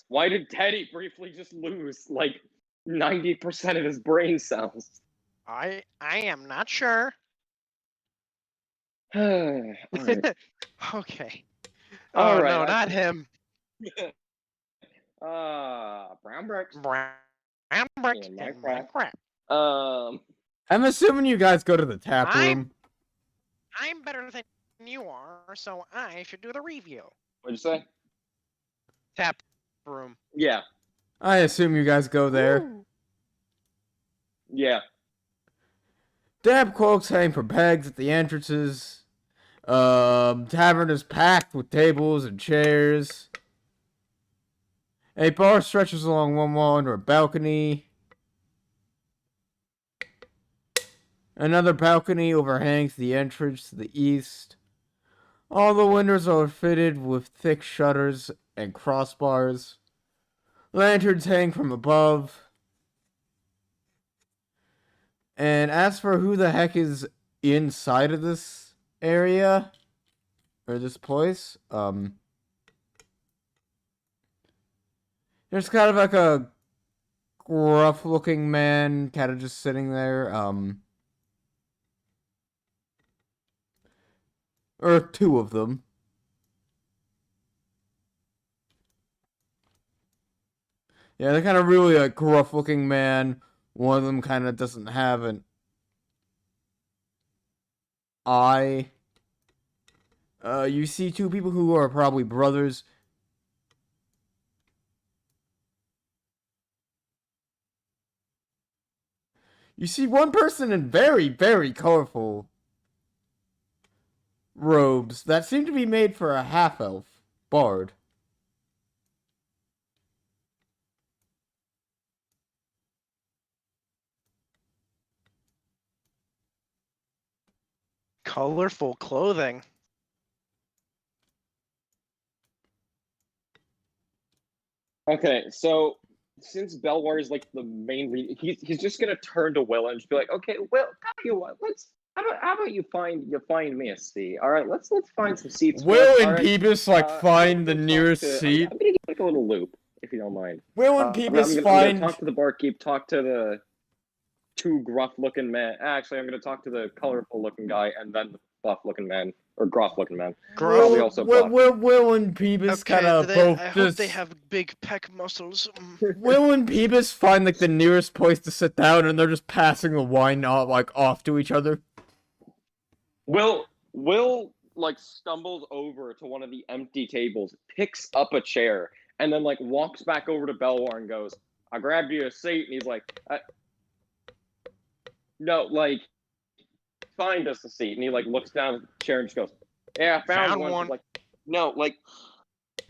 Why did Teddy briefly just lose like 90% of his brain cells? I am not sure. All right. Okay. All Oh right, no, I- not him. Brown bricks. Brown bricks In in Minecraft. Minecraft. I'm assuming you guys go to the tap room. I'm better than you are, so I should do the review. What'd you say? Tap room. Yeah. I assume you guys go there. Woo. Yeah. Damp cloaks hang from pegs at the entrances. Tavern is packed with tables and chairs. A bar stretches along one wall under a balcony. Another balcony overhangs the entrance to the east. All the windows are fitted with thick shutters and crossbars. Lanterns hang from above. And as for who the heck is inside of this area, or this place, there's kind of like a gruff-looking man kind of just sitting there, or two of them. Yeah, they're kind of really like gruff-looking man. One of them kind of doesn't have an eye. You see two people who are probably brothers. You see one person in very, very colorful robes that seem to be made for a half-elf bard. Colorful clothing. Okay, so since Belwar is like the main lead, he's just gonna turn to Will and just be like, "Okay, Will, tell you what, let's how about you find me a seat? All right, let's find some seats. for us, Will all and right? Peebus like I'm find the gonna talk nearest to- seat. I'm gonna give like a little loop, if you don't mind. Will and I'm Peebus gonna find. talk to the barkeep, talk to the two gruff-looking men. Actually, I'm gonna talk to the colorful-looking guy and then the buff-looking man or gruff-looking man. Probably Will, also buff. Will and Peebus kind of both I hope just. they have big pec muscles. Will and Peebus find like the nearest place to sit down, and they're just passing the wine off to each other. Will like stumbles over to one of the empty tables, picks up a chair, and then like walks back over to Belwar and goes, "I grabbed you a seat," and he's like, "No, like, find us a seat." And he like looks down at the chair and just goes, "Yeah, I found one." She's like, "No, like."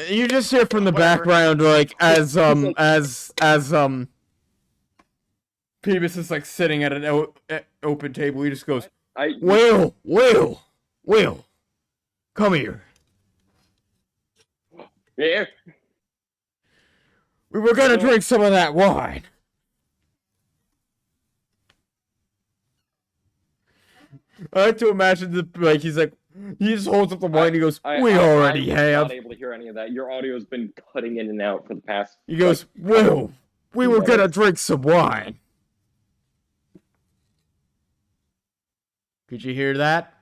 You just hear from the Whatever. background, like as Peebus is like sitting at an open table. He just goes, Will, come here. Yeah. We were gonna drink some of that wine. I like to imagine he's like, he just holds up the wine and he goes, we already I'm have. not able to hear any of that. Your audio has been cutting in and out for the past. He goes, Will, we were gonna drink some wine. Could you hear that?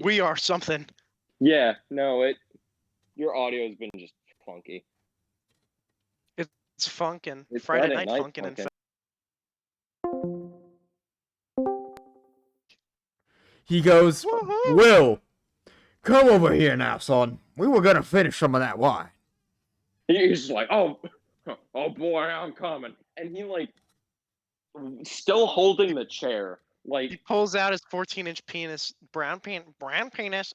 We are something. Yeah, no, your audio has been just clunky. It's funkin'. It's Friday Friday night night funkin' and funkin'. He goes, Woohoo! Will, come over here now, son. We were gonna finish some of that wine. He's just like, oh boy, I'm coming. And he like, still holding the chair. He Like, pulls out his 14-inch penis. Brown penis.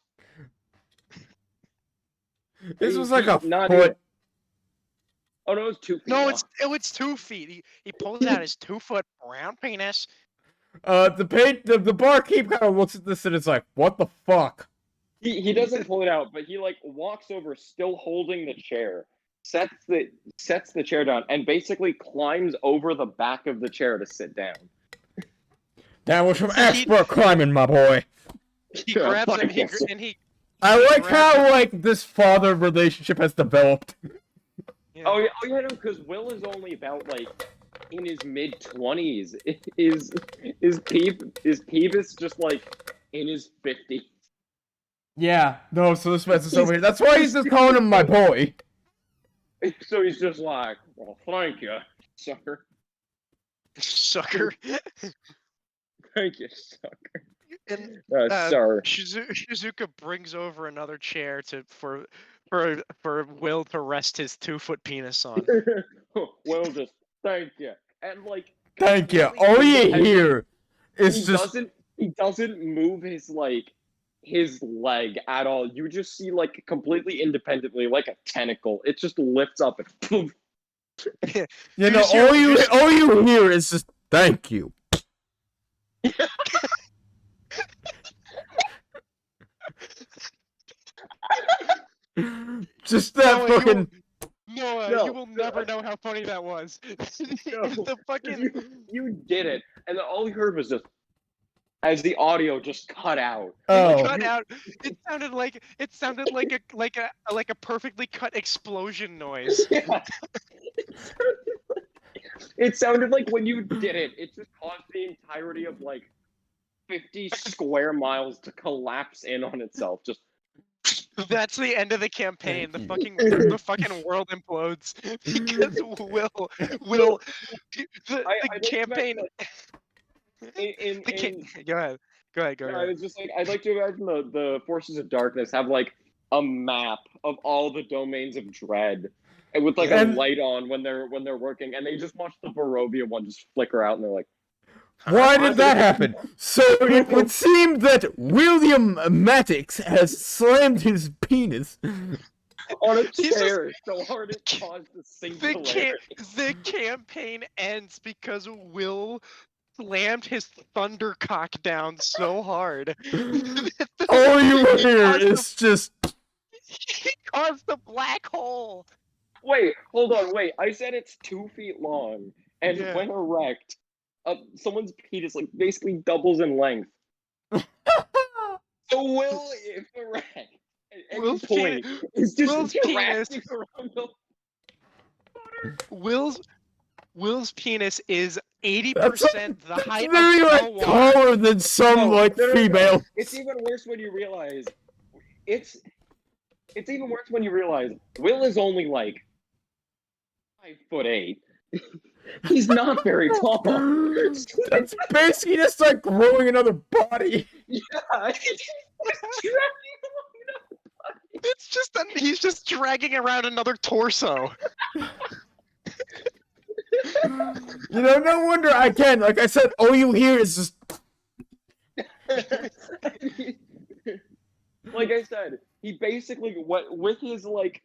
This was like a not foot. even- oh no, it's 2 feet. No, long. it's 2 feet. He pulls out his 2-foot brown penis. The barkeep kind of looks at this and it's like, what the fuck? He doesn't pull it out, but he like walks over, still holding the chair, sets the chair down, and basically climbs over the back of the chair to sit down. That was some expert climbing, my boy. He Yeah, grabs fucking him yes. and he I like grabs how him. like this father relationship has developed. Yeah. Oh yeah, no, because Will is only about like in his mid-20s. Is Peebus just like in his 50s? Yeah, no, so this mess is over here. That's why he's just calling him my boy. So he's just like, well, thank you, sucker. Sucker. Thank you, sucker. And Sorry. Shizuka brings over another chair for Will to rest his 2-foot penis on. Will just thank you, and like Thank you. completely All you independent- hear is he just. doesn't move his leg at all. You just see like completely independently, like a tentacle. It just lifts up and poof. You know, just hear- all you hear is just thank you. Just that Noah, fucking. you will never know how funny that was. The fucking you did it, and then all you heard was just as the audio just cut out. Oh. cut out. It sounded like a perfectly cut explosion noise. Yeah. It sounded like when you did it, it just caused the entirety of like 50 square miles to collapse in on itself. Just That's the end of the campaign. The fucking world implodes because Will the campaign. Go ahead. I was just like, I'd like to imagine the forces of darkness have like a map of all the domains of dread, and with like a light on when they're working, and they just watch the Barovia one just flicker out, and they're like, Why did that happen? So it would seem that William Matix has slammed his penis on a chair so hard it caused the singularity. The campaign ends because Will slammed his thundercock down so hard. All you hear is just. He caused the black hole. Wait, hold on, wait. I said it's 2 feet long, and Yeah. when erect, someone's penis like basically doubles in length. So Will, if erect, at any Will's point, is just Will's interacting around the Will's penis is 80% the height very of like Bell Water. taller than some like female. It's even worse when you realize it's even worse when you realize Will is only like 5'8". He's not very tall. That's basically just like growing another body. Yeah, It's just he's just dragging around another torso. You know, no wonder I can. Like I said, all you hear is just. Like I said, he basically with his like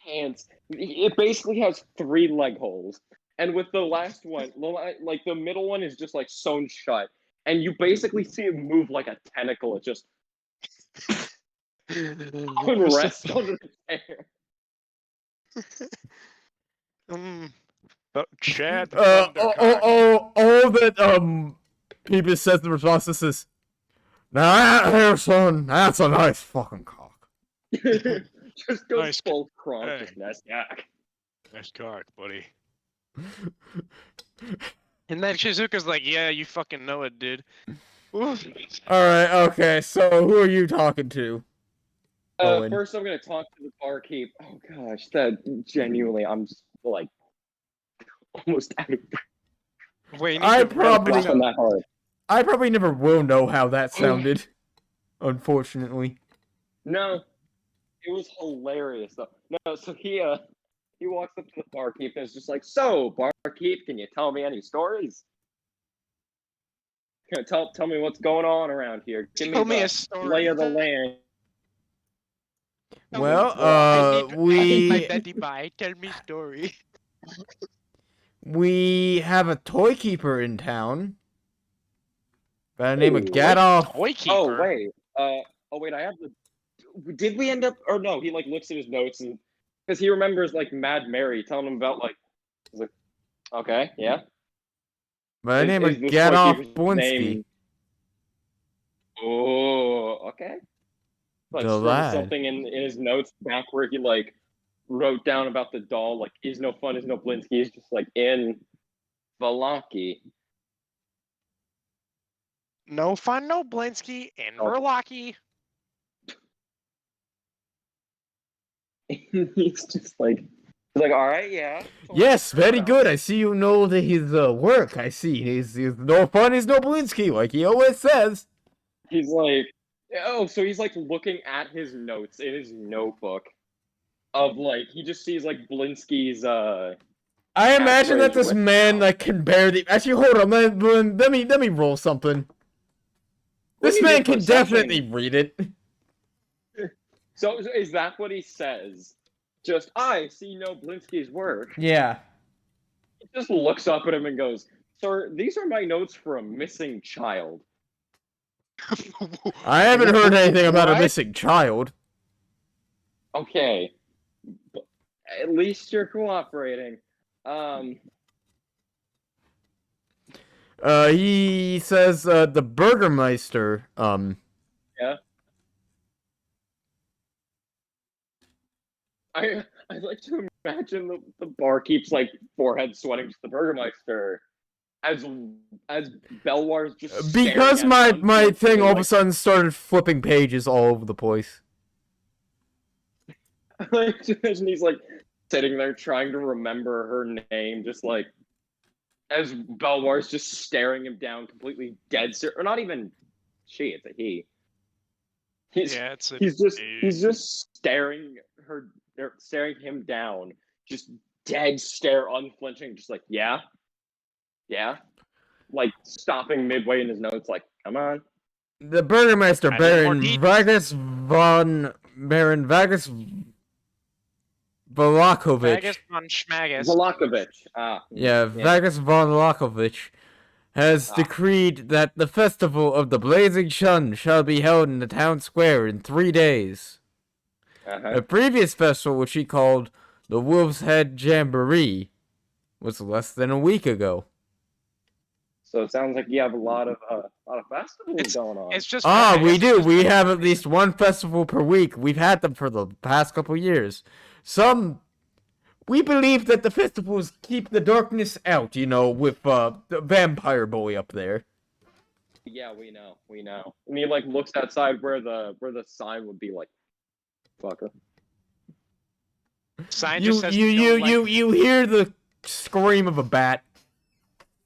pants, it basically has 3 leg holes, and with the last one, like the middle one is just like sewn shut, and you basically see it move like a tentacle. It just unrest under the chair. Chad. All that people says in response to this is, now that here, son, that's a nice fucking cock. Just goes Nice. full consciousness. Yeah. Nice cock, buddy. And then Shizuka's like, yeah, you fucking know it, dude. Oof. Alright, okay, so who are you talking to? Owen. First, I'm gonna talk to the barkeep. Oh gosh, that genuinely, I'm just like almost out of Wait, you need I to probably- laughing that hard. I probably never will know how that sounded. Unfortunately. No, it was hilarious though. No, so he walks up to the barkeep and is just like, "So, barkeep, can you tell me any stories? Can you tell me what's going on around here? Give Tell me the a story. lay of the land." Well, I need my we Betty Bye. Tell me story. we have a toy keeper in town by the name of Ooh, Gadolf. Toy keeper. Oh wait, I have the. Did we end up? Or no? He like looks at his notes and because he remembers like Mad Mary telling him about like. He's like, okay, yeah. By the name of Is this Gadolf toy keeper's Blinsky. name- Oh, okay. Like The scribbled lad. something in his notes back where he like wrote down about the doll, like, is no fun, is no Blinsky, is just like in VALLAKI. No fun, no Blinsky, and Oh. VALLAKI. He's just like, all right, yeah. Yes, very good. I see you know his work. I see. He's no fun is no Blinsky, like he always says. He's like, oh, so he's like looking at his notes in his notebook of like, he just sees like Blinsky's, I imagine that catchphrase this written man down. like can barely. Actually, hold on. Let me roll something. What This do you man do, can perception? definitely read it. So is that what he says? Just, I see no Blinsky's work. Yeah. He just looks up at him and goes, sir, these are my notes for a missing child. I haven't heard anything about a What? missing child. Okay. But at least you're cooperating. He says, the Burgermeister, Yeah. I'd like to imagine the barkeep's like forehead sweating to the Burgermeister as Belwar's just because staring at my him, thing all of a like, sudden started flipping pages all over the place. like to imagine he's like sitting there trying to remember her name, just like as Belwar's just staring him down, completely dead serious, or not even she, it's a he. Yeah, it's a He's just staring him down, just dead stare, unflinching, just like, yeah, like stopping midway in his notes, like, come on. The Burgermeister, I need more Baron Vagus Valakovich. Magus von Schmagus. Zalakovich. Yeah, Vagus von Valakovich has decreed that the festival of the Blazing Sun shall be held in the town square in 3 days. Uh-huh. A previous festival, which he called the Wolf's Head Jamboree, was less than a week ago. So it sounds like you have a lot of festivals going on. It's just We it's do. just- We have at least one festival per week. We've had them for the past couple years. We believe that the festivals keep the darkness out, with the vampire boy up there. Yeah, we know. And he like looks outside where the sign would be, like, fucker. Sign You just says you hear the scream of a bat.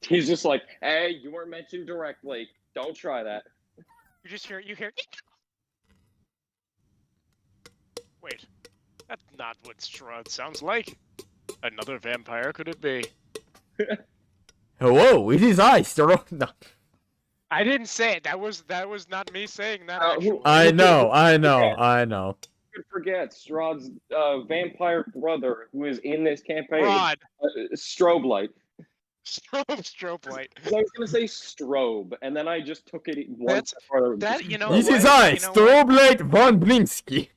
He's just like, hey, you weren't mentioned directly. Don't try that. you hear. Wait, that's not what Strahd sounds like. Another vampire, could it be? Hello, it is I, Stradh. No. I didn't say it. That was not me saying that. Who- Actually. I know. Could forget Strahd's vampire brother, who is in this campaign. Rod. Strobe light. Strobe light. 'Cause I was gonna say strobe, and then I just took it one That's- step farther. that, you know This what? is I, You know Strobe Light von Blinsky.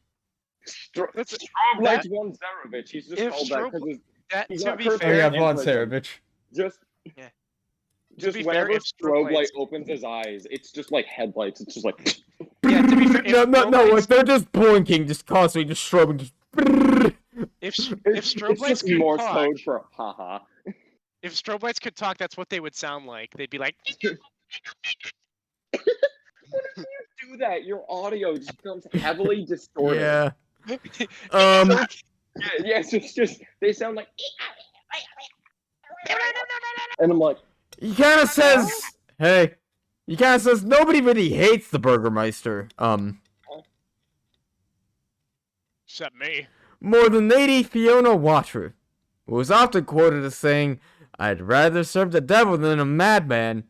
That's- Strobe light von Zarovich. He's just if called that because That he's to not be perfect. Oh fair, yeah, in von prison. Sarovich. just Yeah. just be whenever fair, if strobe light lights- opens his eyes, it's just like headlights. It's just like yeah. To be fair, if No, strobe lights- they're just blinking, just constantly, just strobing, just. if it's strobe lights just could Morse talk, code for haha. if strobe lights could talk, that's what they would sound like. They'd be like, Do that, your audio just becomes heavily distorted. Yeah. Yes, it's just they sound like, and I'm like, He kind of says, hey. He kind of says nobody really hates the Burgermeister. except me. More than Lady Fiona Watcher, who was often quoted as saying, "I'd rather serve the devil than a madman."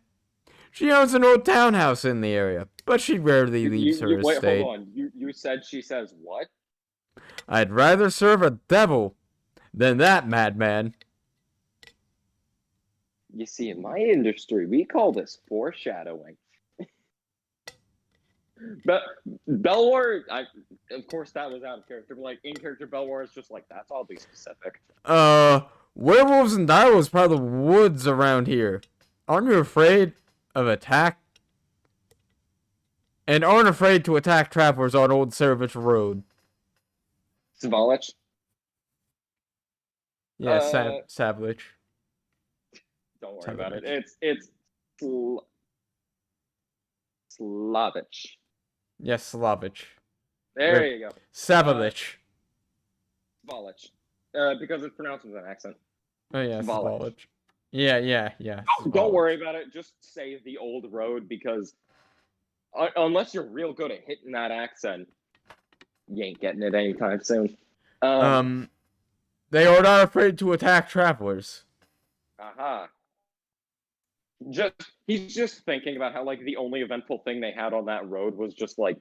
She owns an old townhouse in the area, but she rarely leaves her wait, estate. hold on. You said she says what? I'd rather serve a devil than that madman. You see, in my industry, we call this foreshadowing. But Belwar, of course, that was out of character. But like in character, Belwar is just like, that's oddly specific. Werewolves and direwolves part of the woods around here. Aren't you afraid of attack? And aren't afraid to attack travelers on Old Sarovich Road. Svalich. Yeah, Uh, Savage. Don't worry about it. Savage. It's Slavic. Yes, Slavich. There you go. Savage. Svalic. Because it's pronounced with an accent. Oh yeah, Svalic. Savage. Yeah. Don't Savage. worry about it. Just say the old road because unless you're real good at hitting that accent, you ain't getting it anytime soon. They are not afraid to attack travelers. Aha. He's just thinking about how like the only eventful thing they had on that road was just like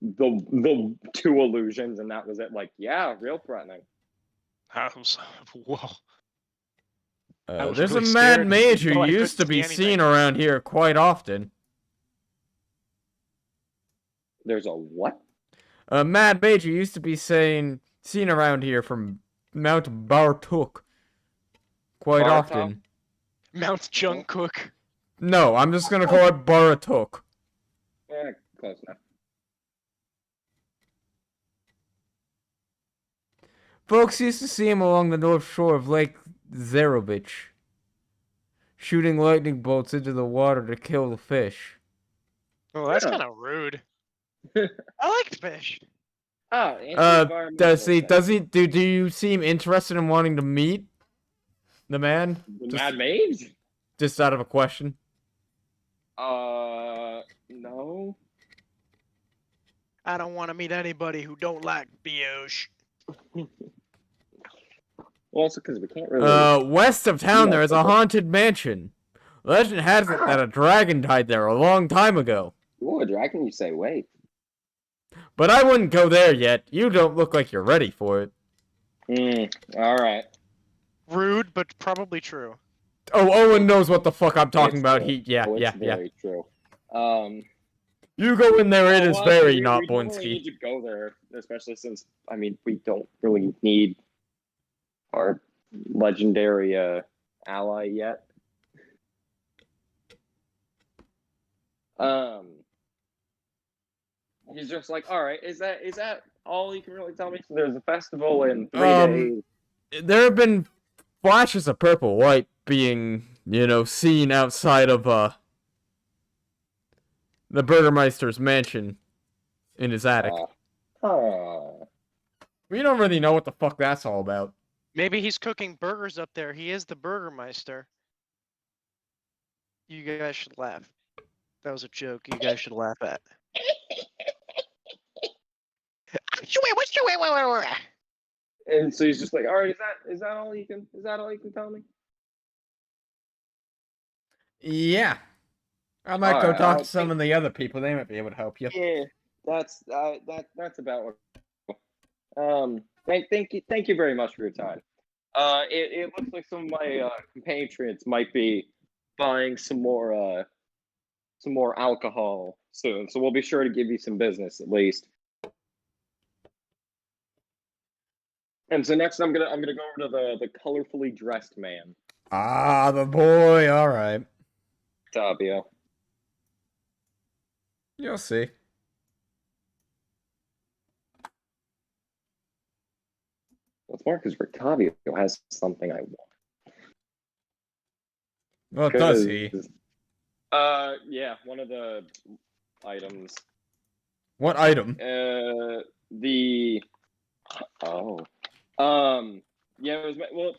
the two illusions, and that was it. Like, yeah, real threatening. Whoa. I was There's really a mad scared mage who until I used to couldn't be see seen anything. around here quite often. There's a what? A mad mage who used to be seen around here from Mount Bartuk quite Bartok? often. Mount Jungkook. No, I'm just gonna call it Baratuk. Yeah, close enough. Folks used to see him along the north shore of Lake Zerovich, shooting lightning bolts into the water to kill the fish. Oh, that's Yeah. kind of rude. I like fish. Ah, anti-environmental. Do you seem interested in wanting to meet the man? The Mad Mage? Just out of a question. No. I don't want to meet anybody who don't like fish. Well, also because we can't really. West of town there is a haunted mansion. Legend has it that a dragon died there a long time ago. Ooh, a dragon, you say? Wait. But I wouldn't go there yet. You don't look like you're ready for it. All right. Rude, but probably true. Oh, Owen knows what the fuck I'm talking It's about. true. Yeah. Very true. You go in there, it is Well, very we not don't really need Boinski. to go there, especially since we don't really need our legendary ally yet. He's just like, all right, is that all you can really tell me? So there's a festival in 3 days. There have been flashes of purple light being, seen outside of the Burgermeister's mansion in his attic. We don't really know what the fuck that's all about. Maybe he's cooking burgers up there. He is the Burgermeister. You guys should laugh. That was a joke you guys should laugh at. And so he's just like, all right, is that all you can tell me? Yeah. I might go talk to some of the other people. They might be able to help you. Yeah, that's about what. Thank you very much for your time. It looks like some of my compatriots might be buying some more alcohol soon, so we'll be sure to give you some business at least. And so next, I'm gonna go over to the colorfully dressed man, Ah, the boy. All right. Tabio. You'll see. It's more because Rictavio has something I want. What does he? Yeah, one of the items. What item? Yeah, it was well.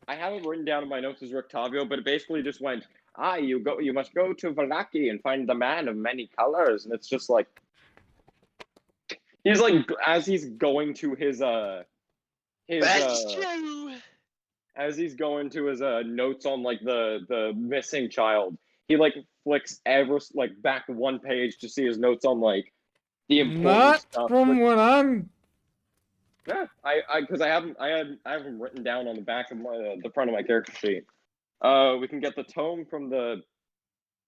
I have it written down in my notes as Rictavio, but it basically just went, you must go to Vallaki and find the man of many colors, and it's just like he's like as he's going to his That's true. as he's going to his notes on like the missing child, he like flicks back one page to see his notes on like the important Not stuff. from what I'm. Yeah, because I have them written down on the back of the front of my character sheet. We can get the tome from the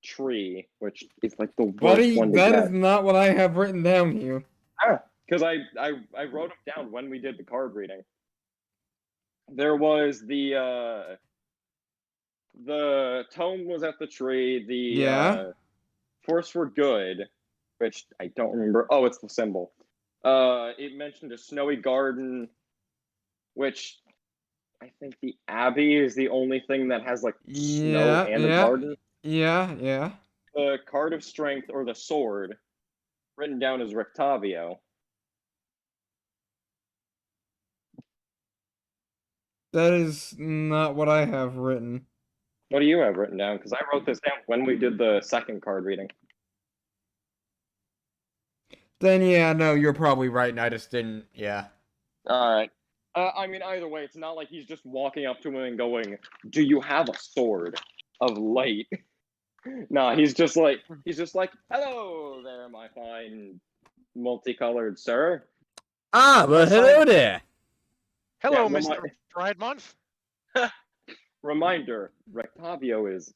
tree, which is like the worst Buddy, one to that get. is not what I have written down here. Because I wrote them down when we did the card reading. There was the tome was at the tree. The force for good, which I don't remember. Oh, it's the symbol. It mentioned a snowy garden, which I think the Abbey is the only thing that has like snow Yeah, and a yeah, garden. yeah. The card of strength or the sword, written down as Rictavio. That is not what I have written. What do you have written down? Because I wrote this down when we did the second card reading. Then yeah, no, you're probably right, and I just didn't. Yeah. All right. I mean, either way, it's not like he's just walking up to him and going, "Do you have a sword of light?" Nah, he's just like, "Hello there, my fine multicolored sir." Ah, well, hello there. Hello, Yeah, Mr. Pride Month. Reminder: Rectavio is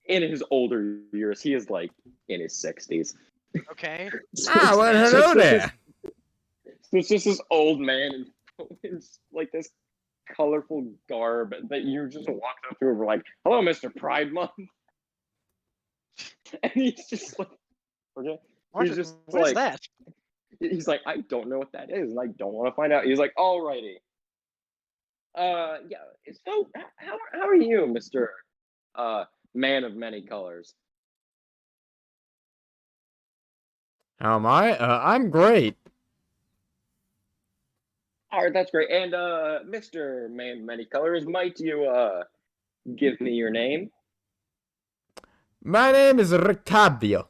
in his older years. He is like in his 60s. Okay. Ah, well, hello there. It's just this old man in like this colorful garb that you just walk up to and we're like, "Hello, Mr. Pride Month," and he's just like, "Okay." What He's is, just what is like, that? he's like, "I don't know what that is, and I don't want to find out." He's like, "Alrighty, yeah. So, how are you, Mr. Man of many colors?" How am I? I'm great. All right, that's great. And Mr. Man of many colors, might you give me your name? My name is Rictavio.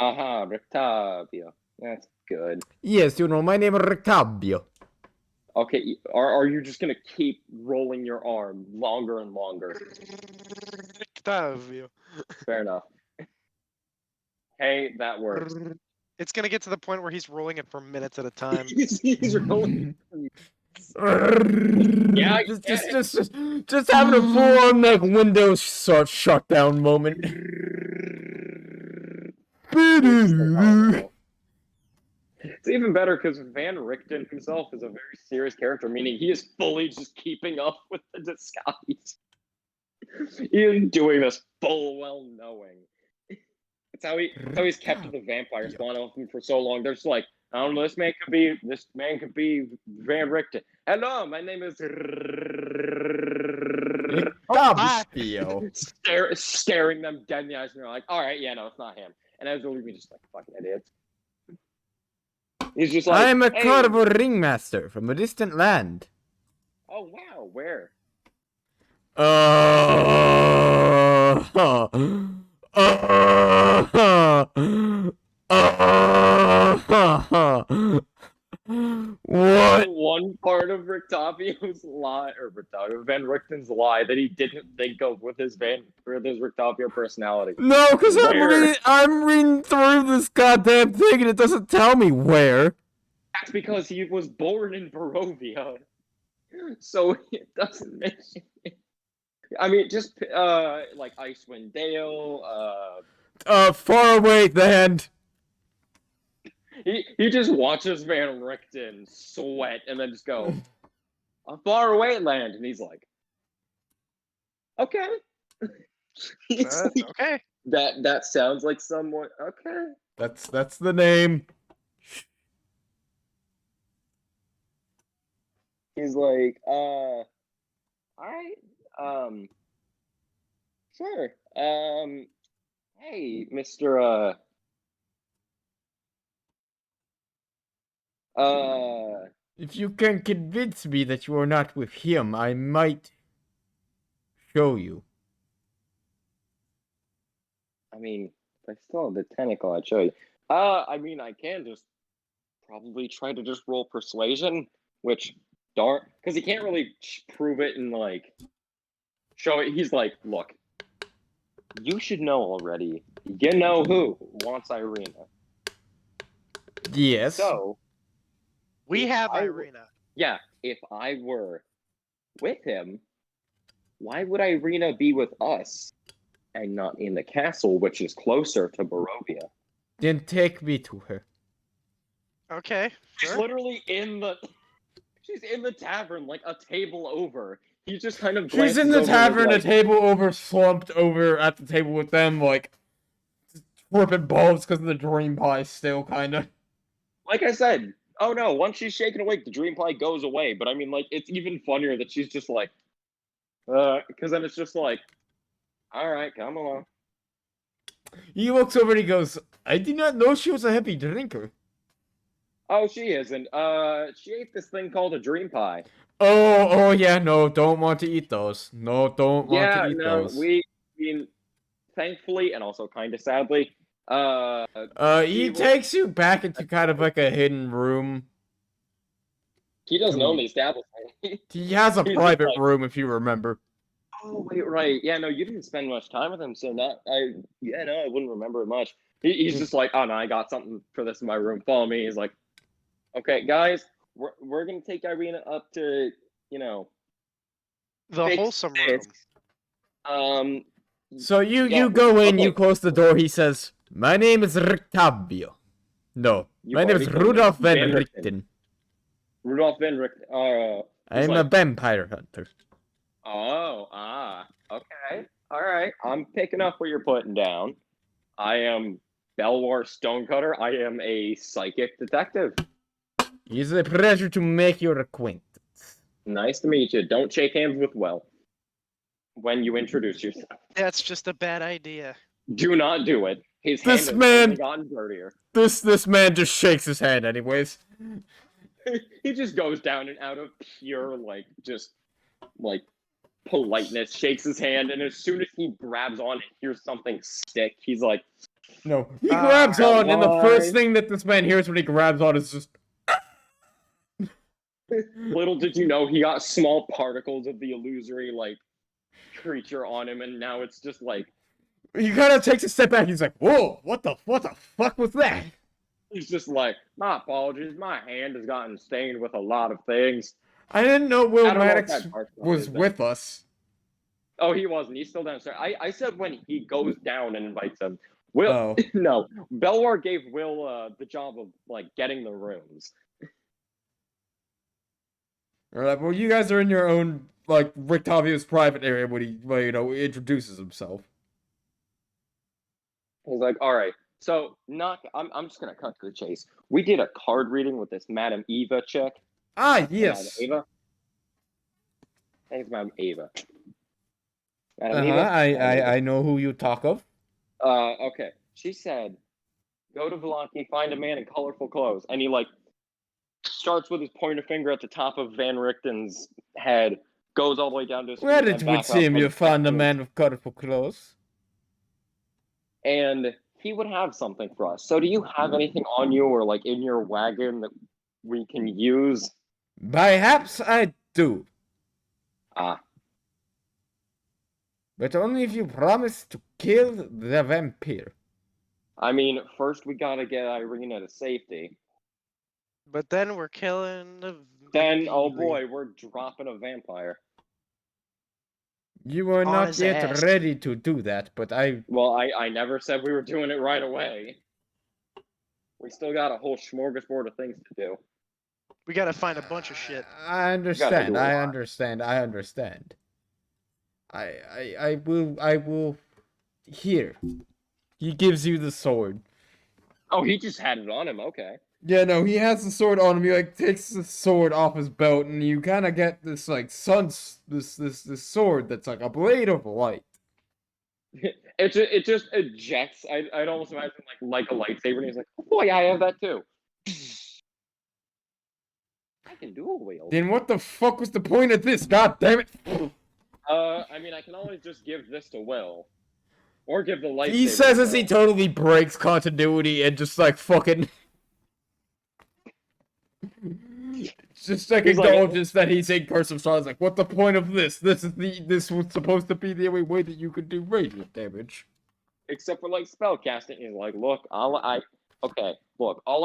Aha, Rictavio. That's good. Yes, you know, my name is Rictavio. Okay, are you just gonna keep rolling your arm longer and longer? Octavio. Fair enough. Hey, that works. It's gonna get to the point where he's rolling it for minutes at a time. he's rolling. Yeah, I get just having a full-on like Windows shutdown moment. It's even better because Van Richten himself is a very serious character, meaning he is fully just keeping up with the disguise. He is doing this full well knowing. It's how he's kept the vampire spawn off him for so long. They're just like, I don't know, this man could be Van Richten. Hello, my name is Rictavio. staring them dead in the eyes, and they're like, all right, yeah, no, it's not him. And as they'll leave me just like fucking idiots. He's just like, I'm a hey. carnival ringmaster from a distant land. Oh wow, where? What? One part of Rictavio's lie, or Van Richten's lie that he didn't think of with his Rictavio personality. No, because Where? I'm reading through this goddamn thing and it doesn't tell me where. That's because he was born in Barovia, so it doesn't mention it. I mean, just like Icewind Dale. Far away land. He just watches Van Richten sweat and then just go, "A far away land," and he's like, "Okay." It's like, Okay. that sounds like someone. Okay. That's the name. He's like, all right, sure. Hey, Mr. If you can convince me that you are not with him, I might show you. I mean, if I still have the tentacle, I'd show you. I mean, I can just probably try to just roll persuasion, which darn, because he can't really prove it and like show it. He's like, look, you should know already. You know who wants Irina. Yes. So We have I- Irina. yeah, if I were with him, why would Irina be with us and not in the castle, which is closer to Barovia? Then take me to her. Okay. She's Sure. literally she's in the tavern, like a table over. He just kind of She's in glances the over and is tavern, a like, table over, slumped over at the table with them, like, tripping balls because of the dream pie still, kinda. like I said, Oh no, once she's shaken awake, the dream probably goes away. But I mean, like, it's even funnier that she's just like, because then it's just like, all right, come along. He looks over and he goes, I did not know she was a heavy drinker. Oh, she isn't. She ate this thing called a dream pie. Oh, yeah, no, don't want to eat those. No, don't want to Yeah, eat no, those. I mean, thankfully and also kind of sadly, He will- takes you back into kind of like a hidden room. he doesn't own the establishment. He has a He's just private like, room, if you remember. oh wait, right, yeah, no, you didn't spend much time with him, so I wouldn't remember it much. He's just like, oh no, I got something for this in my room. Follow me. He's like, okay, guys, we're gonna take Irina up to, you know, The fix wholesome room. this. Um, So you yeah, go in, okay. you close the door, he says, my name is Rictabio. No, You my name already is told me. Rudolph Van Van Richten. Richten. Rudolph Van Richten. I'm a like- vampire hunter. Okay. All right. I'm picking up what you're putting down. I am Belwar Stonecutter. I am a psychic detective. It's a pleasure to make your acquaintance. Nice to meet you. Don't shake hands with Will when you introduce yourself. That's just a bad idea. Do not do it. His This hand has man- only gotten dirtier. This man just shakes his hand anyways. He just goes down and out of pure, politeness, shakes his hand, and as soon as he grabs on and hears something stick, he's like, No, he grabs on, and the why? first thing that this man hears when he grabs on is just... little did you know he got small particles of the illusory, creature on him, and now it's just like, He kind of takes a step back, he's like, whoa, what the fuck was that? he's just like, my apologies, my hand has gotten stained with a lot of things. I didn't know Will I don't know if Maddox that part's not was his thing. with us. Oh, he wasn't. He's still downstairs. I said when he goes down and invites him. Will, Oh. no, Belwar gave Will the job of getting the rooms. Alright, well, you guys are in your own, Rictavio's private area when he, introduces himself. He's like, all right. So, I'm just gonna cut to the chase. We did a card reading with this Madam Eva chick. Ah, yes. Madam Eva. I think it's Madam Eva. Madam Uh-huh, Eva? Madam Eva. I know who you talk of. Okay. She said, go to Vallaki, find a man in colorful clothes. And he, starts with his pointer finger at the top of Van Richten's head, goes all the way down to his feet, Where and it would back up seem on you the found a second. man with colorful clothes. And he would have something for us. So do you have anything on you or, in your wagon that we can use? Perhaps I do. Ah. But only if you promise to kill the vampire. I mean, first we gotta get Irina to safety. But then we're killing the. Then, oh boy, we're dropping a vampire. You are On not his yet ass. ready to do that, but Well, I never said we were doing it right away. We still got a whole smorgasbord of things to do. We gotta find a bunch of shit. I understand. do a I lot. understand. I understand. I will. Here. He gives you the sword. Oh, he just had it on him. Okay. Yeah, no, he has the sword on him. He takes the sword off his belt, and you kind of get this this sword that's like a blade of light. It just ejects. I'd almost imagine like a lightsaber, and he's like, oh boy, I have that too. I can dual wield. Then what the fuck was the point of this? God damn it! I mean, I can always just give this to Will, or give the lightsaber. He says to as he Will. totally breaks continuity and just fucking. Just He's like- acknowledges that he's in Curse of Stars. Like, what the point of this? This was supposed to be the only way that you could do radiant damage. Except for spellcasting. He's like, look, all I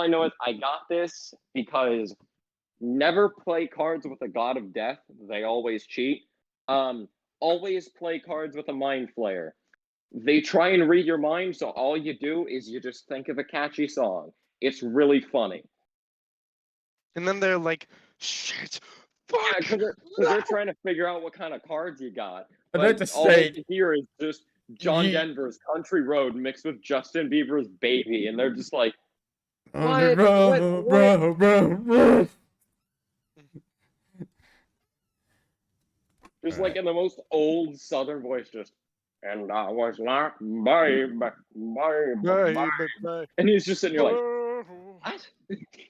know is I got this because never play cards with a god of death. They always cheat. Always play cards with a mind flayer. They try and read your mind, so all you do is you just think of a catchy song. It's really funny. And then they're like, shit, fuck. Yeah, because they're trying to figure out what kind of cards you got. I'd like to all they say, can hear is just John Ye- Denver's Country Road mixed with Justin Bieber's Baby, and they're just like, What? Just like Alright. in the most old Southern voice, just. And I was like, babe, babe. And he's just sitting here like, what?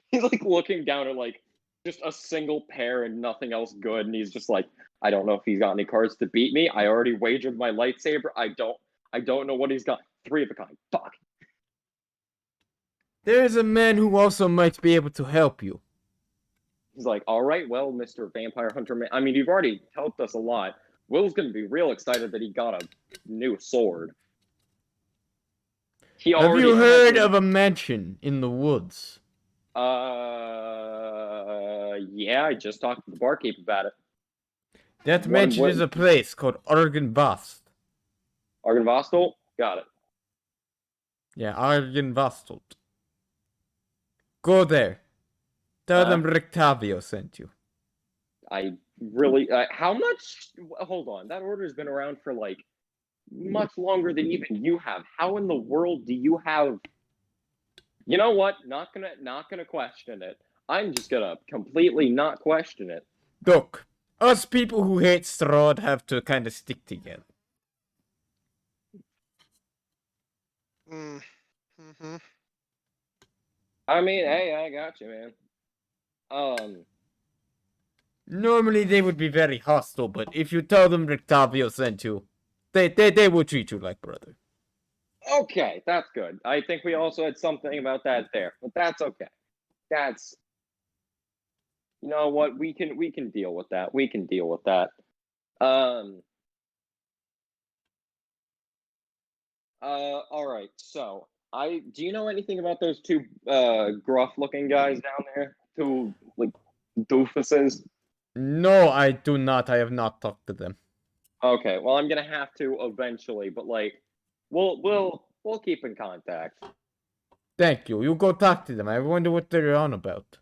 He's like looking down at like just a single pair and nothing else good, and he's just like, I don't know if he's got any cards to beat me. I already wagered my lightsaber. I don't know what he's got. 3 of a kind. Fuck. There is a man who also might be able to help you. He's like, all right, well, Mr. Vampire Hunter Man. I mean, you've already helped us a lot. Will's gonna be real excited that he got a new sword. He Have already you heard has of a mansion in the woods? Yeah, I just talked to the barkeep about it. That One mansion would- is a place called Argynvast. Argynvostel? Got it. Yeah, Argynvastel. Go there. Tell them Rictavio sent you. I really. How much? Hold on. That order's been around for like much longer than even you have. How in the world do you have? You know what? Not gonna question it. I'm just gonna completely not question it. Look, us people who hate Strahd have to kind of stick together. Mm-hmm. I mean, hey, I got you, man. Normally they would be very hostile, but if you tell them Rictavio sent you, they will treat you like brother. Okay, that's good. I think we also had something about that there, but that's okay. That's, you know what, we can deal with that. We can deal with that. All right. So, do you know anything about those 2 gruff-looking guys down there? 2 like doofuses. No, I do not. I have not talked to them. Okay. Well, I'm gonna have to eventually, but like, we'll keep in contact. Thank you. You go talk to them. I wonder what they're on about.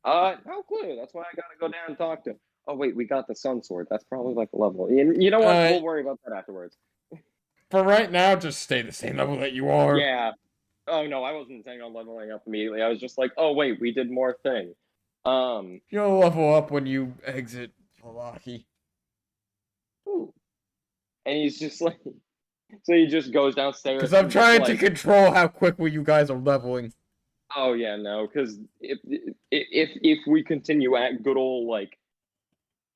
No clue. That's why I gotta go down and talk to him. Oh wait, we got the sun sword. That's probably like a level. You know what? We'll worry about that afterwards. For right now, just stay the same level that you are. Yeah. Oh no, I wasn't intending on leveling up immediately. I was just like, oh wait, we did more thing. You'll level up when you exit VALLAKI. Ooh. And he's just like, so he just goes downstairs. Because I'm and just, trying to like, control how quickly you guys are leveling. Oh yeah, no, because if we continue at good old like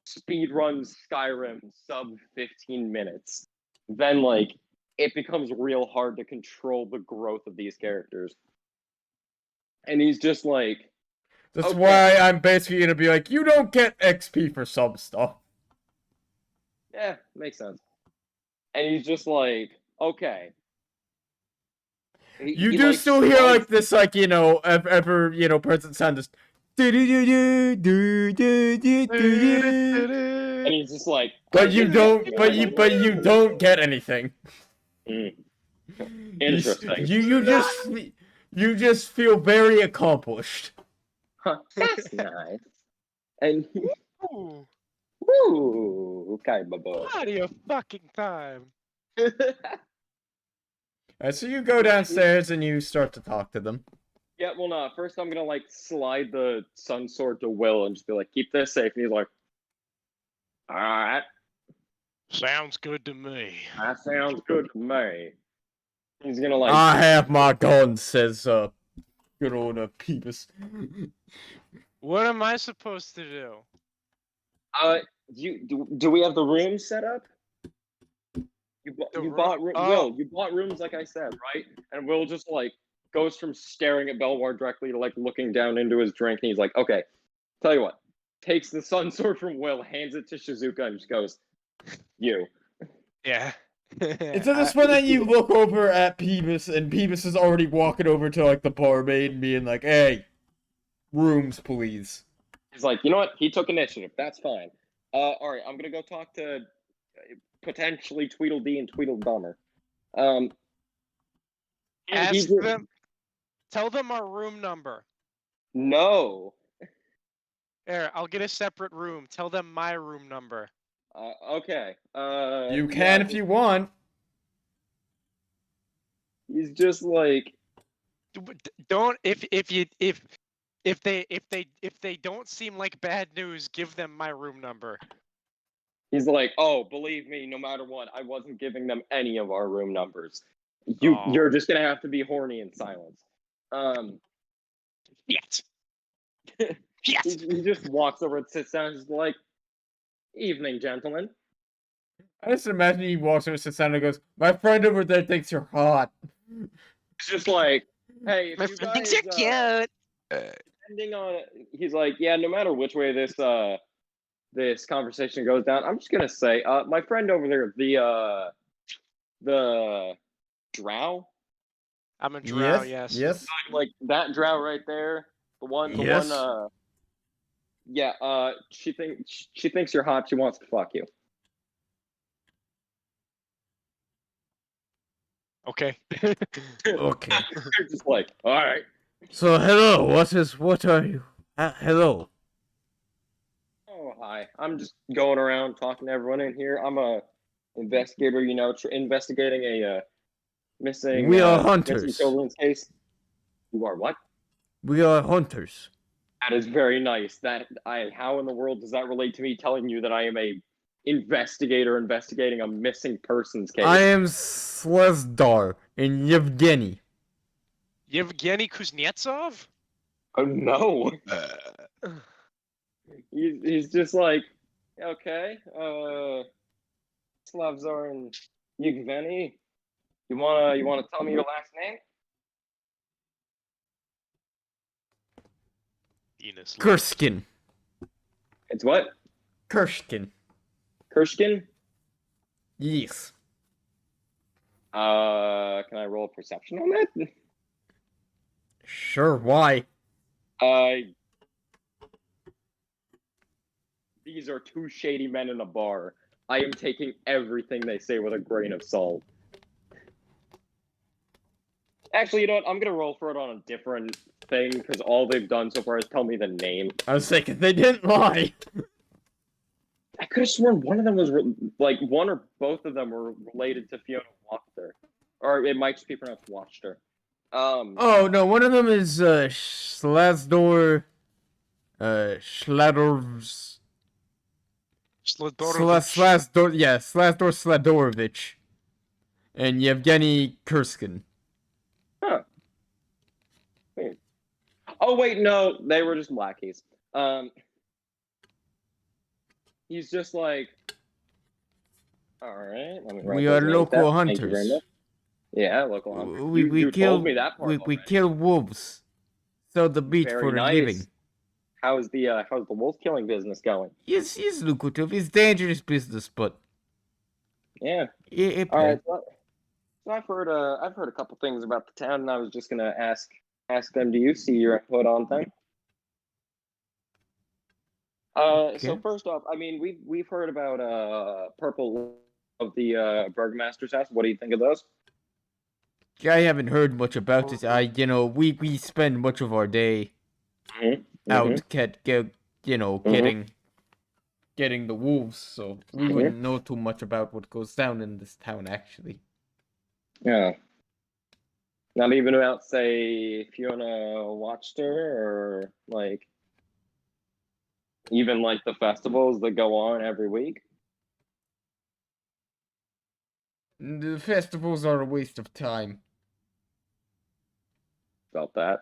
speed run Skyrim sub 15 minutes, then like it becomes real hard to control the growth of these characters. And he's just like, That's okay. why I'm basically gonna be like, you don't get XP for some stuff. Yeah, makes sense. And he's just like, okay. You do like, still hear slides- like this, like, you know, ever you know, present sound just. and he's just like, But you don't. But you don't get anything. Interesting. You just feel very accomplished. Huh, that's nice. And Ooh, woo, okay, bubba. out of your fucking time. So you go downstairs and you start to talk to them. Yeah, well, no. First, I'm gonna like slide the sun sword to Will and just be like, "Keep this safe." And he's like, "All right, Sounds good to me. that sounds good to me." He's gonna like, I have my gun, says good old Peebus. What am I supposed to do? do we have the rooms set up? You bought Will. You bought rooms, like I said, right? And Will just like goes from staring at Belwar directly to like looking down into his drink, and he's like, "Okay, tell you what." Takes the sun sword from Will, hands it to Shizuka, and just goes, "You." Yeah. It's at this point that you look over at Peebus, and Peebus is already walking over to like the barmaid and being like, "Hey, rooms, please." He's like, "You know what? He took initiative. That's fine. All right, I'm gonna go talk to potentially Tweedledee and Tweedledummer. Ask them. Tell them our room number. No. There, I'll get a separate room. Tell them my room number. Okay. You can if you want. He's just like, don't if they don't seem like bad news, give them my room number. He's like, oh, believe me, no matter what, I wasn't giving them any of our room numbers. You're just gonna have to be horny in silence. Yes. Yes. He just walks over and sits down. He's like, evening, gentlemen. I just imagine he walks over, sits down, and goes, "My friend over there thinks you're hot." It's just like, hey, if My you friend guys, thinks you're cute. depending on, he's like, yeah, no matter which way this this conversation goes down, I'm just gonna say, my friend over there, the drow, I'm a drow, Yes. yes. Yes. like that drow right there, Yes. yeah, she thinks you're hot. She wants to fuck you. Okay. Okay. You're just like, all right. So hello. What are you? Hello. Oh, hi. I'm just going around talking to everyone in here. I'm a investigator, you know, investigating a missing We are missing hunters. children's case. You are what? We are hunters. That is very nice. How in the world does that relate to me telling you that I am a investigator investigating a missing persons case? I am Slezdar and Yevgeny. Yevgeny Kuznetsov? Oh no. He's just like, okay, Slavzar and Yevgeny, you wanna tell me your last name? Venus. Kurskin. It's what? Kurshkin. Kershkin? Yes. Can I roll a perception on that? Sure. Why? These are two shady men in a bar. I am taking everything they say with a grain of salt. Actually, you know what? I'm gonna roll for it on a different thing because all they've done so far is tell me the name. I was thinking they didn't lie. I could have sworn one of them was like one or both of them were related to Fiona Wachter, or it might just be pronounced Wachter. Oh no, one of them is Slazdor. Slador. Slazdor. Yeah, Slazdor Sladorovich. And Yevgeny Kurskin. Huh. Weird. Oh wait, no, they were just lackeys. He's just like, all right. Let me write We those are names local down. Thank you very hunters. much. Yeah, local hunters. We You kill. told me that part We already. kill wolves. Sell the meat Very for a nice. living. How's the wolf killing business going? It's lucrative. It's dangerous business, but Yeah. it All pays. right. So I've heard a couple things about the town, and I was just gonna ask them. Do you see your input on things? So Okay. first off, I mean we've heard about Purple of the Burgomaster's house. What do you think of those? I haven't heard much about it. We spend much of our day out getting the wolves, so we wouldn't know too much about what goes down in this town actually. Yeah. Not even about, say, Fiona Wachter or like even like the festivals that go on every week. The festivals are a waste of time. About that.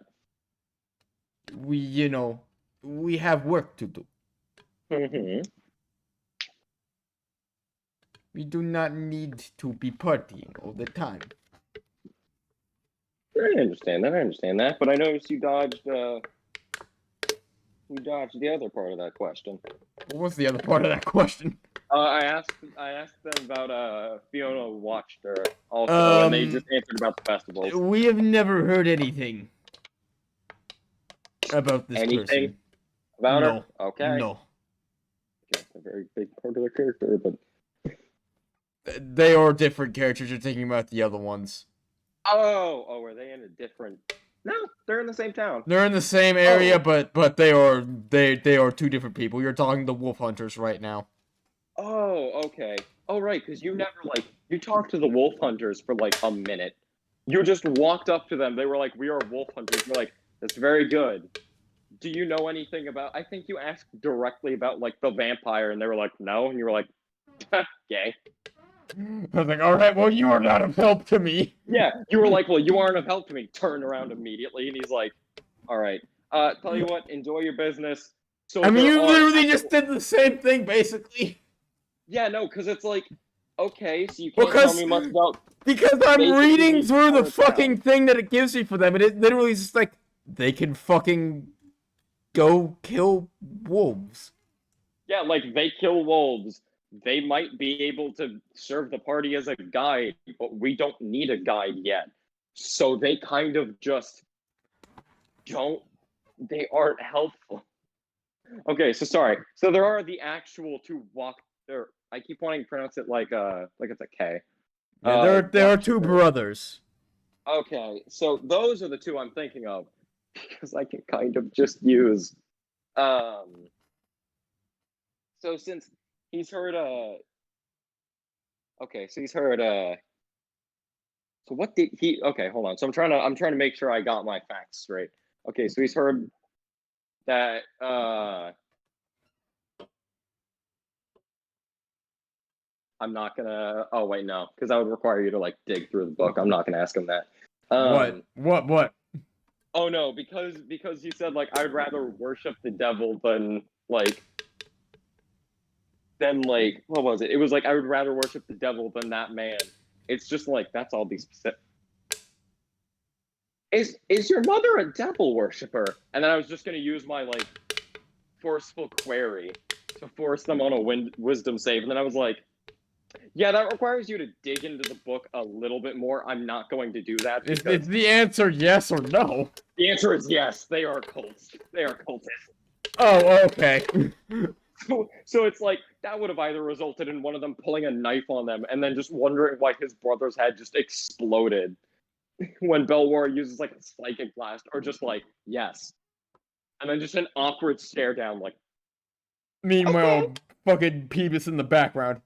We have work to do. We do not need to be partying all the time. I understand that. But I noticed you dodged the other part of that question. What was the other part of that question? I asked them about Fiona Wachter also, and they just answered about the festivals. We have never heard anything about this Anything person. about No. her? Okay. No. That's a very big part of the character, but They are different characters. You're thinking about the other ones. oh, are they in a different? No, they're in the same town. They're in the same area, but they are two different people. You're talking the wolf hunters right now. Oh, okay. Oh, right, because you never you talked to the wolf hunters for like a minute. You just walked up to them. They were like, "We are wolf hunters." You're like, "That's very good. Do you know anything about?" I think you asked directly about like the vampire, and they were like, "No," and you were like, "Gay." I was like, all right, well, you are not of help to me. Yeah, you were like, "Well, you aren't of help to me." Turned around immediately, and he's like, "All right, tell you what, enjoy your business." So I mean, there you are literally just did the same thing, basically. Yeah, no, because it's like, okay, so you can't tell me much about. Because I'm basically reading the through the entire fucking town. thing that it gives me for them, and it literally is just like, they can fucking go kill wolves. Yeah, like they kill wolves. They might be able to serve the party as a guide, but we don't need a guide yet. So they kind of just don't. They aren't helpful. Okay, so sorry. So there are the actual two walk. There, I keep wanting to pronounce it like it's a K. Yeah, there are two Walkers. brothers. Okay, so those are the two I'm thinking of because I can kind of just use. So since he's heard okay, so he's heard so what did he okay, hold on. So I'm trying to make sure I got my facts straight. Okay, so he's heard that I'm not gonna oh wait, no, because that would require you to like dig through the book. I'm not gonna ask him that. What? Oh no, because he said like I'd rather worship the devil than like what was it? It was like I would rather worship the devil than that man. It's just like that's all these specific. Is your mother a devil worshiper? And then I was just gonna use my like forceful query to force them on a wisdom save, and then I was like, yeah, that requires you to dig into the book a little bit more. I'm not going to do that Is because the answer yes or no? the answer is yes. They are cults. They are cultists. Oh, okay. So it's like that would have either resulted in one of them pulling a knife on them and then just wondering why his brother's head just exploded when Belwar uses like a psychic blast, or just like yes, and then just an awkward stare down, like Meanwhile, fucking Peebus in the background.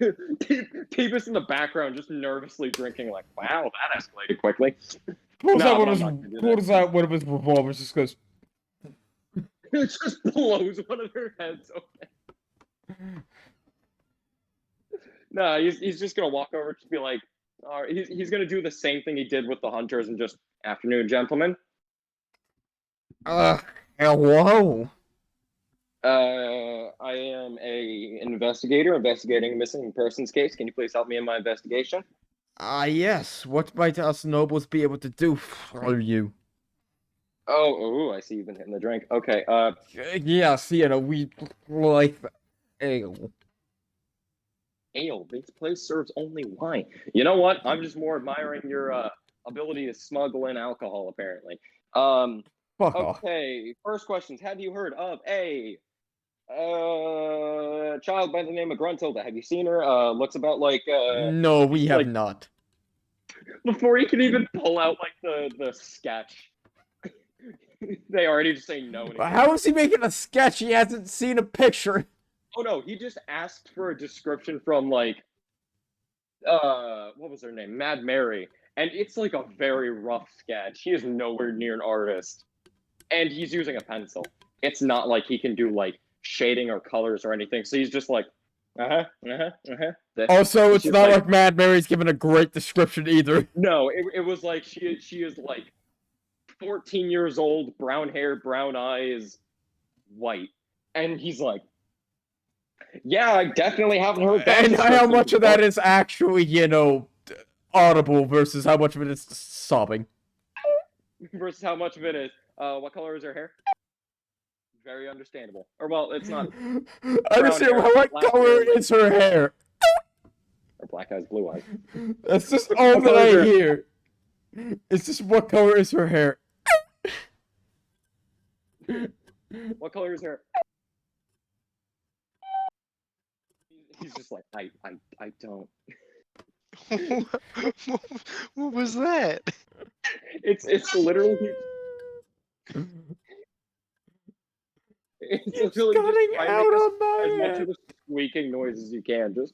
Peebus in the background just nervously drinking, like wow, that escalated quickly. Pulls No, out but I'm not gonna do that. pulls out one of his revolvers, just goes. It just blows one of their heads open. No, he's just gonna walk over to be like, all right, he's gonna do the same thing he did with the hunters and just afternoon, gentlemen. Hello. I am a investigator investigating a missing persons case. Can you please help me in my investigation? Yes. What might us nobles be able to do for you? Oh, I see you've been hitting the drink. Okay, Yes, we like ale. ale. This place serves only wine. You know what? I'm just more admiring your ability to smuggle in alcohol, apparently. Fuck off. Okay, first questions. Have you heard of a child by the name of Gruntilda? Have you seen her? Looks about like No, we have like not. before he can even pull out like the sketch. They already just say no. How is he making a sketch? He hasn't seen a picture. Oh no, he just asked for a description from like what was her name? Mad Mary. And it's like a very rough sketch. He is nowhere near an artist. And he's using a pencil. It's not like he can do like shading or colors or anything. So he's just like Also, it's not like Mad Mary's given a great description either. No, it was like she is like 14 years old, brown hair, brown eyes, white. And he's like, yeah, I definitely haven't heard that. And how much of that is actually, audible versus how much of it is sobbing? Versus how much of it is, what color is her hair? Very understandable. Or, well, it's not. Understand what color is her hair? Or black eyes, blue eyes. That's just all that I hear. It's just what color is her hair? What color is her? He's just like, I don't. What was that? It's literally. It's literally cutting just out on my as much head. of a squeaking noise as you can. Just.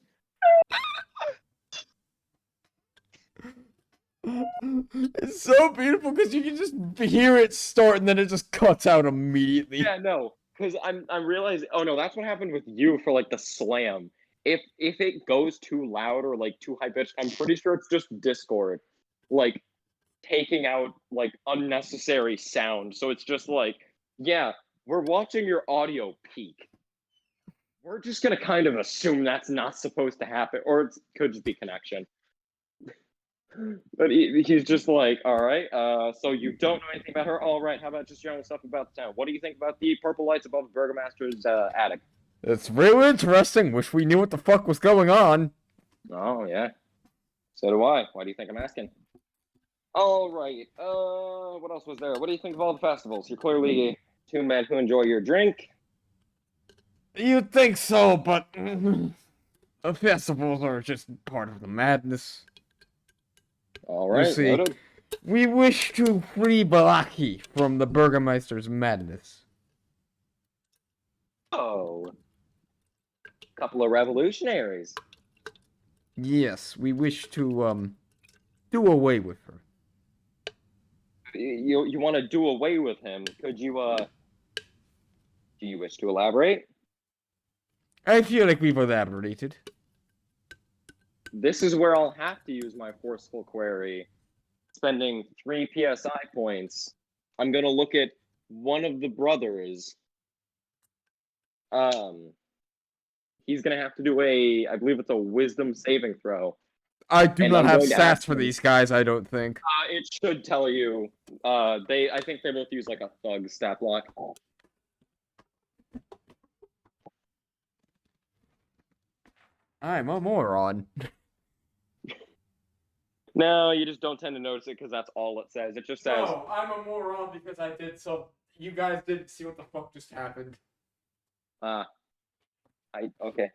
It's so beautiful because you can just hear it start and then it just cuts out immediately. Yeah, no, because I'm realizing. Oh no, that's what happened with you for like the slam. If it goes too loud or like too high pitched, I'm pretty sure it's just Discord, like taking out like unnecessary sound. So it's just like, yeah, we're watching your audio peak. We're just gonna kind of assume that's not supposed to happen, or it could just be connection. But he's just like, all right, so you don't know anything about her? All right, how about just general stuff about the town? What do you think about the purple lights above the Burgomaster's attic? It's really interesting. Wish we knew what the fuck was going on. Oh, yeah. So do I. Why do you think I'm asking? All right, what else was there? What do you think of all the festivals? You're clearly two men who enjoy your drink. You'd think so, but festivals are just part of the madness. All right, see. noted. We wish to free VALLAKI from the Burgomaster's madness. Oh. Couple of revolutionaries. Yes, we wish to, do away with her. You want to do away with him? Could you, do you wish to elaborate? I feel like we've elaborated. This is where I'll have to use my forceful query. Spending 3 PSI points. I'm going to look at one of the brothers. He's going to have to do I believe it's a wisdom saving throw. I do And not I'm have going to stats ask for him. these guys, I don't think. It should tell you. I think they both use like a thug stat block. I'm a moron. No, you just don't tend to notice it because that's all it says. It just says, No, I'm a moron because I did so. You guys didn't see what the fuck just happened. okay.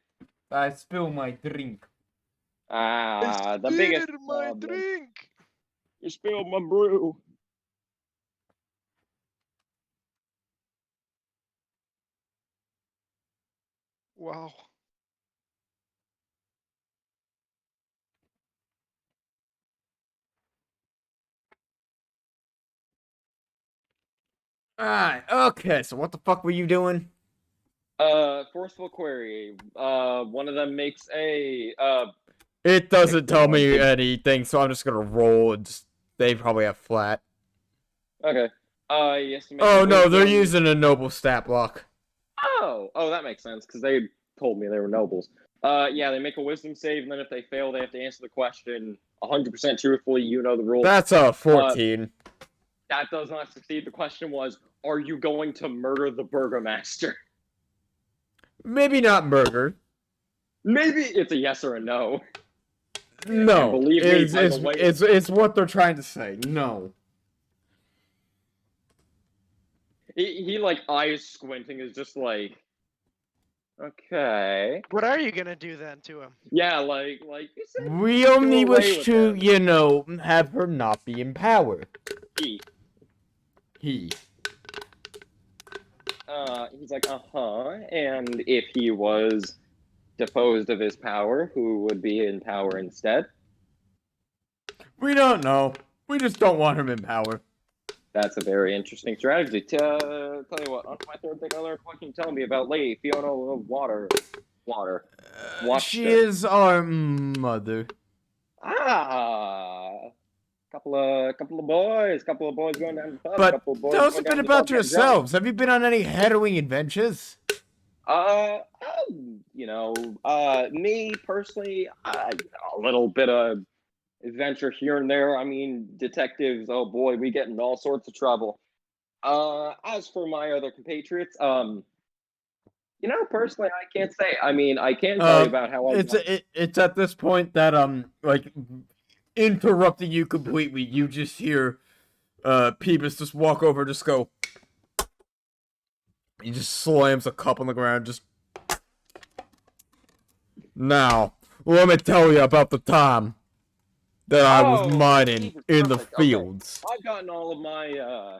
I spilled my drink. The Spit biggest my problem. drink. You spilled my brew. Wow. Alright, okay, so what the fuck were you doing? Forceful query. One of them makes a It doesn't tell me Pick one. anything, so I'm just gonna roll and just. They probably have flat. Okay. Yes. Oh no, they're using a noble stat block. Oh, that makes sense because they told me they were nobles. Yeah, they make a wisdom save, and then if they fail, they have to answer the question 100% truthfully. You know the rules. That's a 14. That does not succeed. The question was, are you going to murder the Burgomaster? Maybe not murder. Maybe it's a yes or a no. No, And believe me, by the way- it's what they're trying to say. No. He like eyes squinting is just like, okay. What are you gonna do then to him? Yeah, like you said. We only away wish with to, them. you know, have her not be in power. He. He. He's like, and if he was deposed of his power, who would be in power instead? We don't know. We just don't want him in power. That's a very interesting strategy. Tell you what, on my third thing I learned, what can you tell me about Lady Fiona of Water? Watch She her. is our mother. Couple of boys going down to the pub. But couple of boys tell us a going down bit to the about pub, getting drunk. yourselves. Have you been on any harrowing adventures? Me personally, a little bit of adventure here and there. I mean, detectives, oh boy, we get in all sorts of trouble. As for my other compatriots, personally, I can't say. I mean, I can tell you about how It's at this point that like interrupting you completely. You just hear Peebus just walk over, just go. He just slams a cup on the ground. Just now, let me tell you about the time that I was mining in the perfect. Okay. fields. I've gotten all of my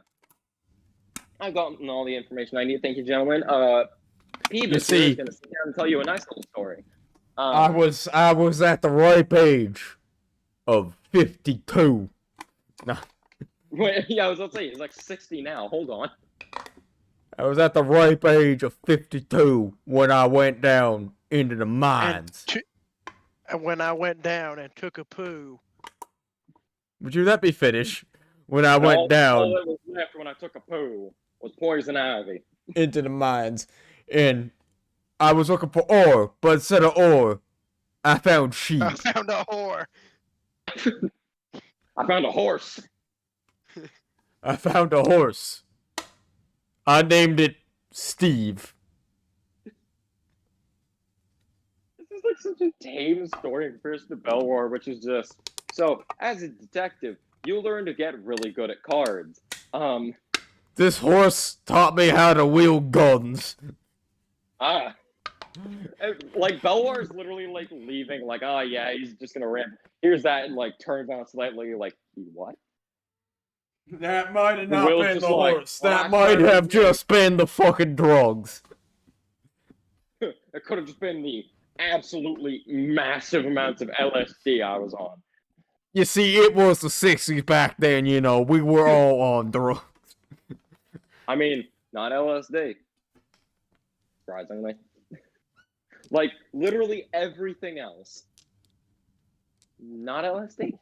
I've gotten all the information I need. Thank you, gentlemen. Peebus see- is going to sit down and tell you a nice little story. I was at the ripe age of 52. No. Wait, yeah, I was about to say, he's like 60 now. Hold on. I was at the ripe age of 52 when I went down into the mines. And when I went down and took a poo. Would you let me finish? When I And went all down that was left when I took a poo was poison ivy. into the mines, and I was looking for ore, but instead of ore, I found sheep. I found a whore. I found a horse. I found a horse. I named it Steve. This is like such a tame story in comparison to Bell War, which is just so. As a detective, you learn to get really good at cards. This horse taught me how to wield guns. Like Belwar is literally like leaving, like, oh yeah, he's just gonna ramp. Here's that, and like turns out slightly, like, what? That might have not Will's been just the like, horse. well, That I might started have with- just been the fucking drugs. It could have just been the absolutely massive amounts of LSD I was on. You see, it was the 60s back then, you know. We were all on drugs. I mean, not LSD. Surprisingly. Like, literally everything else. Not LSD.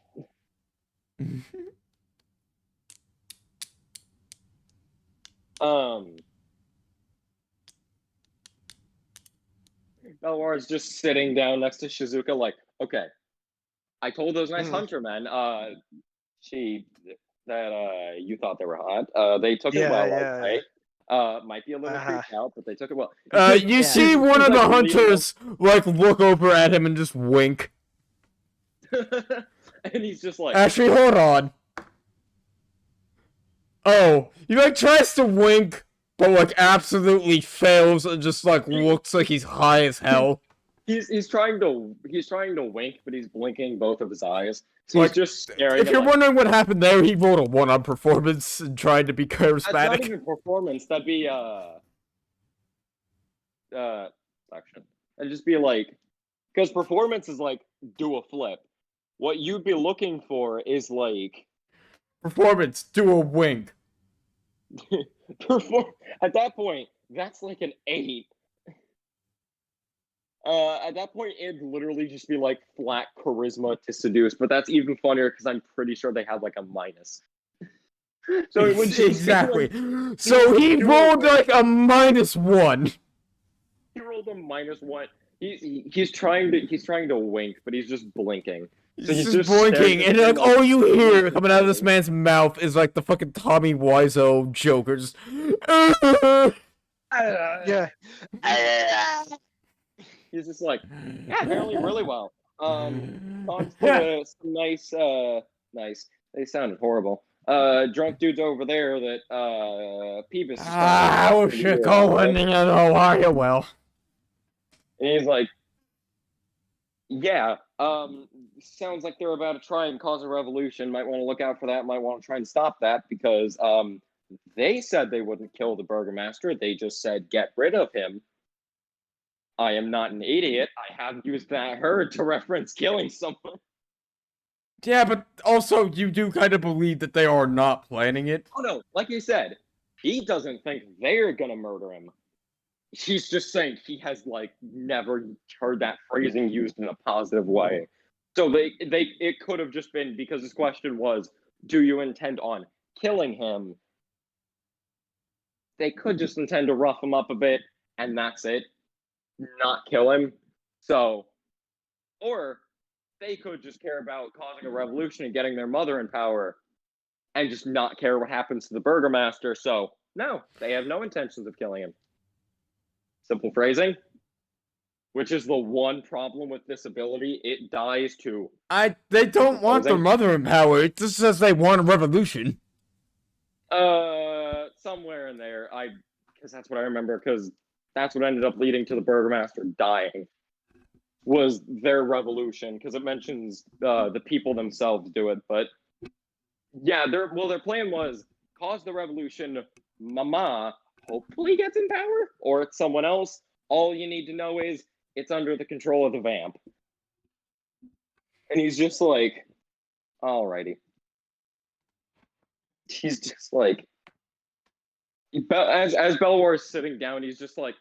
Belwar is just sitting down next to Shizuka, like, okay. I told those nice hunter men, you thought they were hot. They took it well, Yeah. right? Might be a little freaked out, but they took it well. You see one of the hunters, like, look over at him and just wink. And he's just like, Actually, hold on. Oh, he, like, tries to wink, but, like, absolutely fails and just, like, looks like he's high as hell. he's trying to wink, but he's blinking both of his eyes. So Like, he's just staring. If you're like, wondering what happened there, he rolled a 1 on performance and tried to be that's not charismatic. even performance. That'd be section. It'd just be like, because performance is like do a flip. What you'd be looking for is like Performance, do a wink. perform. At that point, that's like an 8. At that point, it'd literally just be like flat charisma to seduce, but that's even funnier because I'm pretty sure they have like a minus. So it would just Exactly. be like, So he do a rolled wink. like a -1. He rolled a -1. He's trying to wink, but he's just blinking. So He's he's just just staring blinking, at and him like like- all you hear coming out of this man's mouth is like the fucking Tommy Wiseau Joker. Just. Yeah. He's just like, yeah, apparently really well. Talks to some nice. They sounded horrible. Drunk dudes over there that Peebus. is trying to How's get it into, going? How are you? Well. And he's like, yeah, sounds like they're about to try and cause a revolution. Might want to look out for that. Might want to try and stop that because they said they wouldn't kill the Burgomaster. They just said get rid of him. I am not an idiot. I have used that word to reference killing someone. Yeah, but also you do kind of believe that they are not planning it. Oh no, like you said, he doesn't think they're gonna murder him. He's just saying he has like never heard that phrasing used in a positive way. So it could have just been because his question was, do you intend on killing him? They could just intend to rough him up a bit, and that's it. Not kill him. So, or they could just care about causing a revolution and getting their mother in power and just not care what happens to the Burgomaster. So, no, they have no intentions of killing him. Simple phrasing, which is the one problem with this ability. It dies to. They don't want their mother in power. It just says they want a revolution. Somewhere in there, because that's what I remember, because that's what ended up leading to the Burgomaster dying, was their revolution, because it mentions the people themselves do it, but yeah, their plan was cause the revolution, Mama hopefully gets in power, or it's someone else. All you need to know is it's under the control of the vamp. And he's just like, alrighty. he's just like, as Belwar is sitting down, he's just like,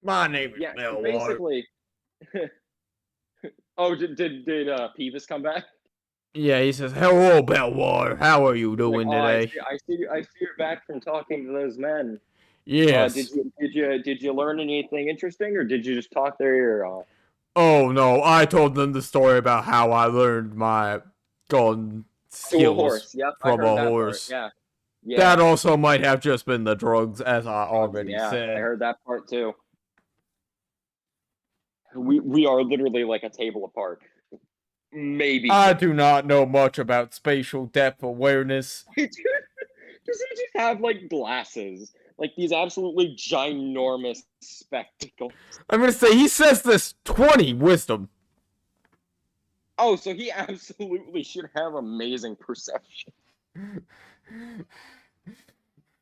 My name is yeah, so Belwar. basically. Oh, did Peeves come back? Yeah, he says, "Hello, Belwar. How are you He's doing like, oh, today?" I see you're back from talking to those men. Yes. Did you learn anything interesting, or did you just talk their ear off? Oh no, I told them the story about how I learned my gun To a skills horse. Yep, I from heard a that horse. part. Yeah. That also might have just been the drugs, as I already I said. heard that part too. We are literally like a table apart. Maybe. I do not know much about spatial depth awareness. Does he just have like glasses? Like these absolutely ginormous spectacles. I'm gonna say he says this 20 wisdom. Oh, so he absolutely should have amazing perception.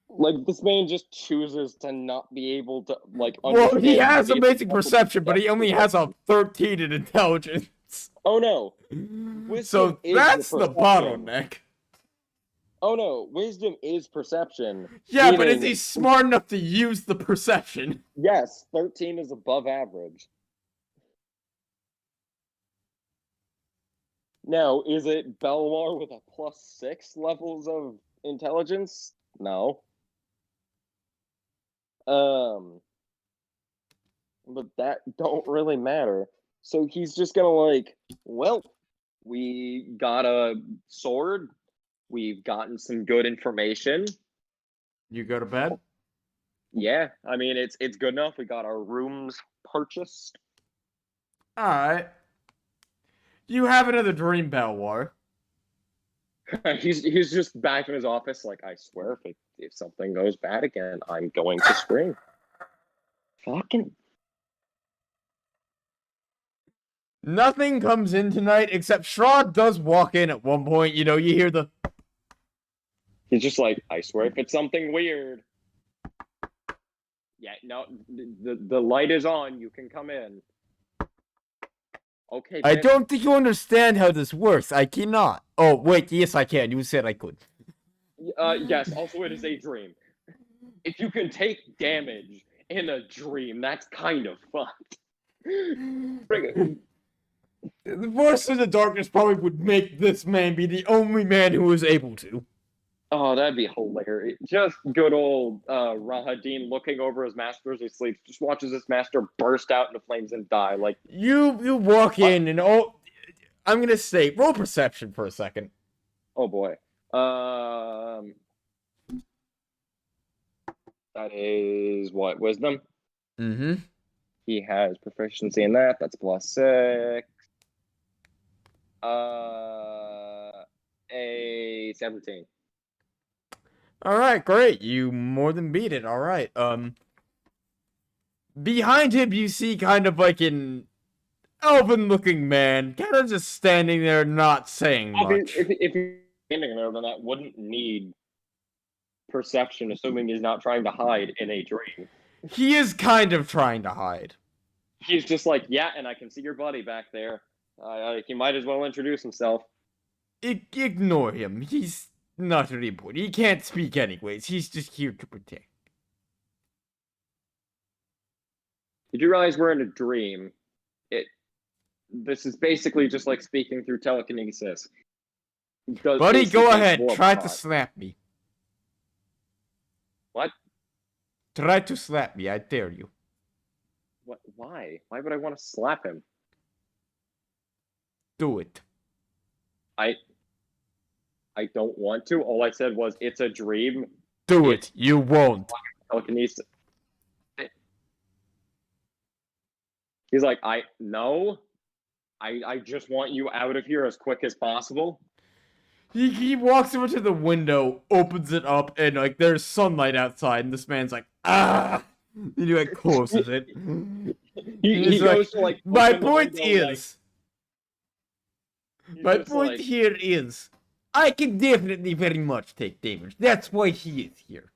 Like this man just chooses to not be able to like understand. Well, he has basic amazing levels of perception, but he only has a perception. 13 in intelligence. Oh no. So is that's the perception. bottleneck. Oh no, wisdom is perception. Yeah, but is meaning- he smart enough to use the perception? Yes, 13 is above average. Now, is it Belwar with a +6 levels of intelligence? No. But that don't really matter. So he's just gonna like, well, we got a sword. We've gotten some good information. You go to bed? Yeah, I mean it's good enough. We got our rooms purchased. Alright. You have another dream, Belwar. he's just back in his office, like, I swear, if something goes bad again, I'm going to scream. Fucking. Nothing comes in tonight except Stradh does walk in at one point. You know, you hear the. He's just like, I swear, if it's something weird. Yeah, no, the light is on. You can come in. Okay. I Ben. don't think you understand how this works. I cannot. Oh, wait, yes, I can. You said I could. Yes, also, it is a dream. If you can take damage in a dream, that's kind of fucked. The voice of the darkness probably would make this man be the only man who is able to. Oh, that'd be hilarious. Just good old Rahadin looking over his master as he sleeps, just watches his master burst out into flames and die. Like, You walk in and I'm gonna say roll perception for a second. oh boy. That is what, wisdom? Mm-hmm. He has proficiency in that. That's +6. A 17. Alright, great. You more than beat it. Alright. Behind him you see kind of like an elven looking man, kind of just standing there not saying much. If you're standing there, then that wouldn't need perception, assuming he's not trying to hide in a dream. He is kind of trying to hide. He's just like, yeah, and I can see your buddy back there. He might as well introduce himself. Ignore him. He's not really important. He can't speak anyways. He's just here to protect. Did you realize we're in a dream? This is basically just like speaking through telekinesis. Buddy, Basically go ahead. warp Try to pod. slap me. What? Try to slap me. I dare you. What? Why? Why would I want to slap him? Do it. I don't want to. All I said was it's a dream. Do it. You won't. Telekinesis. He's like, no. I just want you out of here as quick as possible. He walks over to the window, opens it up, and like there's sunlight outside, and this man's like, ah! And he like closes it. He He's like, goes to like. My open the point window, is, like, my he's just point like, here is, I can definitely very much take damage. That's why he is here.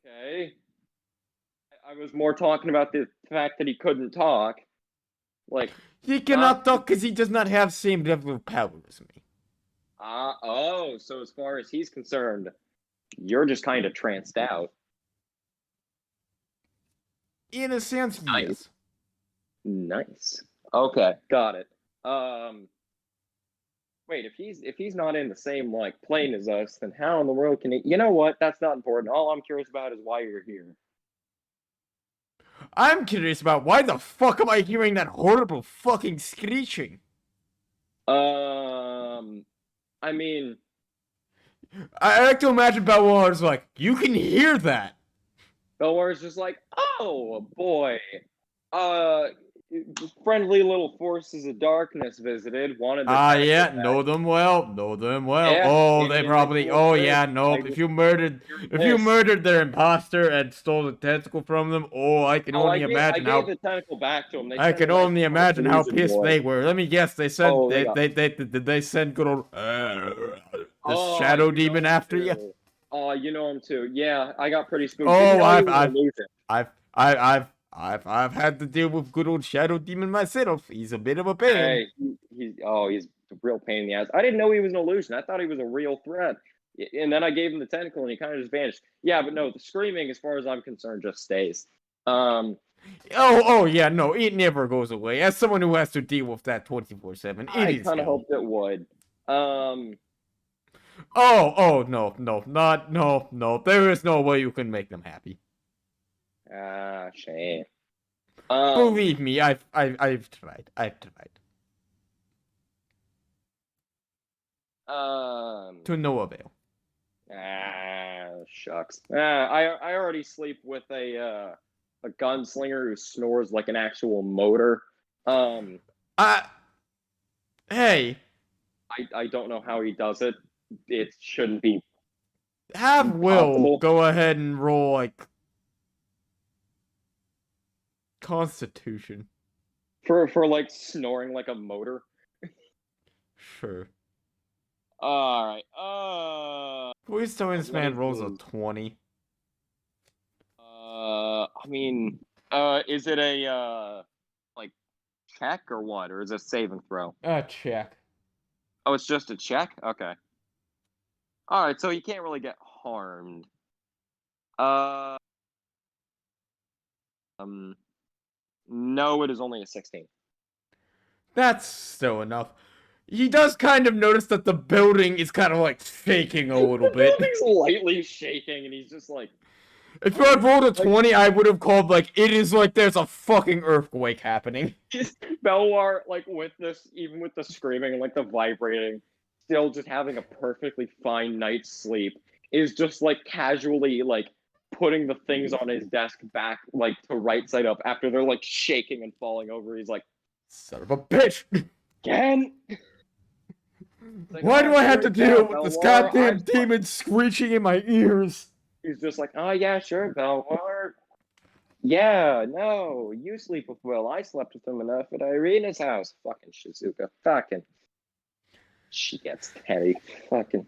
Okay. I was more talking about the fact that he couldn't talk. Like, He cannot talk because he does not have same level of power as me. Oh, so as far as he's concerned, you're just kind of tranced out. In a sense, yes. Nice. Okay, got it. Wait, if he's not in the same like plane as us, then how in the world can he? You know what? That's not important. All I'm curious about is why you're here. I'm curious about why the fuck am I hearing that horrible fucking screeching? I mean, I like to imagine Belwar's like, you can hear that. Belwar's just like, oh boy, friendly little forces of darkness visited. Wanted to. Yeah, know them well. Yeah, Oh, they in probably. ritual Oh service, yeah, no. I If just- you murdered their imposter and stole the tentacle from them, oh, I can only I imagine gave how. the tentacle back to him. They I sent can it right only to our imagine how prison pissed boy. they were. Let me guess. They sent. Oh, Did they send good old the Oh, shadow you know demon him after you? too. Oh, you know him too. Yeah, I got pretty spooked. Oh, Didn't know he was an illusion. I've had to deal with good old shadow demon myself. He's a bit of a pain. Hey, he's a real pain in the ass. I didn't know he was an illusion. I thought he was a real threat. And then I gave him the tentacle, and he kind of just vanished. Yeah, but no, the screaming, as far as I'm concerned, just stays. Oh yeah, no, it never goes away. As someone who has to deal with that 24/7, I it is kind of hell. hoped it would. Oh no. There is no way you can make them happy. Shame. Believe me, I've tried. To no avail. Shucks. I already sleep with a gunslinger who snores like an actual motor. Hey, I don't know how he does it. It shouldn't be have Will impossible. go ahead and roll like Constitution. For like snoring like a motor. Sure. Alright. Please tell me this What man is rolls a this? 20. I mean, is it a like check or what? Or is it a saving throw? Check. Oh, it's just a check? Okay. Alright, so you can't really get harmed. No, it is only a 16. That's still enough. He does kind of notice that the building is kind of like shaking a little The bit. building's lightly shaking, and he's just like, If you had rolled a 20, I would have called like, it is like there's a fucking earthquake happening. Belwar, like with this, even with the screaming and like the vibrating, still just having a perfectly fine night's sleep, is just like casually like putting the things on his desk back like to right side up after they're like shaking and falling over. He's like, Son of a bitch! again? Like, Why do I have to sure, deal with this Belwar, goddamn demon screeching in my ears? He's just like, oh yeah, sure, Belwar. Yeah, no, you sleep with Will. I slept with him enough at Irina's house. Fucking Shizuka. Fucking. She gets petty. Fucking.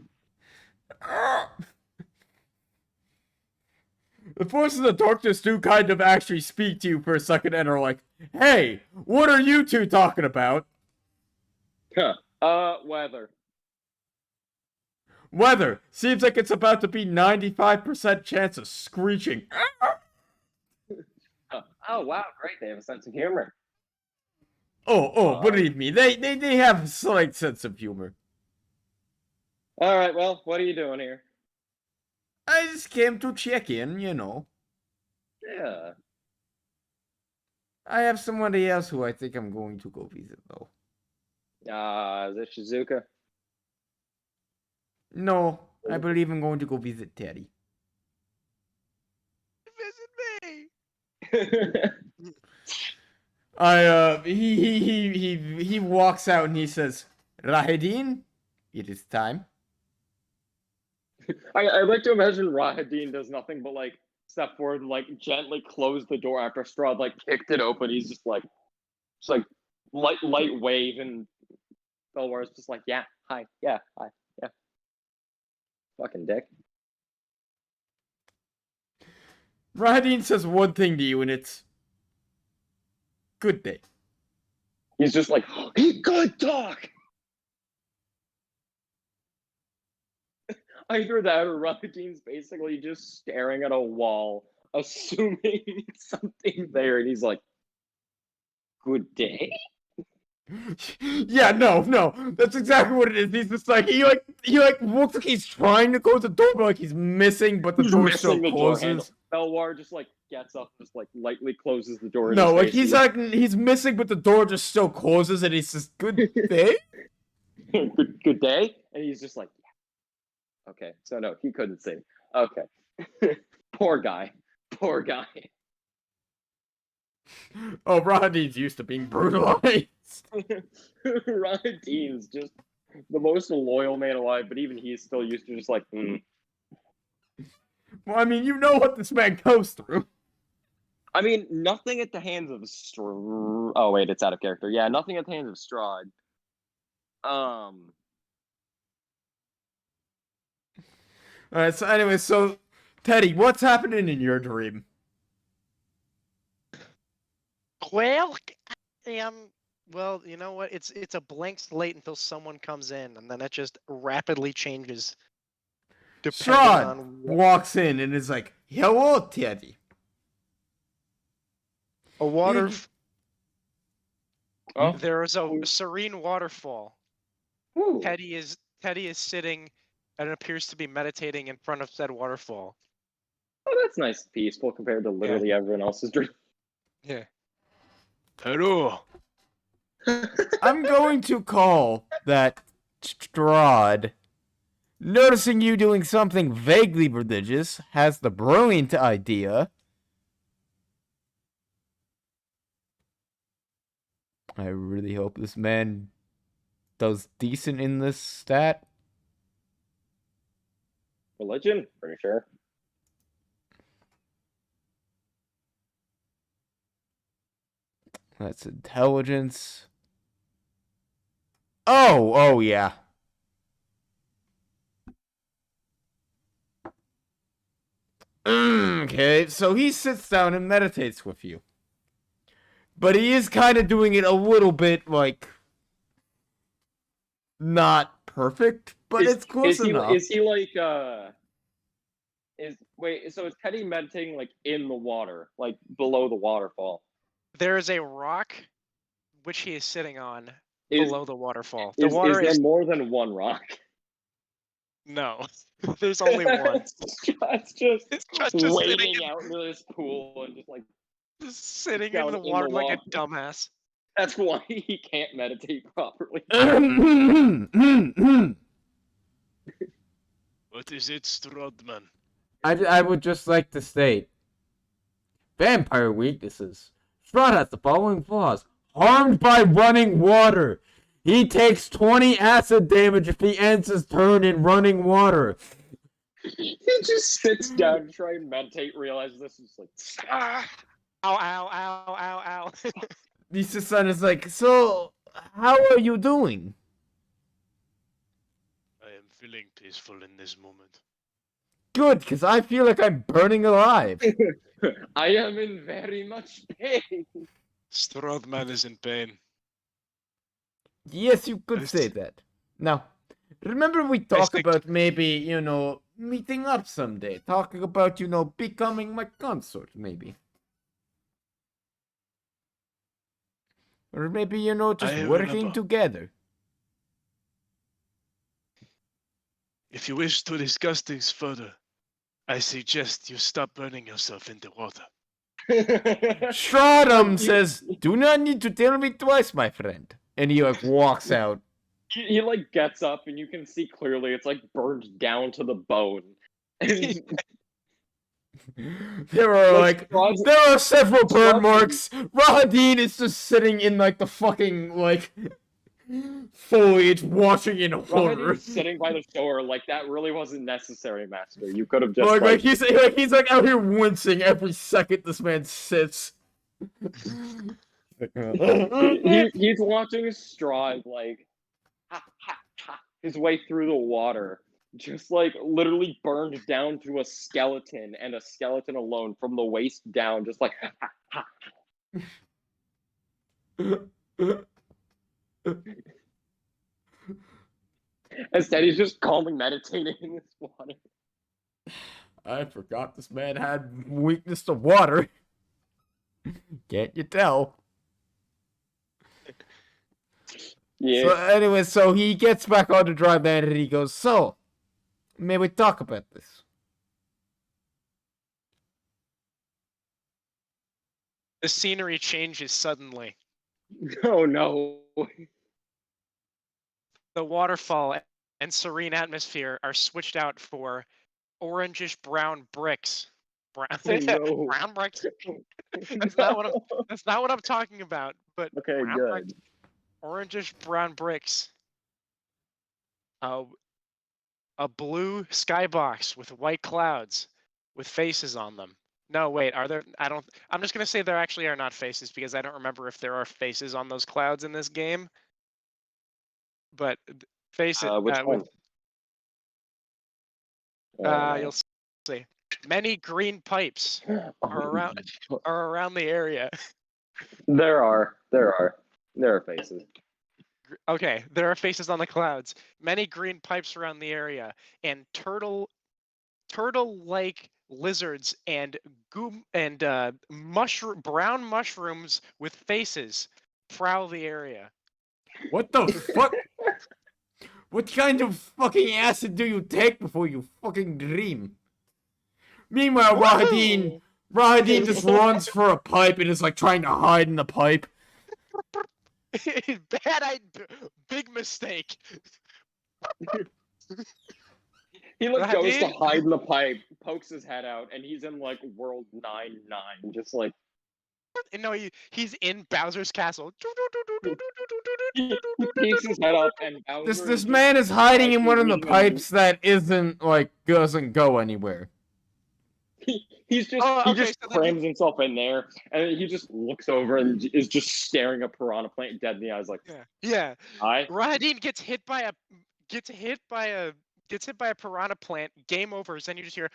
The forces of darkness do kind of actually speak to you for a second and are like, hey, what are you two talking about? Weather. Weather. Seems like it's about to be 95% chance of screeching. Oh, wow, great. They have a sense of humor. Believe me, they have a slight sense of humor. All right, well, what are you doing here? I just came to check in, you know. Yeah. I have somebody else who I think I'm going to go visit, though. Is it Shizuka? No, I believe I'm going to go visit Teddy. Visit me. He walks out and he says, Rahedin, it is time. I like to imagine Rahadin does nothing but like step forward and like gently close the door after Strahd like kicked it open. He's just like light wave, and Belwar's just like, yeah, hi, yeah, fucking dick. Rahedin says one thing to you and it's, good day. He's just like, he could talk. Either that or Rodine's basically just staring at a wall, assuming something there, and he's like, "Good day." Yeah, no, that's exactly what it is. He's just like he looks like he's trying to close the door, but like he's missing, but the He's door still missing the door handle. closes. Belwar just like gets up, just like lightly closes the door. No, in like his face. he's missing, but the door just still closes, and he's just good day. good day, and he's just like, yeah. Okay, so no, he couldn't sing. Okay, poor guy. Oh, Rodney's used to being brutalized. Rodine's just the most loyal man alive, but even he's still used to just like, Well, I mean, you know what this man goes through. I mean, nothing at the hands of Strahd. Oh wait, it's out of character. Yeah, nothing at the hands of Strahd. Alright, so anyway, so Teddy, what's happening in your dream? Well, well, you know what? It's a blank slate until someone comes in, and then it just rapidly changes. Depending Strahd on walks in and is like, "Hello, Teddy." a water. Oh, There is a serene waterfall. ooh. Teddy is sitting and appears to be meditating in front of said waterfall. Oh, that's nice, and peaceful compared to literally everyone else's dream. Yeah. Hello. I'm going to call that Strahd, noticing you doing something vaguely religious, has the brilliant idea. I really hope this man does decent in this stat. Religion, pretty sure. That's intelligence. Oh yeah. Okay, so he sits down and meditates with you. But he is kind of doing it a little bit, like, not perfect, but it's close enough. Is he like, so is Teddy meditating, like, in the water, like, below the waterfall? There is a rock which he is sitting on below the waterfall. The Is water there is more than one rock? no. There's only one. It's just It's just sitting wading in, out into this pool and just like just sitting down in the in the water like a water. dumbass. that's why he can't meditate properly. What is it, Strodman? I would just like to state, vampire weaknesses. Strahd has the following flaws. Harmed by running water. He takes 20 acid damage if he ends his turn in running water. He just sits down to try and meditate, realizes this is like, Ah! Ow, ow, ow, ow, ow. Lisa's son is like, so, how are you doing? I am feeling peaceful in this moment. Good, because I feel like I'm burning alive. I am in very much pain. Strodman is in pain. Yes, you could say that. Now, remember we talked about maybe, meeting up someday. Talking about, becoming my consort, maybe. Or maybe, just working together. If you wish to discuss things further, I suggest you stop burning yourself in the water. Strahd says, "Do not need to tell me twice, my friend." And he, walks out. He gets up and you can see clearly it's, burned down to the bone. There are several burn marks. Rahadin is just sitting in, the fucking, foliage, watching in horror. Rahadin's sitting by the shore, that really wasn't necessary, Master. You could have just, he's out here wincing every second this man sits. he's watching Strahd, his way through the water, just literally burned down to a skeleton, and a skeleton alone from the waist down, just Instead, he's just calmly meditating in this water. I forgot this man had weakness to water. Can't you tell? Yeah. So anyway, so he gets back on the dry land and he goes, so, may we talk about this? The scenery changes suddenly. Oh no. The waterfall and serene atmosphere are switched out for orangish brown bricks. Brown, Oh no. brown bricks. That's not what I'm talking about. But Okay, brown good. bricks, orangish brown bricks. A blue skybox with white clouds with faces on them. No, wait, are there? I'm just gonna say there actually are not faces because I don't remember if there are faces on those clouds in this game. But faces Which one? you'll see. Many green pipes are around the area. There are faces. Okay, there are faces on the clouds. Many green pipes around the area, and turtle-like lizards and brown mushrooms with faces prowl the area. What the fuck? What kind of fucking acid do you take before you fucking dream? Meanwhile, Woohoo! Rahadin just runs for a pipe and is like trying to hide in the pipe. Big mistake. He like goes to Rahadin? hide in the pipe, pokes his head out, and he's in like world 9-9, just like No, he's in Bowser's castle. he peeks his head up, and Bowser This is man is hiding in one of the quietly reading pipes that isn't like doesn't go anywhere. He's just Oh, he okay, just so then crams himself in there, and he just looks over and is just staring a piranha plant dead in the eyes, like, Yeah. "Hi." Rahadin gets hit by a piranha plant. Game over. Then you just hear.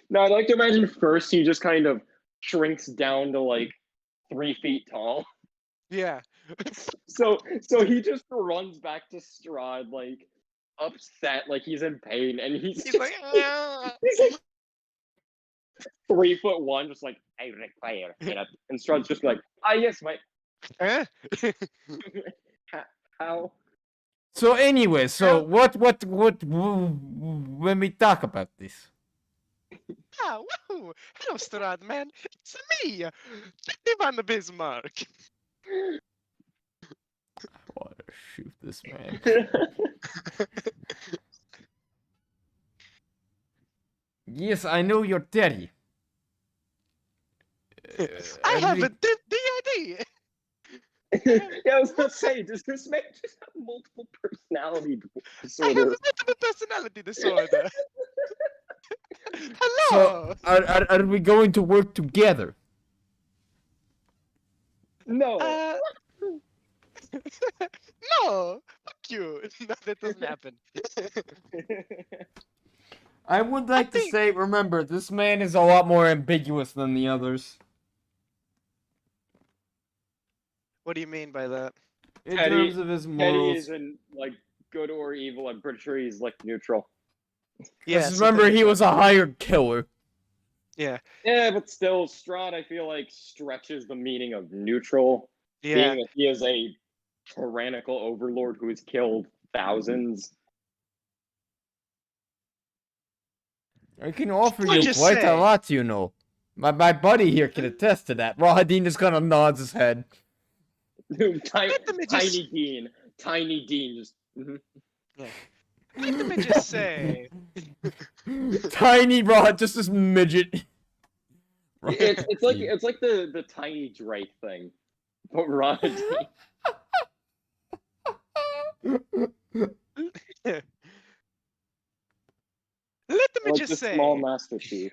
Now I'd like to imagine first he just kind of shrinks down to like 3 feet tall. Yeah. So he just runs back to Strahd like upset, like he's in pain, and he's He's like. he's like 3'1", just like I require help. And Strahd's just like, yes, mate. How? So anyway, what when we talk about this? Ah, woohoo! Hello, Stradh, man. It's me, Van the Bismarck. I want to shoot this man. Yes, I know you're Teddy. I have a DID. Yeah, I was gonna say, does this man just have multiple personality I disorder? have a multiple personality disorder. So, Hello. are we going to work together? No. No. Fuck you. No, that doesn't happen. I would like to think- say, remember, this man is a lot more ambiguous than the others. What do you mean by that? In Teddy- terms of his Teddy morals. isn't like good or evil. I'm pretty sure he's like neutral. Yeah. Just remember, he was a hired killer. Yeah. Yeah, but still, Strahd, I feel like stretches the meaning of neutral. Yeah. Being that he is a tyrannical overlord who has killed thousands. I can offer Let's you just quite a say- lot, you know. My buddy here can attest to that. Rahadin just kind of nods his head. Tiny Let me just- Tiny Dean, just. Mhm. Let me just say. Tiny Rod, just this midget. It's like the tiny Drake thing, but Ron. Let me Like just the say. small Master Chief.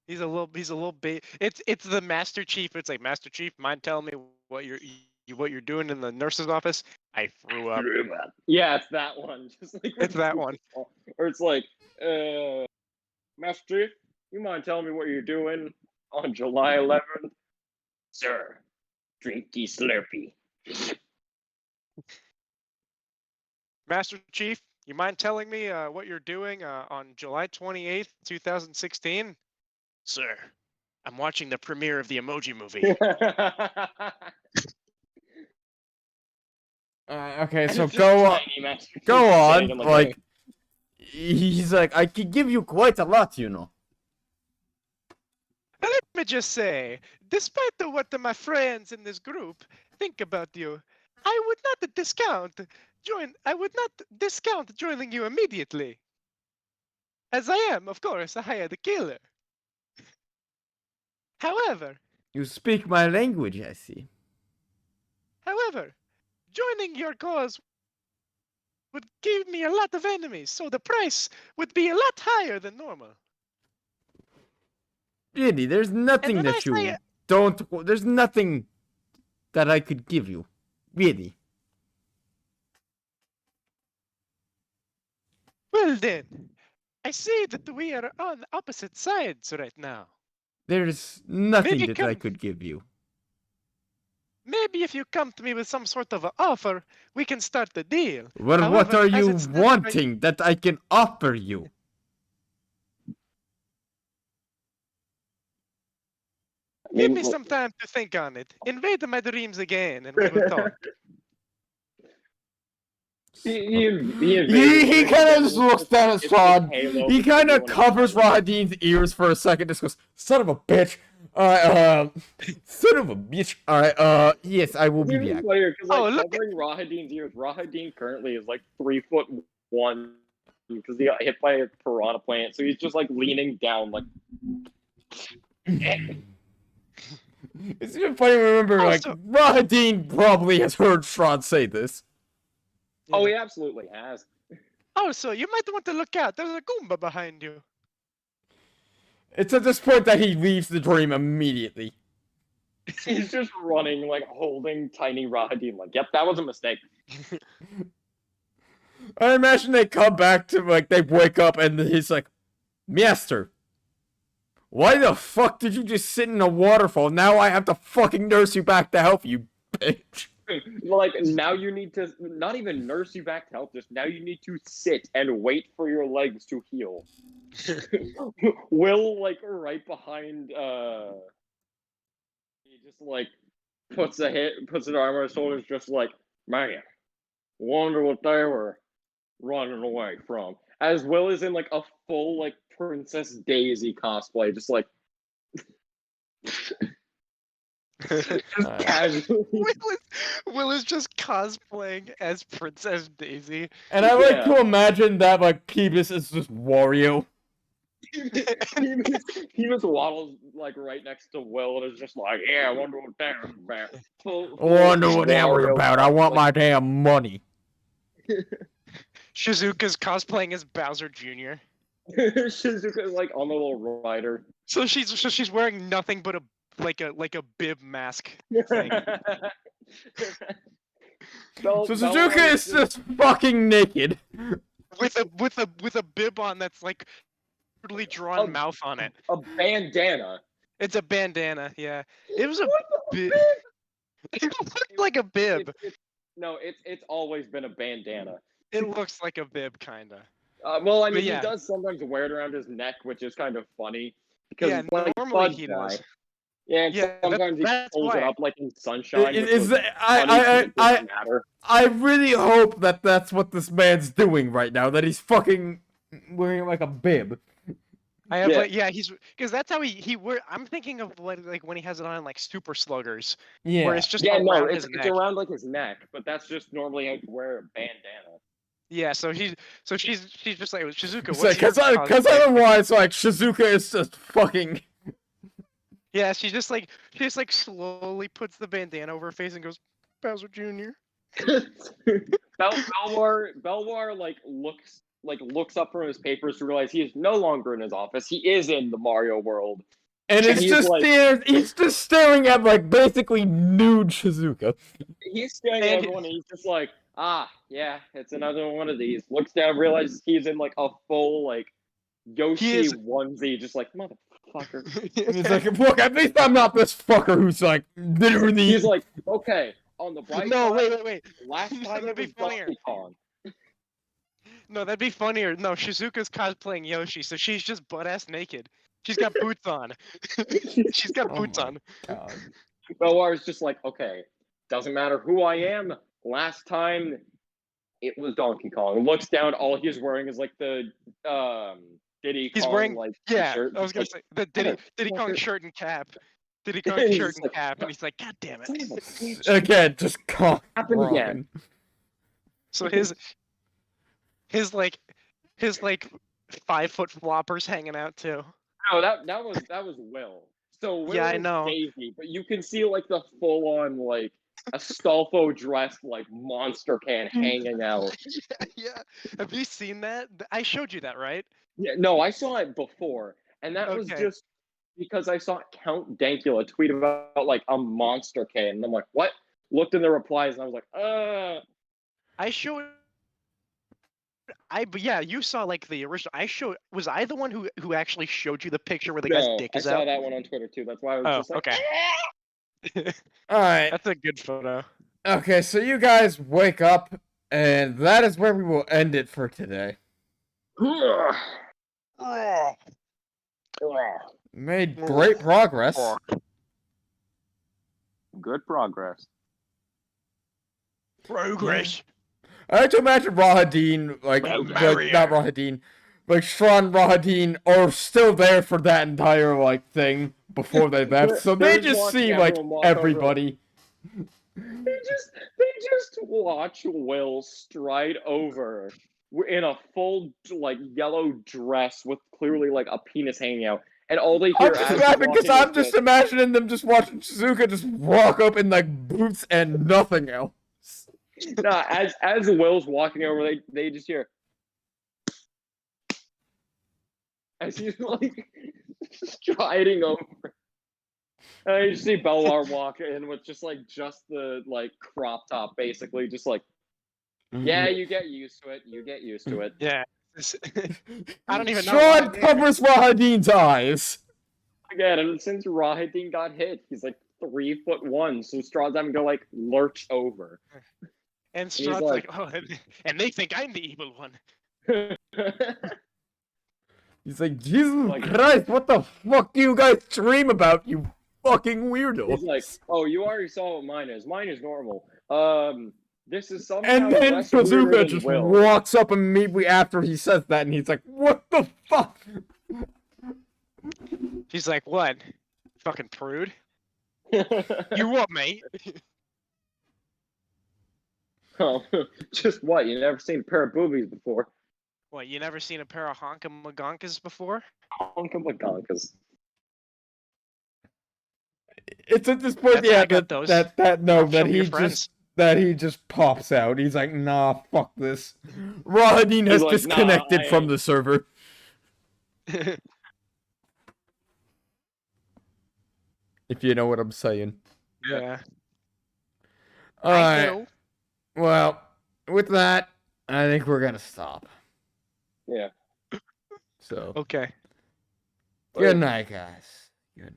He's a little bit. It's the Master Chief. It's like, Master Chief, mind telling me what you're doing in the nurse's office? I threw up. Yeah, it's that one. Just like It's that one. Or it's like, Master Chief, you mind telling me what you're doing on July 11th? Sir, drinky slurpee. Master Chief, You mind telling me what you're doing on July 28th, 2016? Sir, I'm watching the premiere of the Emoji Movie. Okay, And so it's just go on. tiny Master Go Chief on. sitting in, Like, he's like, I could give you quite a lot, you know. Let me just say, despite what my friends in this group think about you, I would not discount joining you immediately. As I am, of course, a hired killer. However, You speak my language, I see. joining your cause would give me a lot of enemies, so the price would be a lot higher than normal. Really, there's nothing when I that you say- don't. There's nothing that I could give you. Really. Well then, I see that we are on opposite sides right now. There's nothing Maybe that I come- could give you. Maybe if you come to me with some sort of an offer, we can start the deal. Well, what However, are as you it stands right- wanting that I can offer you? Give me some time to think on it. Invade my dreams again, and we will talk. He kind of just looks down at Strahd. He kind of covers Rahadin's ears for a second, just goes, "Son of a bitch." Alright, son of a bitch. Alright, yes, I will be It's even back. funnier because like Oh, look covering Rahadin's ears. Rahadin currently is like 3'1" because he got hit by a piranha plant, so he's just like leaning down, like. It's even funny to remember, like, Also- Rahadin probably has heard Strahd say this. Oh, he absolutely has. Also, you might want to look out. There's a Goomba behind you. It's at this point that he leaves the dream immediately. He's just running, like holding tiny Rahadin. Like, yep, that was a mistake. I imagine they come back to, like, they wake up and he's like, "Master, why the fuck did you just sit in a waterfall? Now I have to fucking nurse you back to health, you bitch." Like, now you need to not even nurse you back to health, just now you need to sit and wait for your legs to heal. Will, like, right behind, he just, like, puts an arm on his shoulders, just like, "Man, wonder what they were running away from." As Will is in, like, a full, like, Princess Daisy cosplay, just like, casually. Will is just cosplaying as Princess Daisy. And I like Yeah. to imagine that, like, Peebus is just Wario. he just waddles like right next to Will and is just like, "Yeah, I wonder what that was about." Wonder what that was Wario about. I want cosplay. my damn money. Shizuka's cosplaying as Bowser Jr. Shizuka like on the little rider. So she's wearing nothing but a bib mask thing. Bell- So Bell Suzuka Wire is just fucking naked. with a bib on that's like totally drawn Oh. mouth on it. a bandana. It's a bandana, yeah. It was a What the bib. It looked like a bib. No, it's always been a bandana. It looks like a bib, kinda. Well, I But mean, yeah. he does sometimes wear it around his neck, which is kind of funny because Yeah, like normally Bud he guy. does. Yeah, and Yeah, sometimes he that's pulls it why. up like in sunshine. which was funny 'cause I it doesn't matter. really hope that that's what this man's doing right now. That he's fucking wearing like a bib. I have Yeah. he's because that's how he wear. I'm thinking of like when he has it on like Super Sluggers, Yeah. where it's just Yeah, around no, his it's neck. around like his neck, but that's just normally how you wear a bandana. Yeah, so she's just like Shizuka. It's What's like, your cause cosplay? otherwise, like, Shizuka is just fucking. Yeah, she just like slowly puts the bandana over her face and goes, Bowser Jr. Belwar looks up from his papers to realize he is no longer in his office. He is in the Mario world. And it's he's just like- he's just staring at, like, basically nude Shizuka. He's staring at And- everyone and he's just like, yeah, it's another one of these. Looks down, realizes he's in like a full like Yoshi is- onesie, just like motherfucker. And he's like, look, at least I'm not this fucker who's, like, literally. He's like, okay, on the bright no, side, wait. last time That'd it be was funnier. Donkey Kong. No, that'd be funnier. No, Shizuka's cosplaying Yoshi, so she's just butt-ass naked. She's got boots on. She's got Oh boots my on. God. Belwar's just like, okay, doesn't matter who I am. Last time, it was Donkey Kong. Looks down, all he's wearing is like the Diddy He's Kong wearing like yeah. shirt. I was gonna say the Diddy Kong motherfucker. shirt and cap. Diddy Kong He's shirt just and like, cap, and he's like, God damn son of a it. bitch. Again, just cock Happened again. blocking. So his like 5-foot floppers hanging out too. No, that was Will. So Will Yeah, I is know. Daisy, but you can see like the full on like Astolfo dressed like monster can hanging out. Yeah. Have you seen that? I showed you that, right? Yeah, no, I saw it before, and that was Okay. just because I saw Count Dankula tweet about like a monster can, and I'm like, what? Looked in the replies, and I was like, I showed. But yeah, you saw like the original. Was I the one who actually showed you the picture where the guy's no, dick I is saw out? that one on Twitter too. That's why I was Oh, just like, okay. Alright. That's a good photo. Okay, so you guys wake up, and that is where we will end it for today. Made great progress. Good progress. Progress. I like to imagine Rahadin, like, Barrier. not Rahadin, like Stradh and Rahadin are still there for that entire, like, thing before they left, so they They're just watching see, like, everyone walk over. everybody. They just watch Will stride over in a full like yellow dress with clearly like a penis hanging out, and all they hear I'm just as laughing because walking I'm is just imagining them just watching Shizuka just walk up in, like, boots and nothing else. nah, as Will's walking over, they just hear as he's like striding over. And you just see Belwar walk in with just the like crop top, basically, just like, yeah, you get used to it. You get used to it. Yeah. I don't even know. Stradh why. covers Rahadin's eyes. Again, and since Rahadin got hit, he's like 3'1", so Strahd's having to like lurch over. And he's Strahd's like- like, oh, and they think I'm the evil one. He's like, Jesus Like- Christ, what the fuck do you guys dream about, you fucking weirdo? He's like, oh, you already saw what mine is. Mine is normal. This is somehow and then less weirder Bazooka than just Will. walks up immediately after he says that, and he's like, what the fuck? She's like, what? Fucking prude. You what, mate? Oh, just what? You never seen a pair of boobies before? What, you never seen a pair of honka-magonkas before? Honkabagonkas. It's at this point, That's how yeah, I got those. that he just pops out. He's like, nah, fuck this. Rahadin has He's like, nah, disconnected I from ain't. the server. If you know what I'm saying. Yeah. I Alright, know. well, with that, I think we're gonna stop. Yeah. So, Okay. good night, guys. Good night.